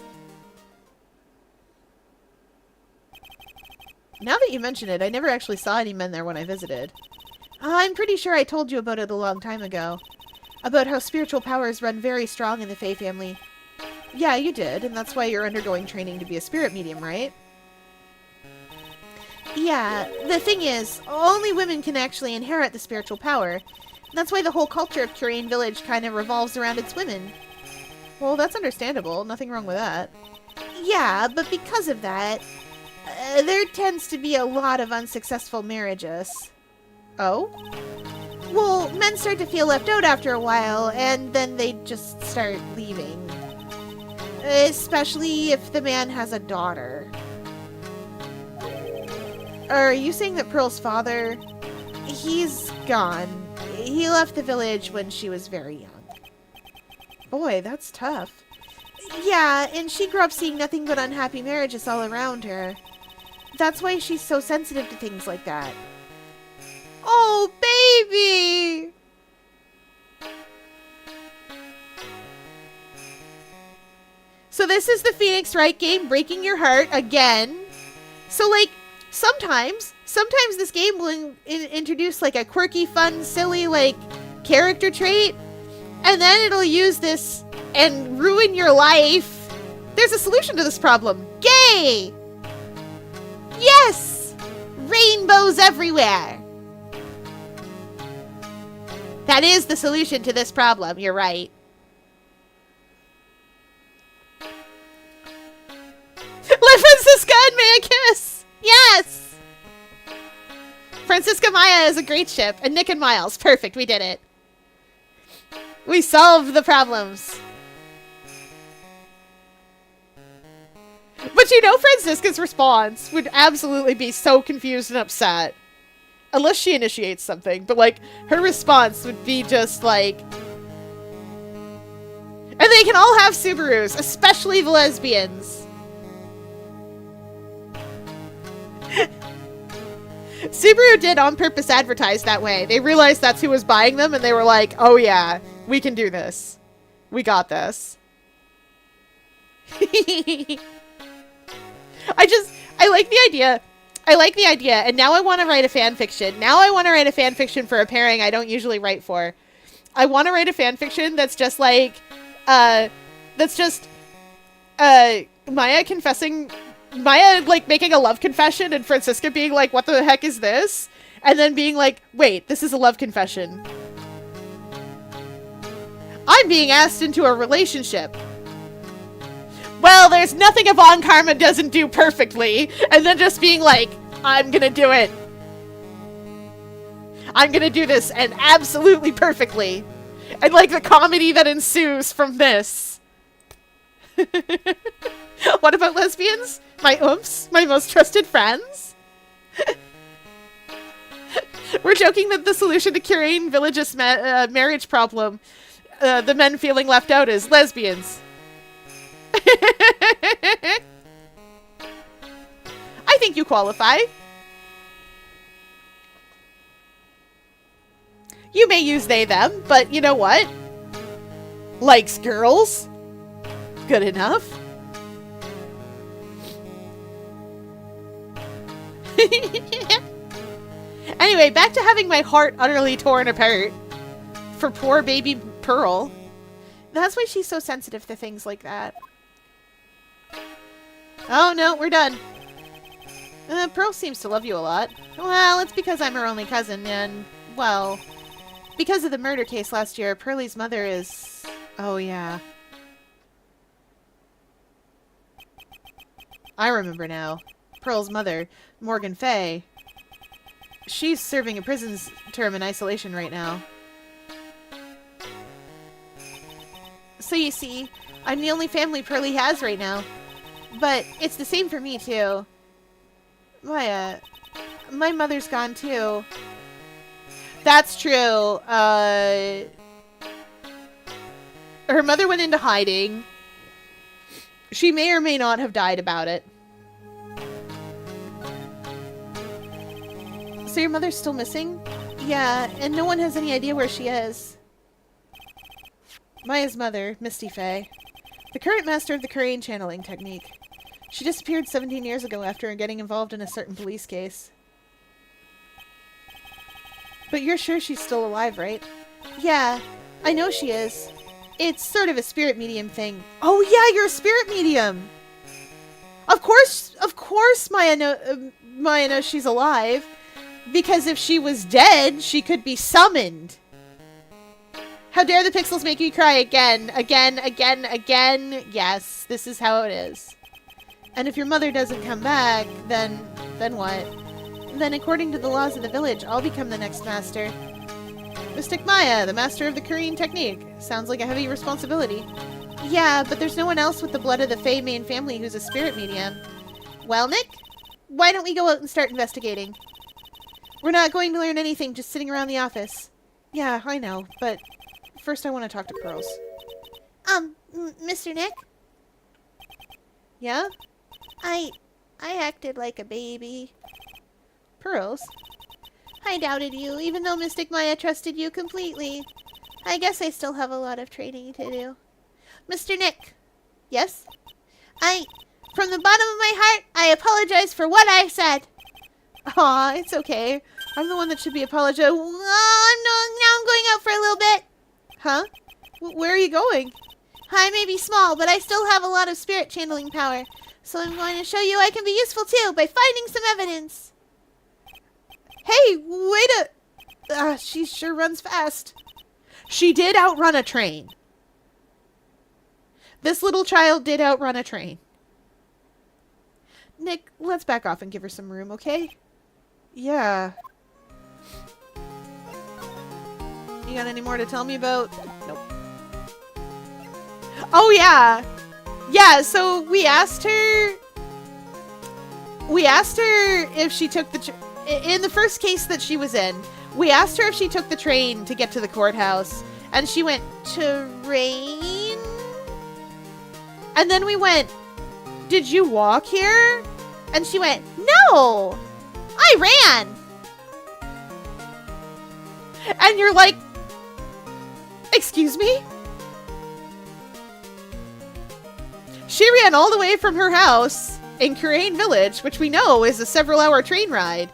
Now that you mention it, I never actually saw any men there when I visited. I'm pretty sure I told you about it a long time ago. About how spiritual powers run very strong in the Fae family. Yeah, you did, and that's why you're undergoing training to be a spirit medium, right? Yeah, the thing is, only women can actually inherit the spiritual power. That's why the whole culture of Korean village kind of revolves around its women. Well, that's understandable. Nothing wrong with that. Yeah, but because of that, there tends to be a lot of unsuccessful marriages. Oh? Well, men start to feel left out after a while, and then they just start leaving. Especially if the man has a daughter. Are you saying that Pearl's father... He's gone. He left the village when she was very young. Boy, that's tough. Yeah, and she grew up seeing nothing but unhappy marriages all around her. That's why she's so sensitive to things like that. Oh, baby! So this is the Phoenix Wright game, breaking your heart again. So, like, sometimes this game will introduce, like, a quirky, fun, silly, like, character trait. And then it'll use this and ruin your life. There's a solution to this problem. Gay! Yes! Rainbows everywhere! That is the solution to this problem, you're right. Let Francisca and Maya kiss! Yes! Francisca Maya is a great ship, and Nick and Miles. Perfect, we did it. We solved the problems. But you know Francisca's response would absolutely be so confused and upset. Unless she initiates something. But, like, her response would be just, like... And they can all have Subarus, especially the lesbians. Subaru did on purpose advertise that way. They realized that's who was buying them, and they were like, oh yeah, we can do this. We got this. I like the idea. I like the idea, and now I want to write a fan fiction. Now I want to write a fan fiction for a pairing I don't usually write for. I want to write a fan fiction that's just like, Maya like making a love confession and Francisca being like, what the heck is this? And then being like, wait, this is a love confession. I'm being asked into a relationship. Well, there's nothing Yvonne Karma doesn't do perfectly. And then just being like, I'm gonna do it. I'm gonna do this, and absolutely perfectly. And like the comedy that ensues from this. What about lesbians? My oomph, my most trusted friends? We're joking that the solution to curing Village's marriage problem, the men feeling left out, is lesbians. I think you qualify. You may use they, them, but you know what? Likes girls. Good enough. Anyway, back to having my heart utterly torn apart for poor baby Pearl. That's why she's so sensitive to things like that. Oh no, we're done. Pearl seems to love you a lot. Well, it's because I'm her only cousin, and, well, because of the murder case last year, Pearlie's mother is... Oh, yeah. I remember now. Pearl's mother, Morgan Fay. She's serving a prison term in isolation right now. So you see, I'm the only family Pearlie has right now. But it's the same for me, too. My mother's gone, too. That's true. Her mother went into hiding. She may or may not have died about it. So your mother's still missing? Yeah, and no one has any idea where she is. Maya's mother, Misty Fay, the current master of the Korean channeling technique. She disappeared 17 years ago after getting involved in a certain police case. But you're sure she's still alive, right? Yeah, I know she is. It's sort of a spirit medium thing. Oh yeah, you're a spirit medium! Of course Maya knows she's alive. Because if she was dead, she could be summoned. How dare the pixels make you cry again, again, again, again. Yes, this is how it is. And if your mother doesn't come back, then what? Then according to the laws of the village, I'll become the next master. Mystic Maya, the master of the Korean technique. Sounds like a heavy responsibility. Yeah, but there's no one else with the blood of the Fey main family who's a spirit medium. Well, Nick, why don't we go out and start investigating? We're not going to learn anything just sitting around the office. Yeah, I know, but first I want to talk to Pearls. Mr. Nick? Yeah? I acted like a baby. Pearls? I doubted you, even though Mystic Maya trusted you completely. I guess I still have a lot of training to do. Mr. Nick? Yes? From the bottom of my heart, I apologize for what I said. Aw, it's okay. I'm the one that should be apologizing. Oh, now I'm going out for a little bit. Huh? Where are you going? I may be small, but I still have a lot of spirit channeling power. So I'm going to show you I can be useful too by finding some evidence. Hey, wait a... she sure runs fast. She did outrun a train. This little child did outrun a train. Nick, let's back off and give her some room, okay? Yeah. You got any more to tell me about? Nope. Oh, yeah. Yeah, so we asked her if she took the... in the first case that she was in, we asked her if she took the train to get to the courthouse. And she went, train? And then we went, did you walk here? And she went, no, I ran. And you're like, excuse me? She ran all the way from her house in Kurain Village, which we know is a several-hour train ride,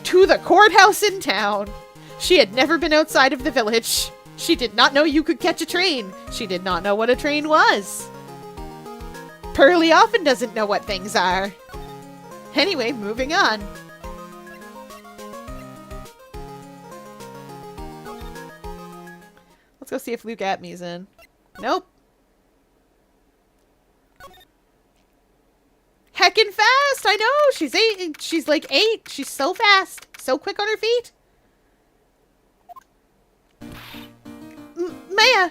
to the courthouse in town. She had never been outside of the village. She did not know you could catch a train. She did not know what a train was. Pearly often doesn't know what things are. Anyway, moving on. Let's go see if Luke Atmey's in. Nope. Heckin' fast! I know! She's 8. She's like 8. She's so fast. So quick on her feet. Maya!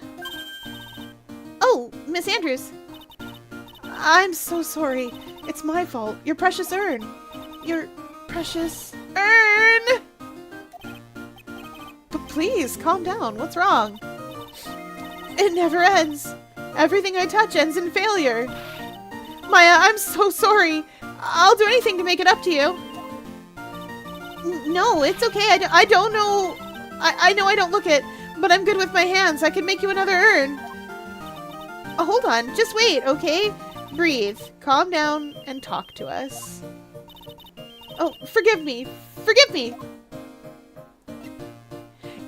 Oh, Miss Andrews. I'm so sorry. It's my fault. Your precious urn. Your precious urn! But please, calm down. What's wrong? It never ends. Everything I touch ends in failure. Maya, I'm so sorry. I'll do anything to make it up to you. No, it's okay. I don't know. I know I don't look it, but I'm good with my hands. I can make you another urn. Oh, hold on. Just wait, okay? Breathe. Calm down and talk to us. Oh, forgive me. Forgive me.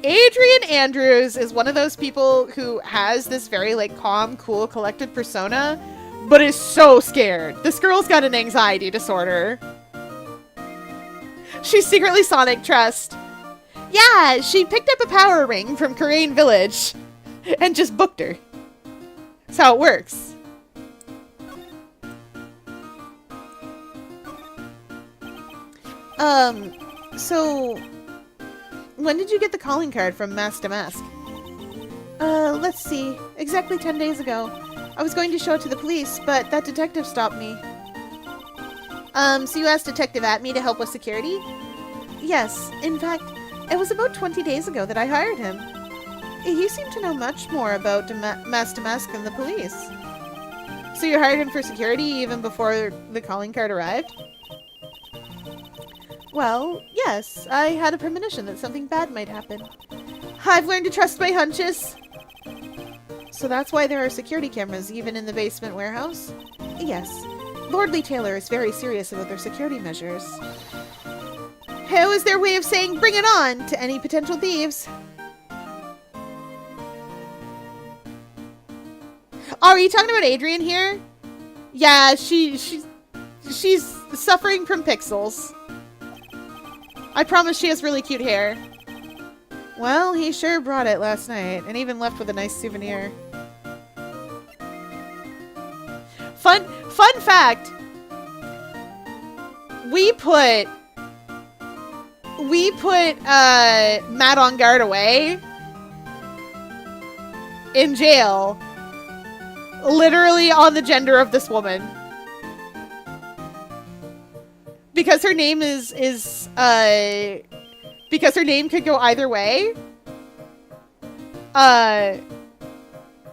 Adrian Andrews is one of those people who has this very, like, calm, cool, collected persona, but is so scared. This girl's got an anxiety disorder. She's secretly Sonic Trust. Yeah, she picked up a power ring from Kurain Village and just booked her. That's how it works. So when did you get the calling card from Mask to Mask? Let's see. Exactly 10 days ago. I was going to show it to the police, but that detective stopped me. So you asked Detective Atmey to help with security? Yes. In fact, it was about 20 days ago that I hired him. He seemed to know much more about Mask to Mask than the police. So you hired him for security even before the calling card arrived? Well, yes. I had a premonition that something bad might happen. I've learned to trust my hunches. So that's why there are security cameras even in the basement warehouse? Yes. Lord Lee Taylor is very serious about their security measures. How is their way of saying bring it on to any potential thieves? Oh, are you talking about Adrian here? Yeah, she's suffering from pixels. I promise she has really cute hair. Well, he sure brought it last night, and even left with a nice souvenir. Fun fact. We put Matt on guard away in jail, literally on the gender of this woman. Because her name because her name could go either way.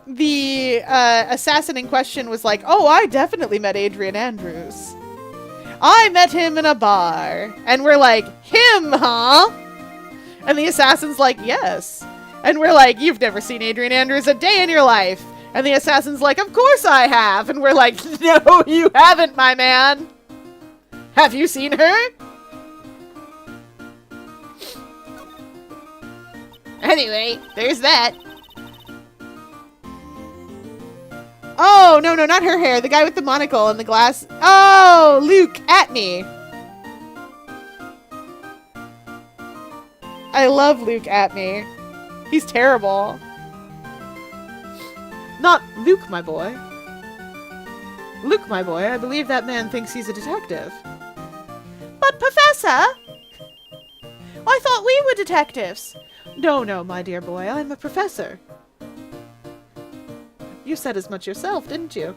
The assassin in question was like, oh, I definitely met Adrian Andrews. I met him in a bar. And we're like, him, huh? And the assassin's like, yes. And we're like, you've never seen Adrian Andrews a day in your life. And the assassin's like, of course I have. And we're like, no, you haven't, my man. Have you seen her? Anyway, there's that. Oh, no, not her hair. The guy with the monocle and the glass. Oh, Luke Atmey. I love Luke Atmey. He's terrible. Not Luke, my boy. Luke, my boy, I believe that man thinks he's a detective. But, Professor! I thought we were detectives. No, my dear boy, I'm a professor. You said as much yourself, didn't you?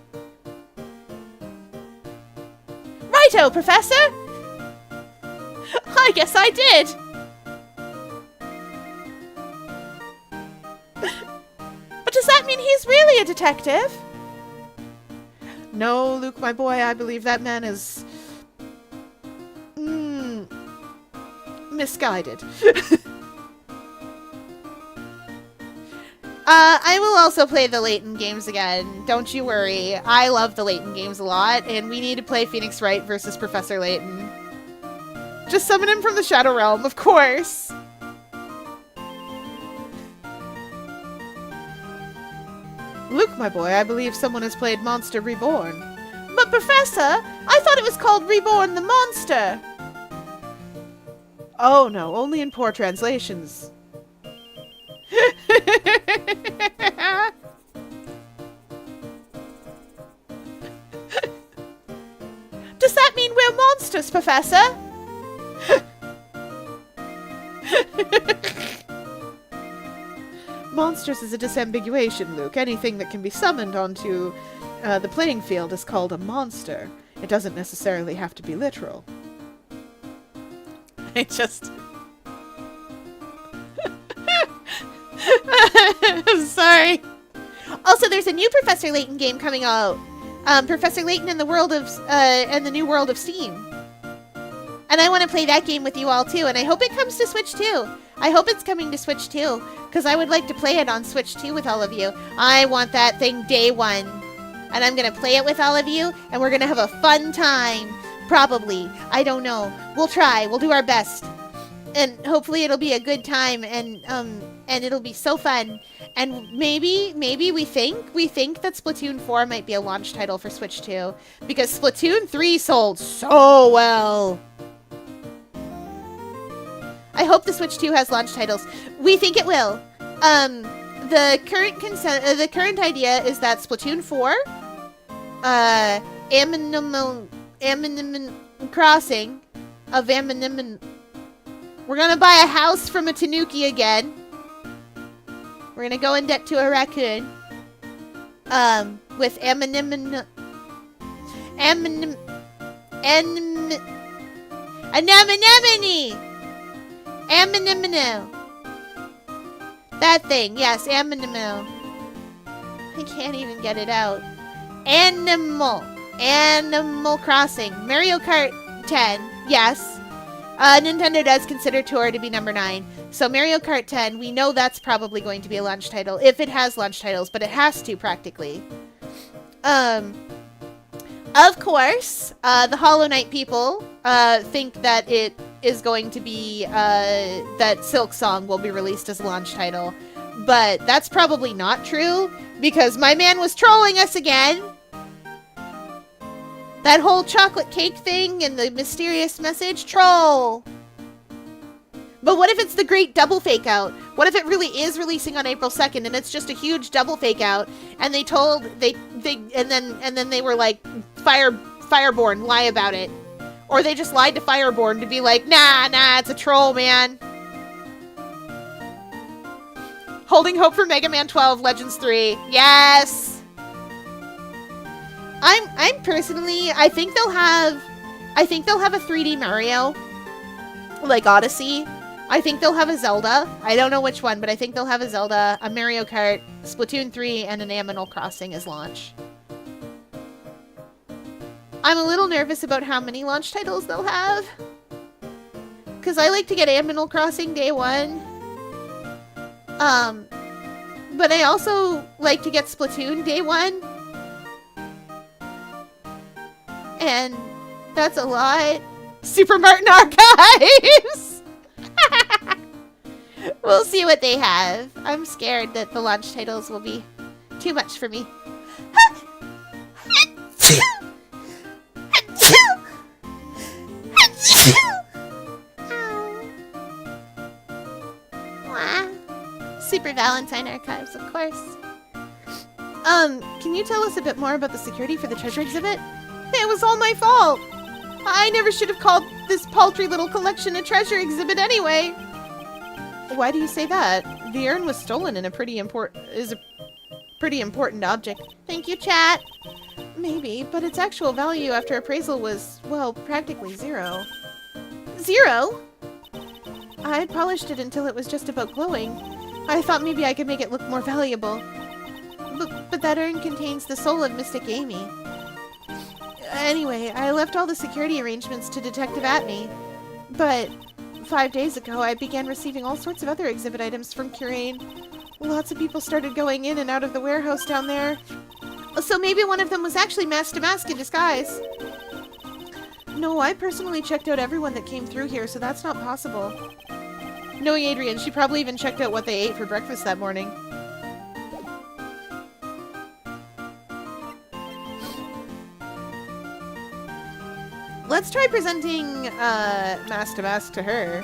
Righto, Professor! I guess I did! But does that mean he's really a detective? No, Luke, my boy, I believe that man is... misguided. I will also play the Layton games again. Don't you worry. I love the Layton games a lot, and we need to play Phoenix Wright versus Professor Layton. Just summon him from the Shadow Realm, of course. Luke, my boy, I believe someone has played Monster Reborn. But Professor, I thought it was called Reborn the Monster. Oh no, only in poor translations. Does that mean we're monsters, Professor? Monsters is a disambiguation, Luke. Anything that can be summoned onto the playing field is called a monster. It doesn't necessarily have to be literal. I just... I'm sorry. Also, there's a new Professor Layton game coming out. Professor Layton and the World of and the New World of Steam. And I want to play that game with you all too. And I hope it comes to Switch too. I hope it's coming to Switch too, because I would like to play it on Switch too with all of you. I want that thing day one, and I'm gonna play it with all of you, and we're gonna have a fun time. Probably. I don't know. We'll try. We'll do our best. And hopefully it'll be a good time, and it'll be so fun. And maybe we think that Splatoon 4 might be a launch title for Switch 2, because Splatoon 3 sold so well. I hope the Switch 2 has launch titles. We think it will. The current idea is that Splatoon 4, Animal Crossing of Animal. We're gonna buy a house from a Tanuki again. We're gonna go in debt to a raccoon. With Anemone. Anemone. That thing, yes, Anemone. I can't even get it out. Animal Crossing. Mario Kart 10, yes. Nintendo does consider Tour to be number 9. So Mario Kart 10, we know that's probably going to be a launch title, if it has launch titles, but it has to, practically. Of course, the Hollow Knight people think that it is going to be, that Silk Song will be released as a launch title. But that's probably not true, because my man was trolling us again. That whole chocolate cake thing and the mysterious message, troll. But what if it's the great double fake out? What if it really is releasing on April 2nd and it's just a huge double fake out, and they told and then they were like, Fireborn, lie about it. Or they just lied to Fireborn to be like, nah, it's a troll, man. Holding hope for Mega Man 12 Legends 3. Yes. I'm personally, I think they'll have a 3D Mario, like Odyssey. I think they'll have a Zelda. I don't know which one, but I think they'll have a Zelda, a Mario Kart, Splatoon 3, and an Animal Crossing as launch. I'm a little nervous about how many launch titles they'll have, because I like to get Animal Crossing day one. But I also like to get Splatoon day one. And that's a lot. Super Martin Archives! We'll see what they have. I'm scared that the launch titles will be too much for me. Super Valentine Archives, of course. Can you tell us a bit more about the security for the treasure exhibit? It was all my fault. I never should have called this paltry little collection a treasure exhibit anyway. Why do you say that? The urn was stolen and is a pretty important object. Thank you, chat. Maybe, but its actual value after appraisal was, well, practically 0. 0? I polished it until it was just about glowing. I thought maybe I could make it look more valuable. But that urn contains the soul of Mystic Amy. Anyway, I left all the security arrangements to Detective Atney, but 5 days ago I began receiving all sorts of other exhibit items from Curain. Lots of people started going in and out of the warehouse down there. So maybe one of them was actually Mask to Mask in disguise. No, I personally checked out everyone that came through here, so that's not possible. Knowing Adrian, she probably even checked out what they ate for breakfast that morning. Let's try presenting Mask to Mask to her.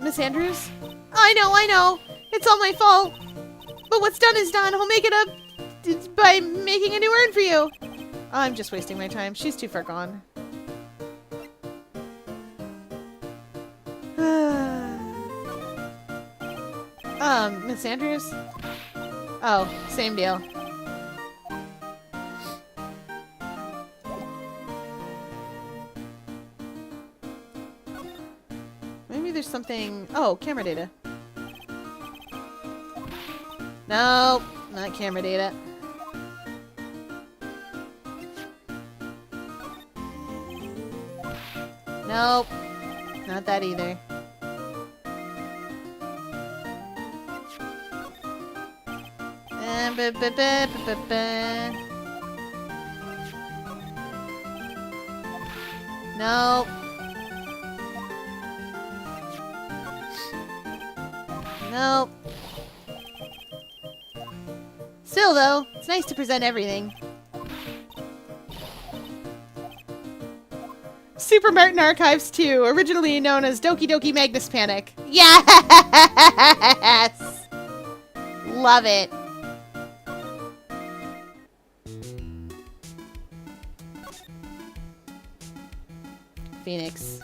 Miss Andrews? I know. It's all my fault. But what's done is done. I'll make it up by making a new urn for you. I'm just wasting my time. She's too far gone. Miss Andrews? Oh, same deal. Maybe there's something... Oh, camera data. No, not camera data. Nope, not that either. Nope. Nope. Still, though, it's nice to present everything. Super Martin Archives 2, originally known as Doki Doki Magnus Panic. Yes! Love it. Phoenix.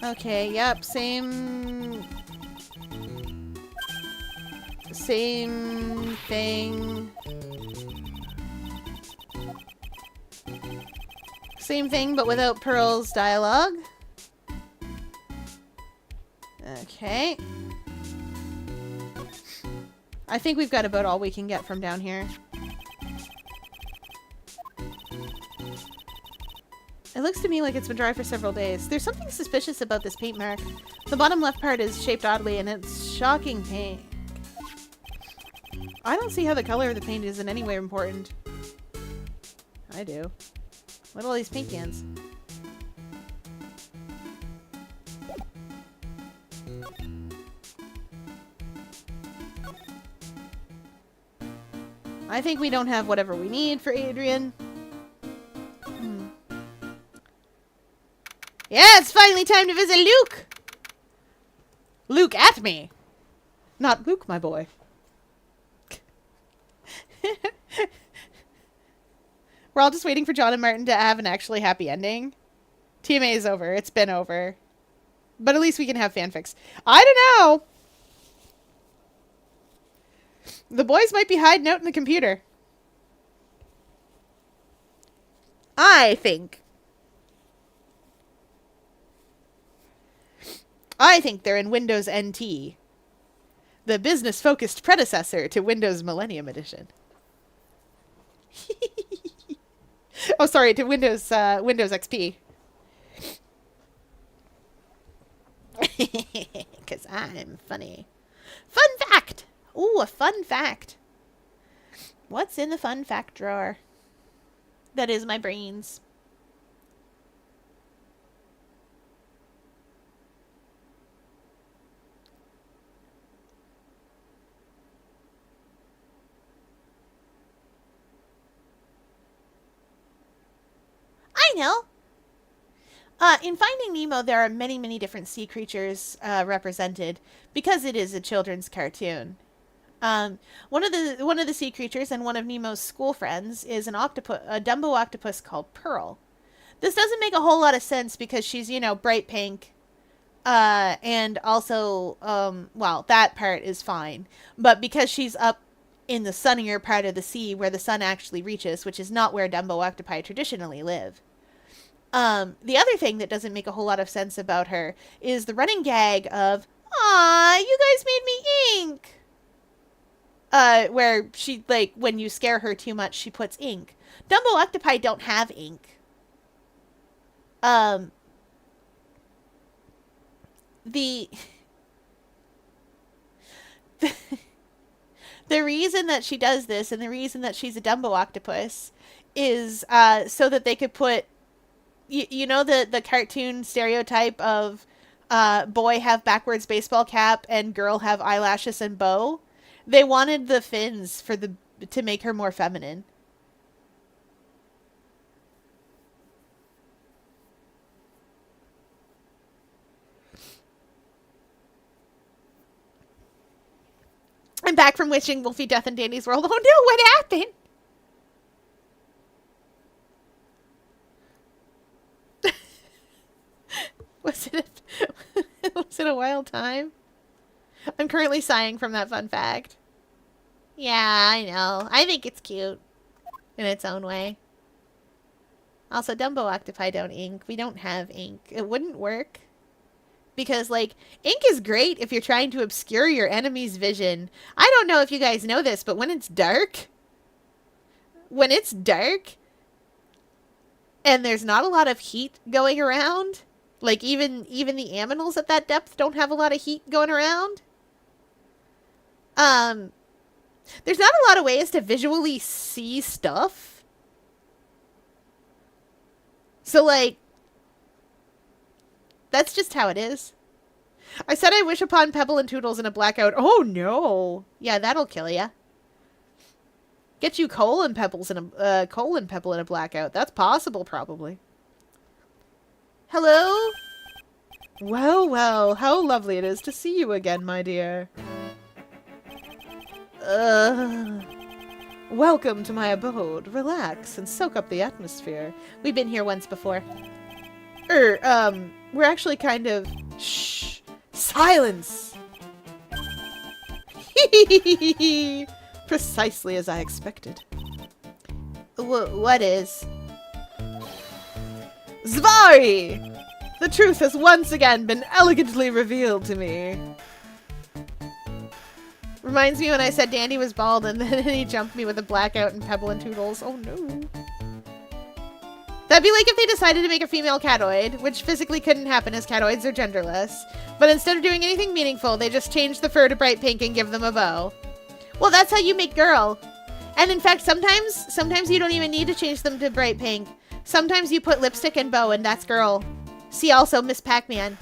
Okay, yep, same thing. Same thing, but without Pearl's dialogue. Okay. I think we've got about all we can get from down here. It looks to me like it's been dry for several days. There's something suspicious about this paint mark. The bottom left part is shaped oddly and it's shocking pink. I don't see how the color of the paint is in any way important. I do. What are all these paint cans? I think we don't have whatever we need for Adrian. Yeah, it's finally time to visit Luke! Luke at me! Not Luke, my boy. We're all just waiting for John and Martin to have an actually happy ending. TMA is over. It's been over. But at least we can have fanfics. I don't know! The boys might be hiding out in the computer. I think they're in Windows NT, the business-focused predecessor to Windows Millennium Edition. Oh, sorry, to Windows XP. Because I'm funny. Fun fact! Ooh, a fun fact. What's in the fun fact drawer? That is my brains. I know. In Finding Nemo, there are many, many different sea creatures represented because it is a children's cartoon. One of the sea creatures and one of Nemo's school friends is a Dumbo octopus called Pearl. This doesn't make a whole lot of sense because she's, bright pink. And also, well, that part is fine. But because she's up in the sunnier part of the sea where the sun actually reaches, which is not where Dumbo octopi traditionally live. The other thing that doesn't make a whole lot of sense about her is the running gag of, "Aw, you guys made me ink." Where she, like, when you scare her too much, she puts ink. Dumbo octopi don't have ink. The the reason that she does this and the reason that she's a Dumbo octopus is so that they could put, you know, the cartoon stereotype of boy have backwards baseball cap and girl have eyelashes and bow. They wanted the fins to make her more feminine. I'm back from wishing Wolfie death in Dandy's world. Oh no, what happened? Was it a wild time? I'm currently sighing from that fun fact. Yeah, I know. I think it's cute in its own way. Also, Dumbo octopi don't ink. We don't have ink. It wouldn't work. Because, like, ink is great if you're trying to obscure your enemy's vision. I don't know if you guys know this, but when it's dark, and there's not a lot of heat going around, like, even the aminals at that depth don't have a lot of heat going around. There's not a lot of ways to visually see stuff. So, like, that's just how it is. I said I wish upon Pebble and Toodles in a blackout. Oh, no. Yeah, that'll kill ya. Get you Coal and Pebble in a blackout. That's possible, probably. Hello? Well, well, how lovely it is to see you again, my dear. Welcome to my abode. Relax and soak up the atmosphere. We've been here once before. We're actually kind of... Shh! Silence! Precisely as I expected. What is? Zvari! The truth has once again been elegantly revealed to me. Reminds me when I said Dandy was bald and then he jumped me with a blackout and Pebble and Toodles. Oh no. That'd be like if they decided to make a female catoid, which physically couldn't happen as catoids are genderless. But instead of doing anything meaningful, they just changed the fur to bright pink and give them a bow. Well, that's how you make girl. And in fact, sometimes you don't even need to change them to bright pink. Sometimes you put lipstick and bow and that's girl. See also Miss Pac-Man.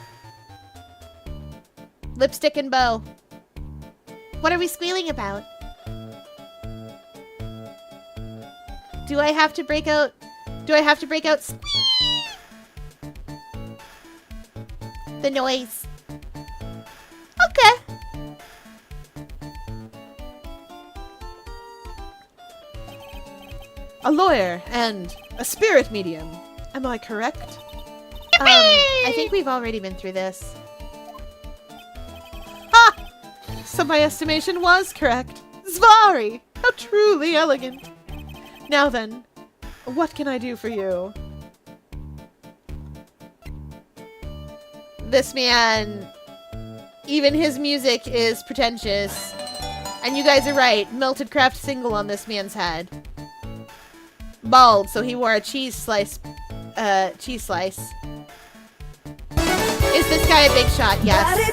Lipstick and bow. What are we squealing about? Do I have to break out squeak? The noise. Okay. A lawyer and a spirit medium. Am I correct? I think we've already been through this. Ha! So my estimation was correct. Zvari! How truly elegant. Now then, what can I do for you? This man, even his music is pretentious. And you guys are right. Melted craft single on this man's head. Bald, so he wore a cheese slice. Is this guy a big shot? Yes.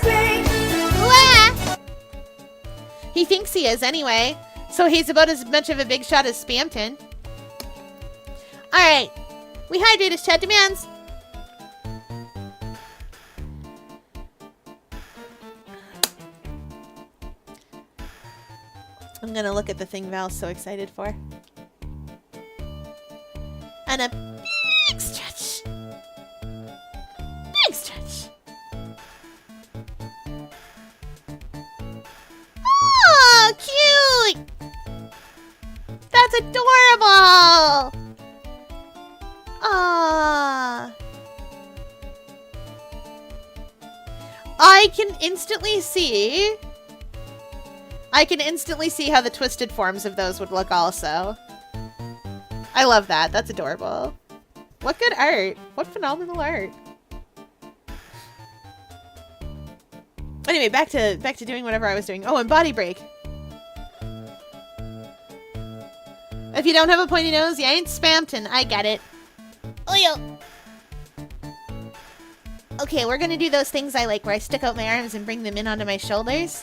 Wah! He thinks he is anyway. So he's about as much of a big shot as Spamton. Alright. We hydrate as Chad demands. I'm gonna look at the thing Val's so excited for. And a big stretch. Big stretch. Oh, cute! That's adorable! Ah. I can instantly see how the twisted forms of those would look also. I love that. That's adorable. What good art. What phenomenal art. Anyway, back to doing whatever I was doing. Oh, and body break. If you don't have a pointy nose, you ain't Spampton. I get it. Oh, yo. Okay, we're gonna do those things I like, where I stick out my arms and bring them in onto my shoulders.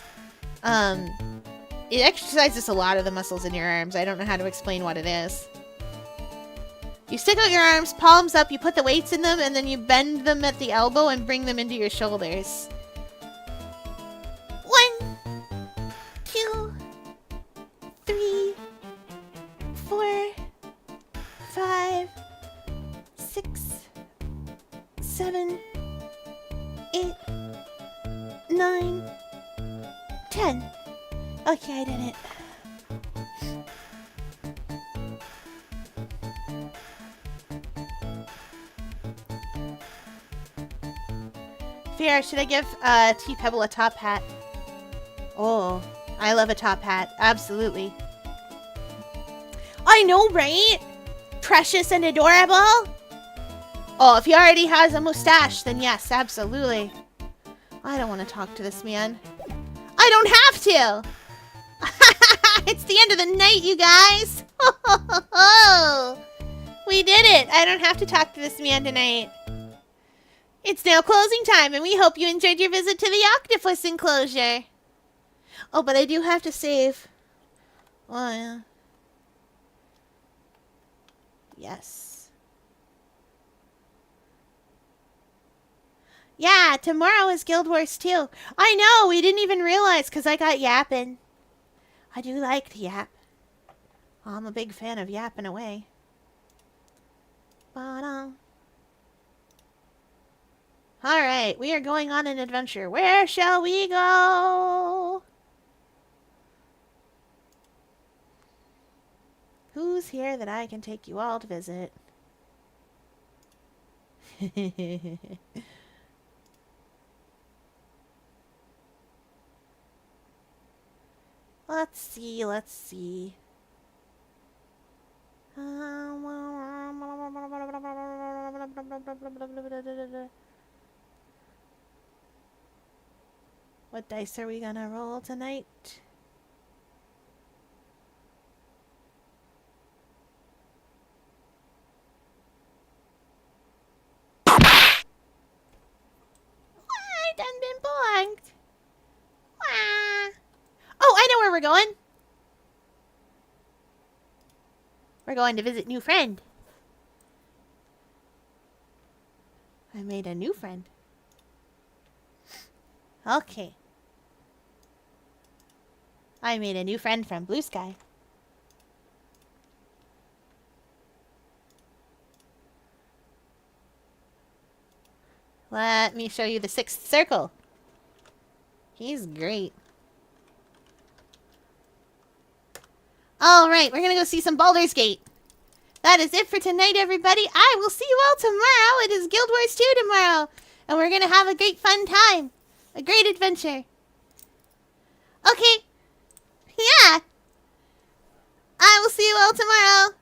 It exercises a lot of the muscles in your arms. I don't know how to explain what it is. You stick out your arms, palms up, you put the weights in them, and then you bend them at the elbow and bring them into your shoulders. 1, 2, 3, 4, 5, 6, 7, 8, 9, 10. Okay, I did it. Fear, should I give T Pebble a top hat? Oh, I love a top hat. Absolutely. I know, right? Precious and adorable. Oh, if he already has a mustache, then yes, absolutely. I don't want to talk to this man. I don't have to. It's the end of the night, you guys. We did it. I don't have to talk to this man tonight. It's now closing time, and we hope you enjoyed your visit to the octopus enclosure. Oh, but I do have to save. Oh, yeah. Yes. Yeah, tomorrow is Guild Wars 2. I know, we didn't even realize because I got yapping. I do like to yap. I'm a big fan of yapping away. Ba-dum. Alright, we are going on an adventure. Where shall we go? Who's here that I can take you all to visit? Let's see, let's see. What dice are we gonna roll tonight? I done been blanked. Wah. Oh, I know where we're going. We're going to visit new friend. I made a new friend. Okay. I made a new friend from Blue Sky. Let me show you the 6th circle. He's great. Alright, we're gonna go see some Baldur's Gate. That is it for tonight, everybody. I will see you all tomorrow. It is Guild Wars 2 tomorrow. And we're gonna have a great fun time. A great adventure. Okay. Yeah. I will see you all tomorrow.